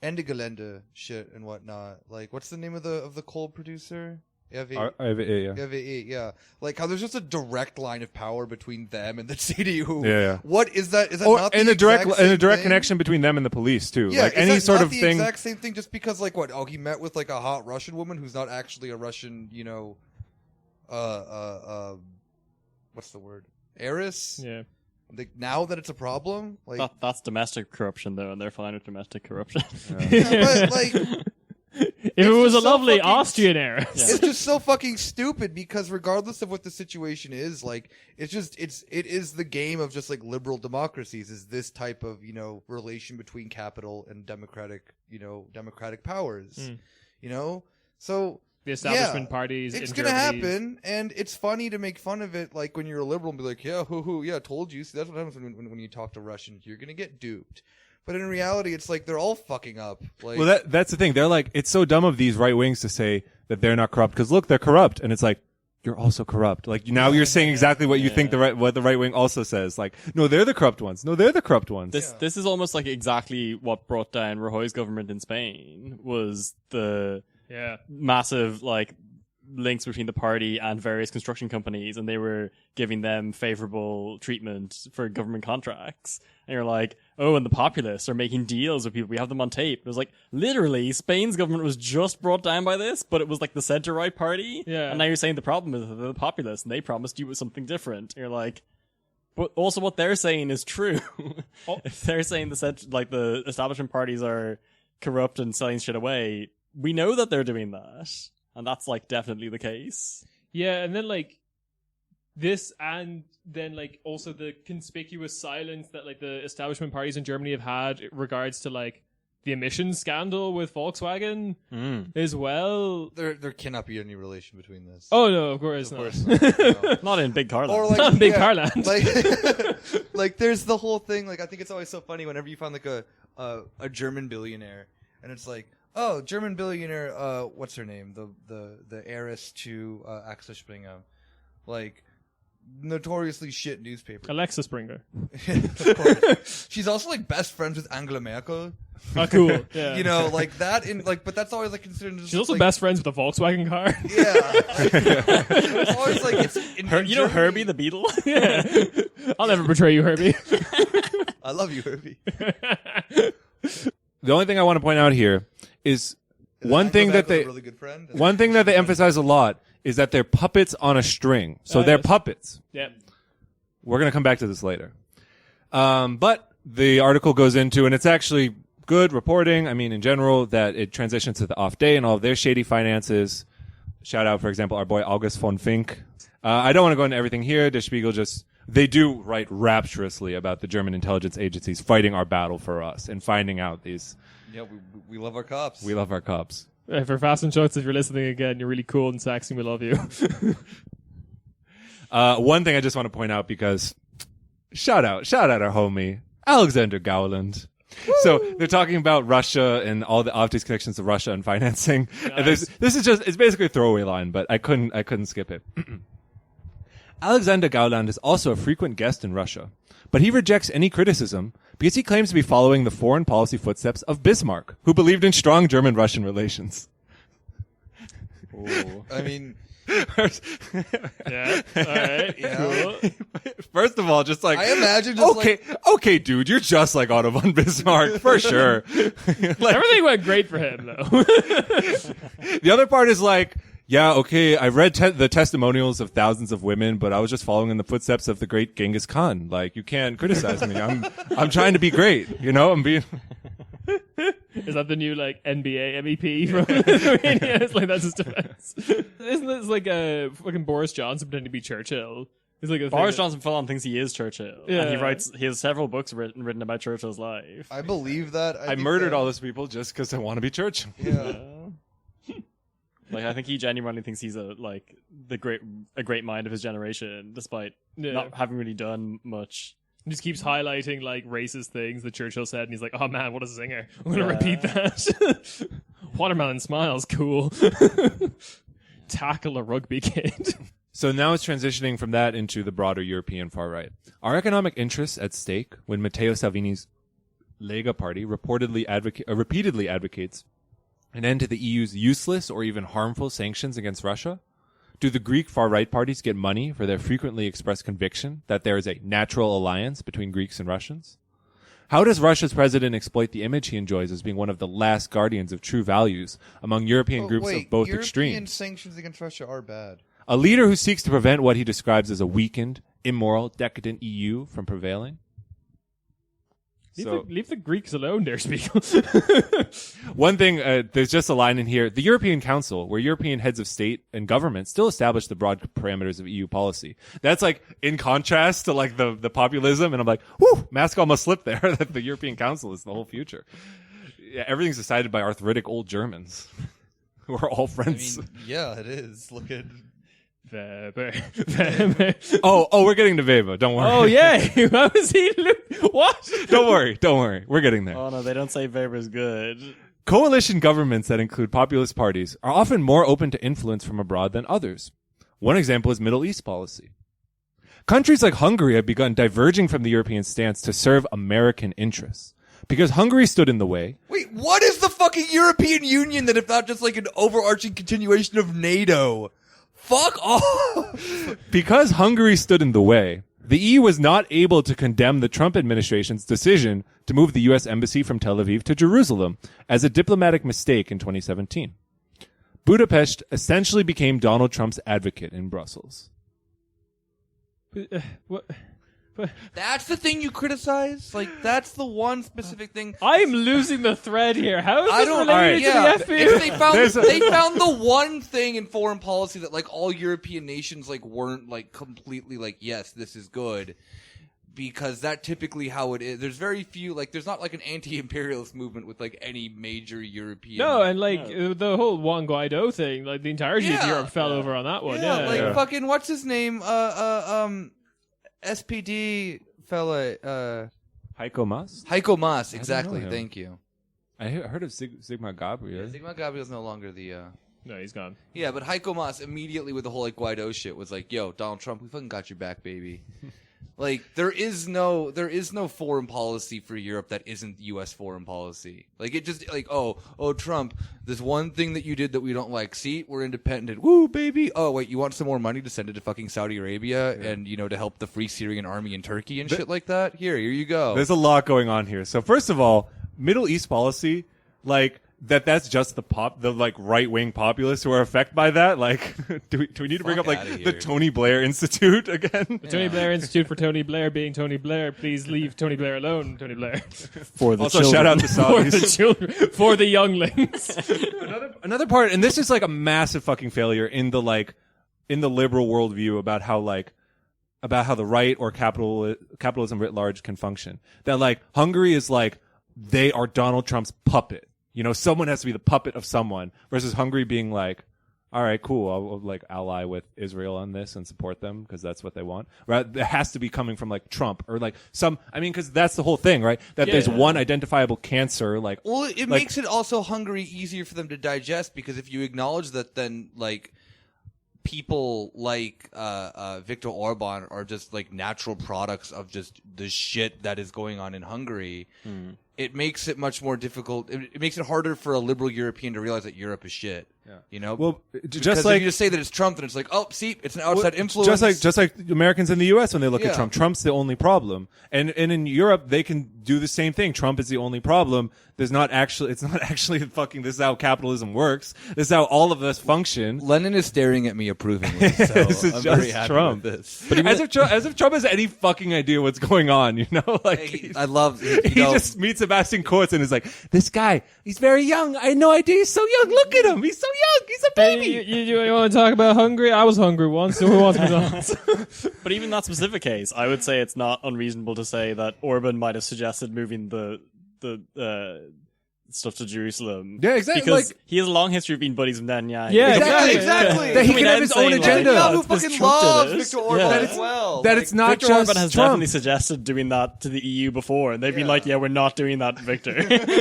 Gelände shit and whatnot. Like what's the name of the coal producer? RWE, yeah. Like how there's just a direct line of power between them and the CDU. Yeah. What is that? Is that not and the a direct exact same thing? connection between them and the police too? Yeah, like is any that sort not of the thing. Exact same thing, just because like what? Oh, he met with like a hot Russian woman who's not actually a Russian. What's the word? Heiress. Yeah. Like, now that it's a problem, like That's domestic corruption, though, and they're fine with domestic corruption. yeah, but like. If it was a just so lovely fucking- Austrian heiress. It's just so fucking stupid because regardless of what the situation is, like it is the game of just like liberal democracies is this type of relation between capital and democratic powers, so The establishment yeah, parties. it's in gonna Germany. happen, and it's funny to make fun of it like when you're a liberal and be like, yeah, yeah, told you. See, that's what happens when you talk to Russians. You're gonna get duped. But in reality, it's like they're all fucking up. Like, Well, that's the thing. They're like, it's so dumb of these right wings to say that they're not corrupt because look, they're corrupt, and it's like you're also corrupt. Like now you're saying exactly what you think what the right wing also says. Like, no, they're the corrupt ones. No, they're the corrupt ones. This is almost like exactly what brought down Rajoy's government in Spain was the massive like links between the party and various construction companies, and they were giving them favorable treatment for government contracts. And you're like, oh, and the populists are making deals with people. We have them on tape. It was like, literally, Spain's government was just brought down by this, but it was like the center-right party. Yeah. And now you're saying the problem is that they're the populists, and they promised you with something different. And you're like, but also what they're saying is true. If they're saying the establishment parties are corrupt and selling shit away, we know that they're doing that. And that's like definitely the case. Yeah, and then like this, and then like also the conspicuous silence that like the establishment parties in Germany have had in regards to like the emissions scandal with Volkswagen as well. there cannot be any relation between this. Oh no, of course Of not. course not. No. Not in big car Or land. like Not in big yeah, car land. like like there's the whole thing. Like I think it's always so funny whenever you find like a German billionaire, and it's like, oh, German billionaire, what's her name? The heiress to Axel Springer, like notoriously shit newspaper. Alexa Springer. Of course. She's also like best friends with Angela Merkel. Oh, cool. Yeah. Like that in like, but that's always like considered. Just, She's also like, best friends with a Volkswagen car. Yeah. It's always like it's in You know Germany- Herbie the Beetle? Yeah. I'll never betray you, Herbie. I love you, Herbie. The only thing I want to point out here is one thing Angela that Merkel's they a really good friend. one thing that they emphasize a lot is that they're puppets on a string. So they're yes. puppets. Yeah. We're going to come back to this later. But the article goes into, and it's actually good reporting. I mean, in general, that it transitions to the off day and all of their shady finances. Shout out, for example, our boy August von Fink. I don't want to go into everything here. Der Spiegel they do write rapturously about the German intelligence agencies fighting our battle for us and finding out these. Yeah, we love our cops. We love our cops. For Fast and Shots, if you're listening again, you're really cool and sexy. We love you. One thing I just want to point out because shout out our homie Alexander Gauland. So they're talking about Russia and all the obvious connections to Russia and financing. And this is it's basically a throwaway line, but I couldn't skip it. Alexander Gauland is also a frequent guest in Russia, but he rejects any criticism because he claims to be following the foreign policy footsteps of Bismarck, who believed in strong German-Russian relations. I mean, Yeah. All right. Yeah. Cool. First of all, just like I imagine just okay, dude, you're just like Otto von Bismarck for sure. Like, Everything went great for him, though. the other part is like, yeah, okay, I read the testimonials of thousands of women, but I was just following in the footsteps of the great Genghis Khan. Like, you can't criticize me. I'm trying to be great. I'm being. Is that the new like NBA MEP from Lithuania? It's like that's his defense. Isn't this like a fucking Boris Johnson pretending to be Churchill? It's like a Boris thing Johnson full on thinks he is Churchill. Yeah. And he has several books written about Churchill's life. I believe that. I murdered all those people just because I want to be Churchill. Yeah. Like I think he genuinely thinks he's a great mind of his generation, despite not having really done much. He just keeps highlighting like racist things that Churchill said, and he's like, "Oh man, what a singer! I'm gonna repeat that." Watermelon smiles, cool. Tackle a rugby kid. So now it's transitioning from that into the broader European far right. Are economic interests at stake when Matteo Salvini's Lega party repeatedly advocates an end to the EU's useless or even harmful sanctions against Russia? Do the Greek far-right parties get money for their frequently expressed conviction that there is a natural alliance between Greeks and Russians? How does Russia's president exploit the image he enjoys as being one of the last guardians of true values among European groups of both European extremes? sanctions against Russia are bad. A leader who seeks to prevent what he describes as a weakened, immoral, decadent EU from prevailing? Leave the Greeks alone there, Spiegel. One thing, there's just a line in here. The European Council, where European heads of state and government still establish the broad parameters of EU policy. That's like in contrast to like the populism. And I'm like, whew, mask almost slipped there that the European Council is the whole future. Yeah, everything's decided by arthritic old Germans who are all friends. I mean, yeah, it is. Look at... Weber. Oh, we're getting to Weber. Don't worry. Oh yeah, how was he? What? Don't worry. We're getting there. Oh no, they don't say Weber's good. Coalition governments that include populist parties are often more open to influence from abroad than others. One example is Middle East policy. Countries like Hungary have begun diverging from the European stance to serve American interests. Because Hungary stood in the way. Wait, what is the fucking European Union that if not just like an overarching continuation of NATO? Fuck off! Because Hungary stood in the way, the EU was not able to condemn the Trump administration's decision to move the U.S. embassy from Tel Aviv to Jerusalem as a diplomatic mistake in 2017. Budapest essentially became Donald Trump's advocate in Brussels. What? That's the thing you criticize? Like, that's the one specific thing. I'm losing the thread here. How is I this don't. related Yeah, to the if FBU? they found the one thing in foreign policy that like all European nations like weren't like completely like yes, this is good, because that typically how it is. There's very few like there's not like an anti-imperialist movement with like any major European. No, and like the whole Juan Guaido thing, like the entirety of Yeah. Europe fell over on that one. yeah, Yeah, like fucking what's his name? SPD fella, Heiko Maas? Heiko Maas. know Exactly. him. Thank you. I heard of Sigmar Gabriel. Sigmund Gabriel's no longer the. no, he's gone. Yeah, but Heiko Maas immediately with the whole like Guaido shit was like, "Yo, Donald Trump, we fucking got your back, baby." Like there is no foreign policy for Europe that isn't U.S. foreign policy. Like it just like oh Trump, this one thing that you did that we don't like. See, we're independent. Woo, baby. Oh wait, you want some more money to send it to fucking Saudi Arabia and to help the Free Syrian Army in Turkey and shit like that? Here you go. There's a lot going on here. So first of all, Middle East policy, like that's just the like right wing populists who are affected by that. Like, do we need to bring Fuck up like outta the here. Tony Blair Institute again? The Tony Blair Institute for Tony Blair being Tony Blair. Please leave Tony Blair alone, Tony Blair. For the Also, children. shout out to For the Saudis. children, for the younglings. Another part, and this is like a massive fucking failure in the liberal worldview about how the right or capitalism writ large can function. That like Hungary is like they are Donald Trump's puppet. Someone has to be the puppet of someone versus Hungary being like, all right, cool. I'll like ally with Israel on this and support them because that's what they want. Right? It has to be coming from like Trump or like because that's the whole thing, right? That there's one identifiable cancer. Like, Well, it makes it also Hungary easier for them to digest because if you acknowledge that, then like people like Viktor Orban are just like natural products of just the shit that is going on in Hungary. It makes it much more difficult. It makes it harder for a liberal European to realize that Europe is shit. Yeah. well, Because just like if you just say that it's Trump, then it's like, oh, see, it's an outside influence. Just like Americans in the U.S. when they look Yeah. at Trump, Trump's the only problem. And in Europe, they can do the same thing. Trump is the only problem. It's not actually fucking, this is how capitalism works. This is how all of us function. Lenin is staring at me approvingly. So This is I'm just very happy Trump. with this. But as if Trump has any fucking idea what's going on, you know? Like, I love. he just meets Sebastian Kurz and is like, this guy, he's very young. I had no idea he's so young. Look at him. He's so young. He's a baby. You want to talk about Hungary? I was hungry once, so who wants McDonald's? But even that specific case, I would say it's not unreasonable to say that Orban might have suggested moving the stuff to Jerusalem. Yeah, exactly. Because Like, he has a long history of being buddies with Netanyahu. Yeah, exactly. That he I mean, can have I'm his own saying, like, agenda. Netanyahu this fucking Trump did loves it. Viktor Orban Yeah. as well. that Like, it's not Viktor just Orban has Trump. definitely suggested doing that to the EU before, and they've been like, yeah, we're not doing that, Victor.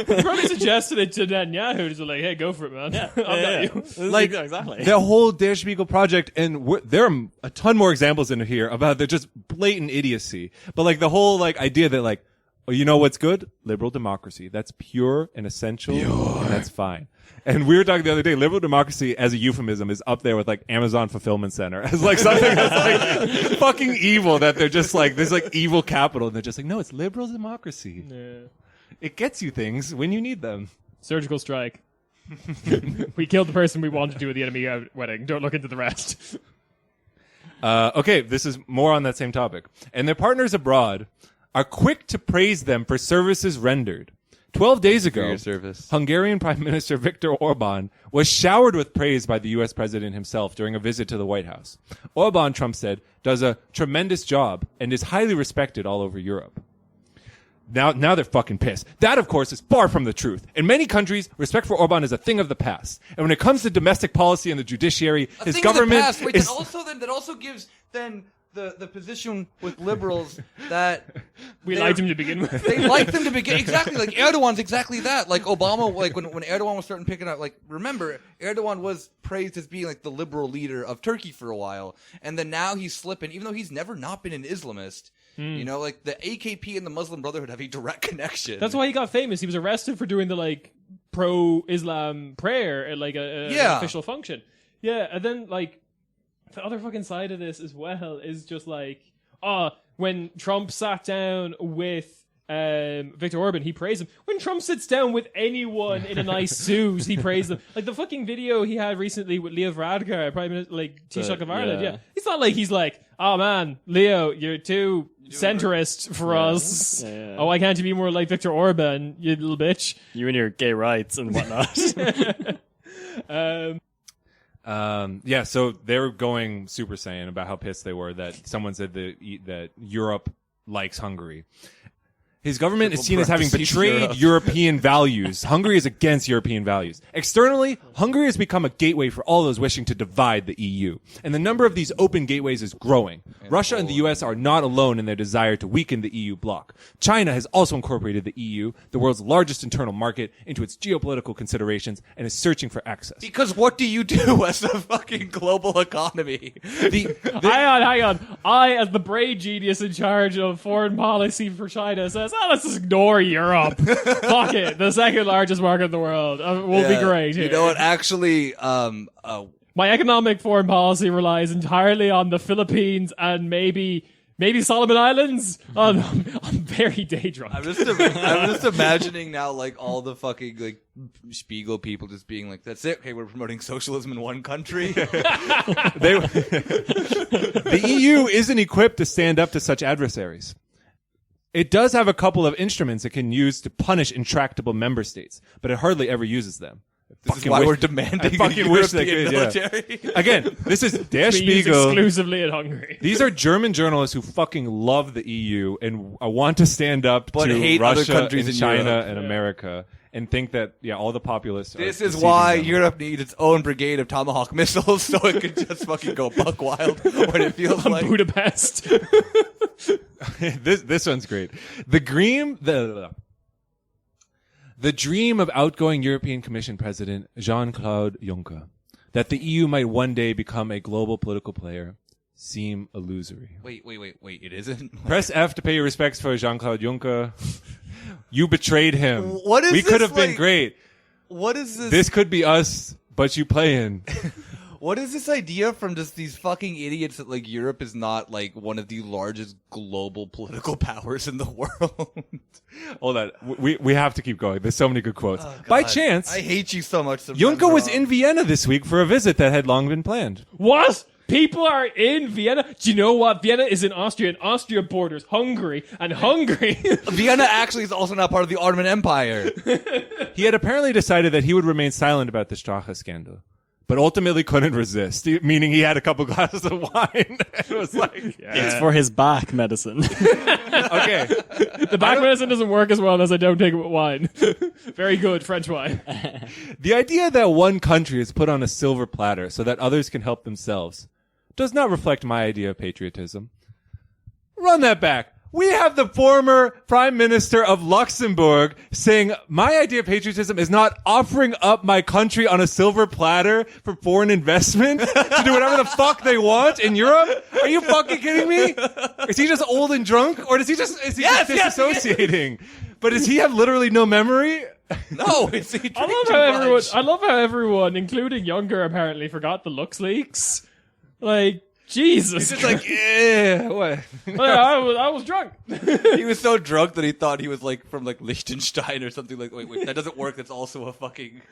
Probably suggested it to Netanyahu. Just like, hey, go for it, man. I've got you. Like, exactly. the whole Der Spiegel project, and there are a ton more examples in here about the just blatant idiocy. But like the whole like idea that like, oh, you know what's good? Liberal democracy. That's pure and essential, and that's fine. And we were talking the other day, liberal democracy as a euphemism is up there with like Amazon Fulfillment Center as like something that's like fucking evil, that they're just like, there's like evil capital, and they're just like, no, it's liberal democracy. Yeah. It gets you things when you need them. Surgical strike. We killed the person we wanted to at the enemy wedding. Don't look into the rest. Okay, this is more on that same topic. And their partners abroad are quick to praise them for services rendered. 12 days ago, your service. Hungarian Prime Minister Viktor Orban was showered with praise by the U.S. president himself during a visit to the White House. Orban, Trump said, does a tremendous job and is highly respected all over Europe. Now they're fucking pissed. That, of course, is far from the truth. In many countries, respect for Orban is a thing of the past. And when it comes to domestic policy and the judiciary, his government is... that also gives the position with liberals that We liked him to begin with. they like them to begin exactly like Erdogan's exactly that. Like Obama, like when Erdogan was starting picking up, like remember Erdogan was praised as being like the liberal leader of Turkey for a while, and then now he's slipping, even though he's never not been an Islamist. You know, like the AKP and the Muslim Brotherhood have a direct connection. That's why he got famous. He was arrested for doing the like pro-Islam prayer at like an official function. Yeah, and then like the other fucking side of this as well is just like, when Trump sat down with Viktor Orban, he praised him. When Trump sits down with anyone in a nice suit, he praised them. Like the fucking video he had recently with Leo Varadkar, Prime Minister, like Taoiseach of Ireland. Yeah, it's not like he's like, oh man, Leo, you're too centrist for us. Yeah. Oh, why can't you be more like Viktor Orban, you little bitch? You and your gay rights and whatnot. Yeah, so they were going Super Saiyan about how pissed they were that someone said that Europe likes Hungary. His government is seen as having betrayed European values. Hungary is against European values. Externally, Hungary has become a gateway for all those wishing to divide the EU. And the number of these open gateways is growing. Russia and the US are not alone in their desire to weaken the EU bloc. China has also incorporated the EU, the world's largest internal market, into its geopolitical considerations and is searching for access. because what do you do as a fucking global economy? Hang on. I, as the brain genius in charge of foreign policy for China, says, let's just ignore Europe. Fuck it. The second largest market in the world. We'll be great here. You know what? Actually, My economic foreign policy relies entirely on the Philippines and maybe Solomon Islands. Oh, no, I'm very day drunk. I'm just imagining now, like all the fucking like Spiegel people just being like, "That's it. Okay, we're promoting socialism in one country." The EU isn't equipped to stand up to such adversaries. It does have a couple of instruments it can use to punish intractable member states, but it hardly ever uses them. This is why we're demanding I fucking wish they European could, yeah. military. Again, this is Der We use Spiegel. exclusively in Hungary. These are German journalists who fucking love the EU and want to stand up But to hate other Russia countries and in China Europe. and America and think that, all the populists This are is deceiving why them. Europe needs its own brigade of Tomahawk missiles, so it could just fucking go buck wild when it feels like. Budapest. this one's great. The dream of outgoing European Commission President Jean-Claude Juncker, that the EU might one day become a global political player, seem illusory. Wait, it isn't? Press F to pay your respects for Jean-Claude Juncker. You betrayed him. What is we could this, have been like- great. What is this? This could be us, but you playing. What is this idea from just these fucking idiots that like Europe is not like one of the largest global political powers in the world? Hold on. We have to keep going. There's so many good quotes. Oh, By God. chance, I hate you so much. sometimes, Juncker was Rob. in Vienna this week for a visit that had long been planned. What? People are in Vienna? Do you know what? Vienna is in Austria, and Austria borders Hungary, and Hungary... Vienna actually is also not part of the Ottoman Empire. He had apparently decided that he would remain silent about the Strache scandal, but ultimately couldn't resist, meaning he had a couple glasses of wine. It was like, It's for his back medicine. okay. The back medicine doesn't work as well as I don't take it with wine. Very good, French wine. The idea that one country is put on a silver platter so that others can help themselves does not reflect my idea of patriotism. Run that back. We have the former Prime Minister of Luxembourg saying my idea of patriotism is not offering up my country on a silver platter for foreign investment to do whatever the fuck they want in Europe. Are you fucking kidding me? Is he just old and drunk, or is he just disassociating? But does he have literally no memory? No, it's I love how everyone, including Younger, apparently forgot the Lux leaks. Like, Jesus. He's just like, yeah, what? I was drunk. He was so drunk that he thought he was like from like Liechtenstein or something. Like, wait, that doesn't work. That's also a fucking.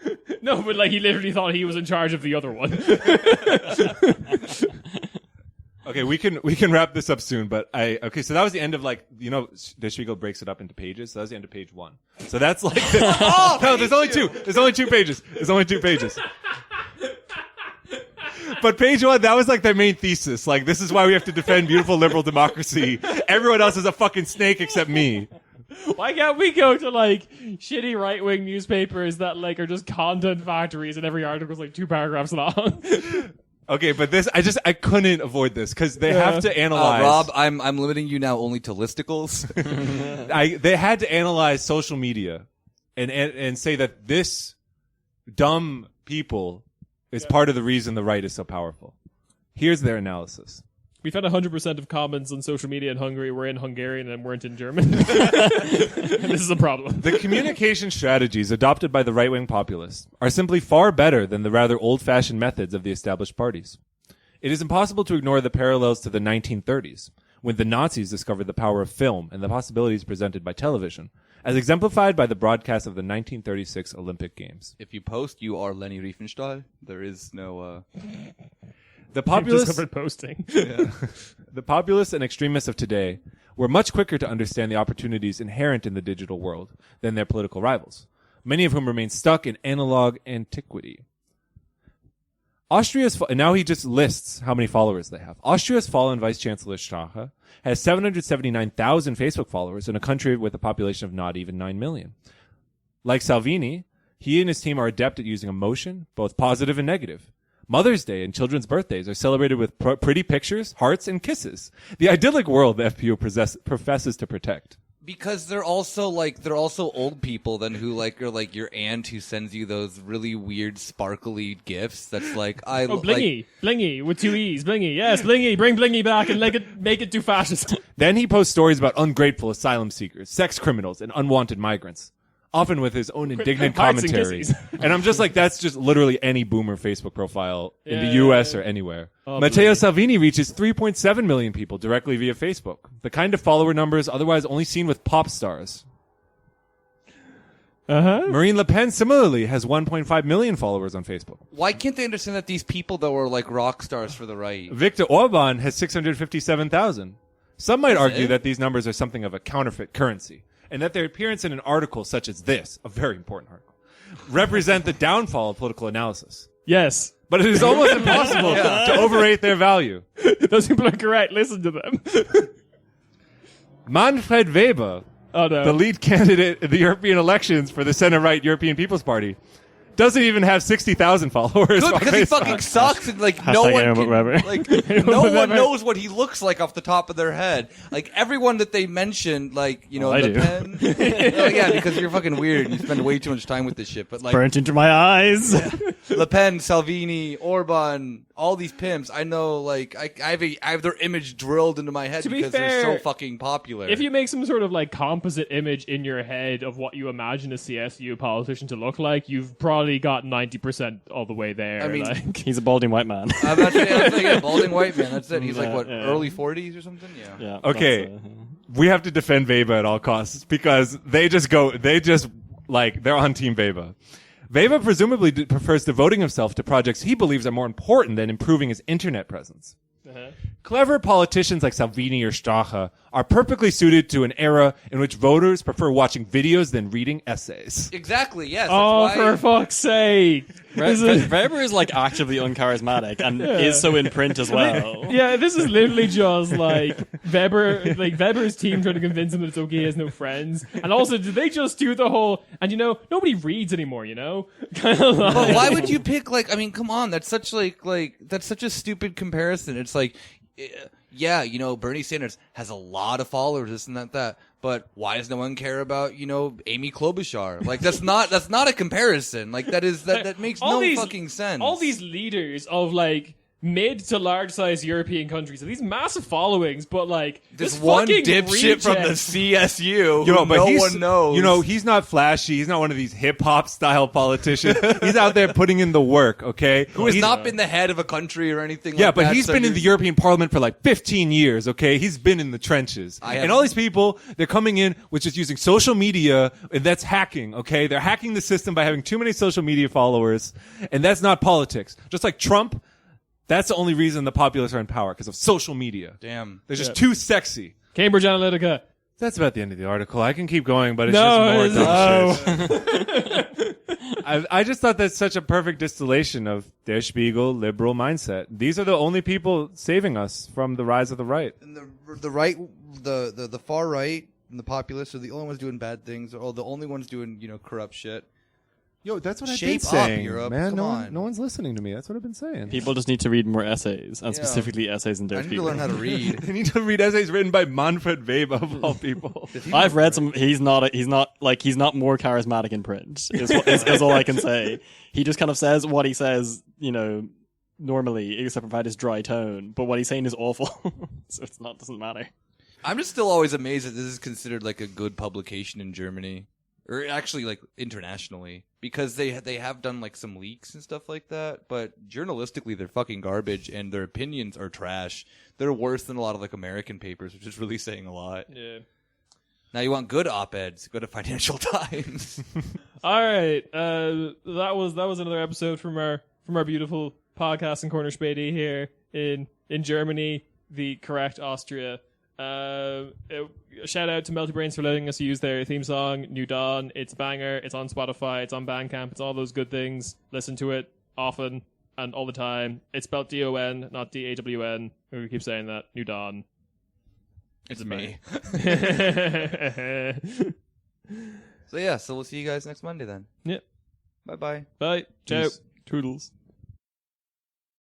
No, but like he literally thought he was in charge of the other one. Okay, we can wrap this up soon, but so that was the end of like, the Spiegel breaks it up into pages. So that was the end of page 1. So that's like, no, there's only 2. There's only 2 pages. But page 1, that was like their main thesis. Like, this is why we have to defend beautiful liberal democracy. Everyone else is a fucking snake except me. Why can't we go to like shitty right-wing newspapers that like are just content factories and every article is like 2 paragraphs long? Okay, but I couldn't avoid this because they have to analyze. Rob, I'm limiting you now only to listicles. They had to analyze social media and say that this dumb people is part of the reason the right is so powerful. Here's their analysis. We found 100% of comments on social media in Hungary were in Hungarian and weren't in German. And this is a problem. The communication strategies adopted by the right-wing populists are simply far better than the rather old-fashioned methods of the established parties. It is impossible to ignore the parallels to the 1930s, when the Nazis discovered the power of film and the possibilities presented by television, as exemplified by the broadcast of the 1936 Olympic Games. If you post, you are Leni Riefenstahl. There is no. The populists, Discovered posting. the populists and extremists of today were much quicker to understand the opportunities inherent in the digital world than their political rivals, many of whom remain stuck in analog antiquity. And now he just lists how many followers they have. Austria's fallen Vice Chancellor Strache has 779,000 Facebook followers in a country with a population of not even 9 million. Like Salvini, he and his team are adept at using emotion, both positive and negative. Mother's Day and children's birthdays are celebrated with pretty pictures, hearts, and kisses. The idyllic world the FPU professes to protect. Because they're also old people then who like are like your aunt who sends you those really weird sparkly gifts. That's like Blingy with 2 E's, Blingy. Yes, Blingy. Bring Blingy back and make it too fascist. Then he posts stories about ungrateful asylum seekers, sex criminals, and unwanted migrants, often with his own indignant Hearts and commentary. kisses. And I'm just like, that's just literally any boomer Facebook profile in the Yeah, U.S. yeah. or anywhere. Oh, Matteo bloody. Salvini reaches 3.7 million people directly via Facebook, the kind of follower numbers otherwise only seen with pop stars. Marine Le Pen similarly has 1.5 million followers on Facebook. Why can't they understand that these people though are like rock stars for the right? Viktor Orban has 657,000. Some might argue it? that these numbers are something of a counterfeit currency, and that their appearance in an article such as this, a very important article, represent the downfall of political analysis. Yes. But it is almost impossible to overrate their value. Those people are correct. Listen to them. Manfred Weber, Oh, no. the lead candidate in the European elections for the center-right European People's Party, doesn't even have 60,000 followers. Good, on because he Facebook. fucking sucks and like no Hashtag one Aaron can, Weber. like no one knows what he looks like off the top of their head. Like everyone that they mentioned, like I Le do. Pen. Oh, yeah, because you're fucking weird and you spend way too much time with this shit. But like Burnt into my eyes. Le Pen, Salvini, Orban, all these pimps, I know. Like I have their image drilled into my head To be because they're fair, so fucking popular. If you make some sort of like composite image in your head of what you imagine a CSU politician to look like, you've probably probably got 90% all the way there. I mean, like. He's a balding white man. I'm not sure. Yeah, like a balding white man. That's it. He's like Yeah, what, yeah. early 40s or something? Yeah. Yeah. Okay. that's, We have to defend Weber at all costs because they're on Team Weber. Weber presumably prefers devoting himself to projects he believes are more important than improving his internet presence. Clever politicians like Salvini or Strache are perfectly suited to an era in which voters prefer watching videos than reading essays. Exactly, yes. Oh, that's why... for fuck's sake! Weber is like actively uncharismatic and is so in print as well. Yeah, this is literally just like Weber, like Weber's team trying to convince him that it's okay he has no friends. And also, did they just do the whole, and nobody reads anymore, Kind of like. But why would you pick, like, I mean, come on, that's such, that's such a stupid comparison. It's like, yeah, Bernie Sanders has a lot of followers, this and that. But why does no one care about, Amy Klobuchar? Like, that's not a comparison. Like, that makes no fucking sense. All these leaders of, like, mid to large size European countries have these massive followings, but, like, this one dipshit from the CSU who but no he's, one knows. He's not flashy. He's not one of these hip-hop style politicians. He's out there putting in the work, okay? Who has not been the head of a country or anything Yeah, like that. but he's been in the European Parliament for like 15 years, okay? He's been in the trenches. And all these people, they're coming in with just using social media, and that's hacking, okay? They're hacking the system by having too many social media followers, and that's not politics. Just like Trump, that's the only reason the populists are in power, because of social media. Damn. They're just too sexy. Cambridge Analytica. That's about the end of the article. I can keep going, but it's No, just more dumb shit. I just thought that's such a perfect distillation of Der Spiegel liberal mindset. These are the only people saving us from the rise of the right. And the right, the far right and the populists are the only ones doing bad things, or the only ones doing corrupt shit. Yo, that's what I've Shape been up, saying, Europe. man. Come on. No one's listening to me. That's what I've been saying. People just need to read more essays, and Yeah. specifically essays in Der I need to Spiegel. learn how to read. They need to read essays written by Manfred Weber of all people. I've read some. He's not more charismatic in print. Is all I can say. He just kind of says what he says, normally, except for his dry tone. But what he's saying is awful, so doesn't matter. I'm just still always amazed that this is considered like a good publication in Germany, or actually like internationally, because they have done like some leaks and stuff like that. But journalistically, they're fucking garbage, and their opinions are trash. They're worse than a lot of like American papers, which is really saying a lot. Yeah. Now you want good op-eds, go to Financial Times. All right. That was another episode from our beautiful podcast in Corner Späti here in Germany, the correct Austria. Shout out to Melty Brains for letting us use their theme song, New Dawn. It's a banger. It's on Spotify. It's on Bandcamp. It's all those good things. Listen to it often and all the time. It's spelled D-O-N, not D-A-W-N. We keep saying that. New Dawn. It's me. Bang. So we'll see you guys next Monday then. Yep. Bye-bye. Bye. Ciao. Toodles.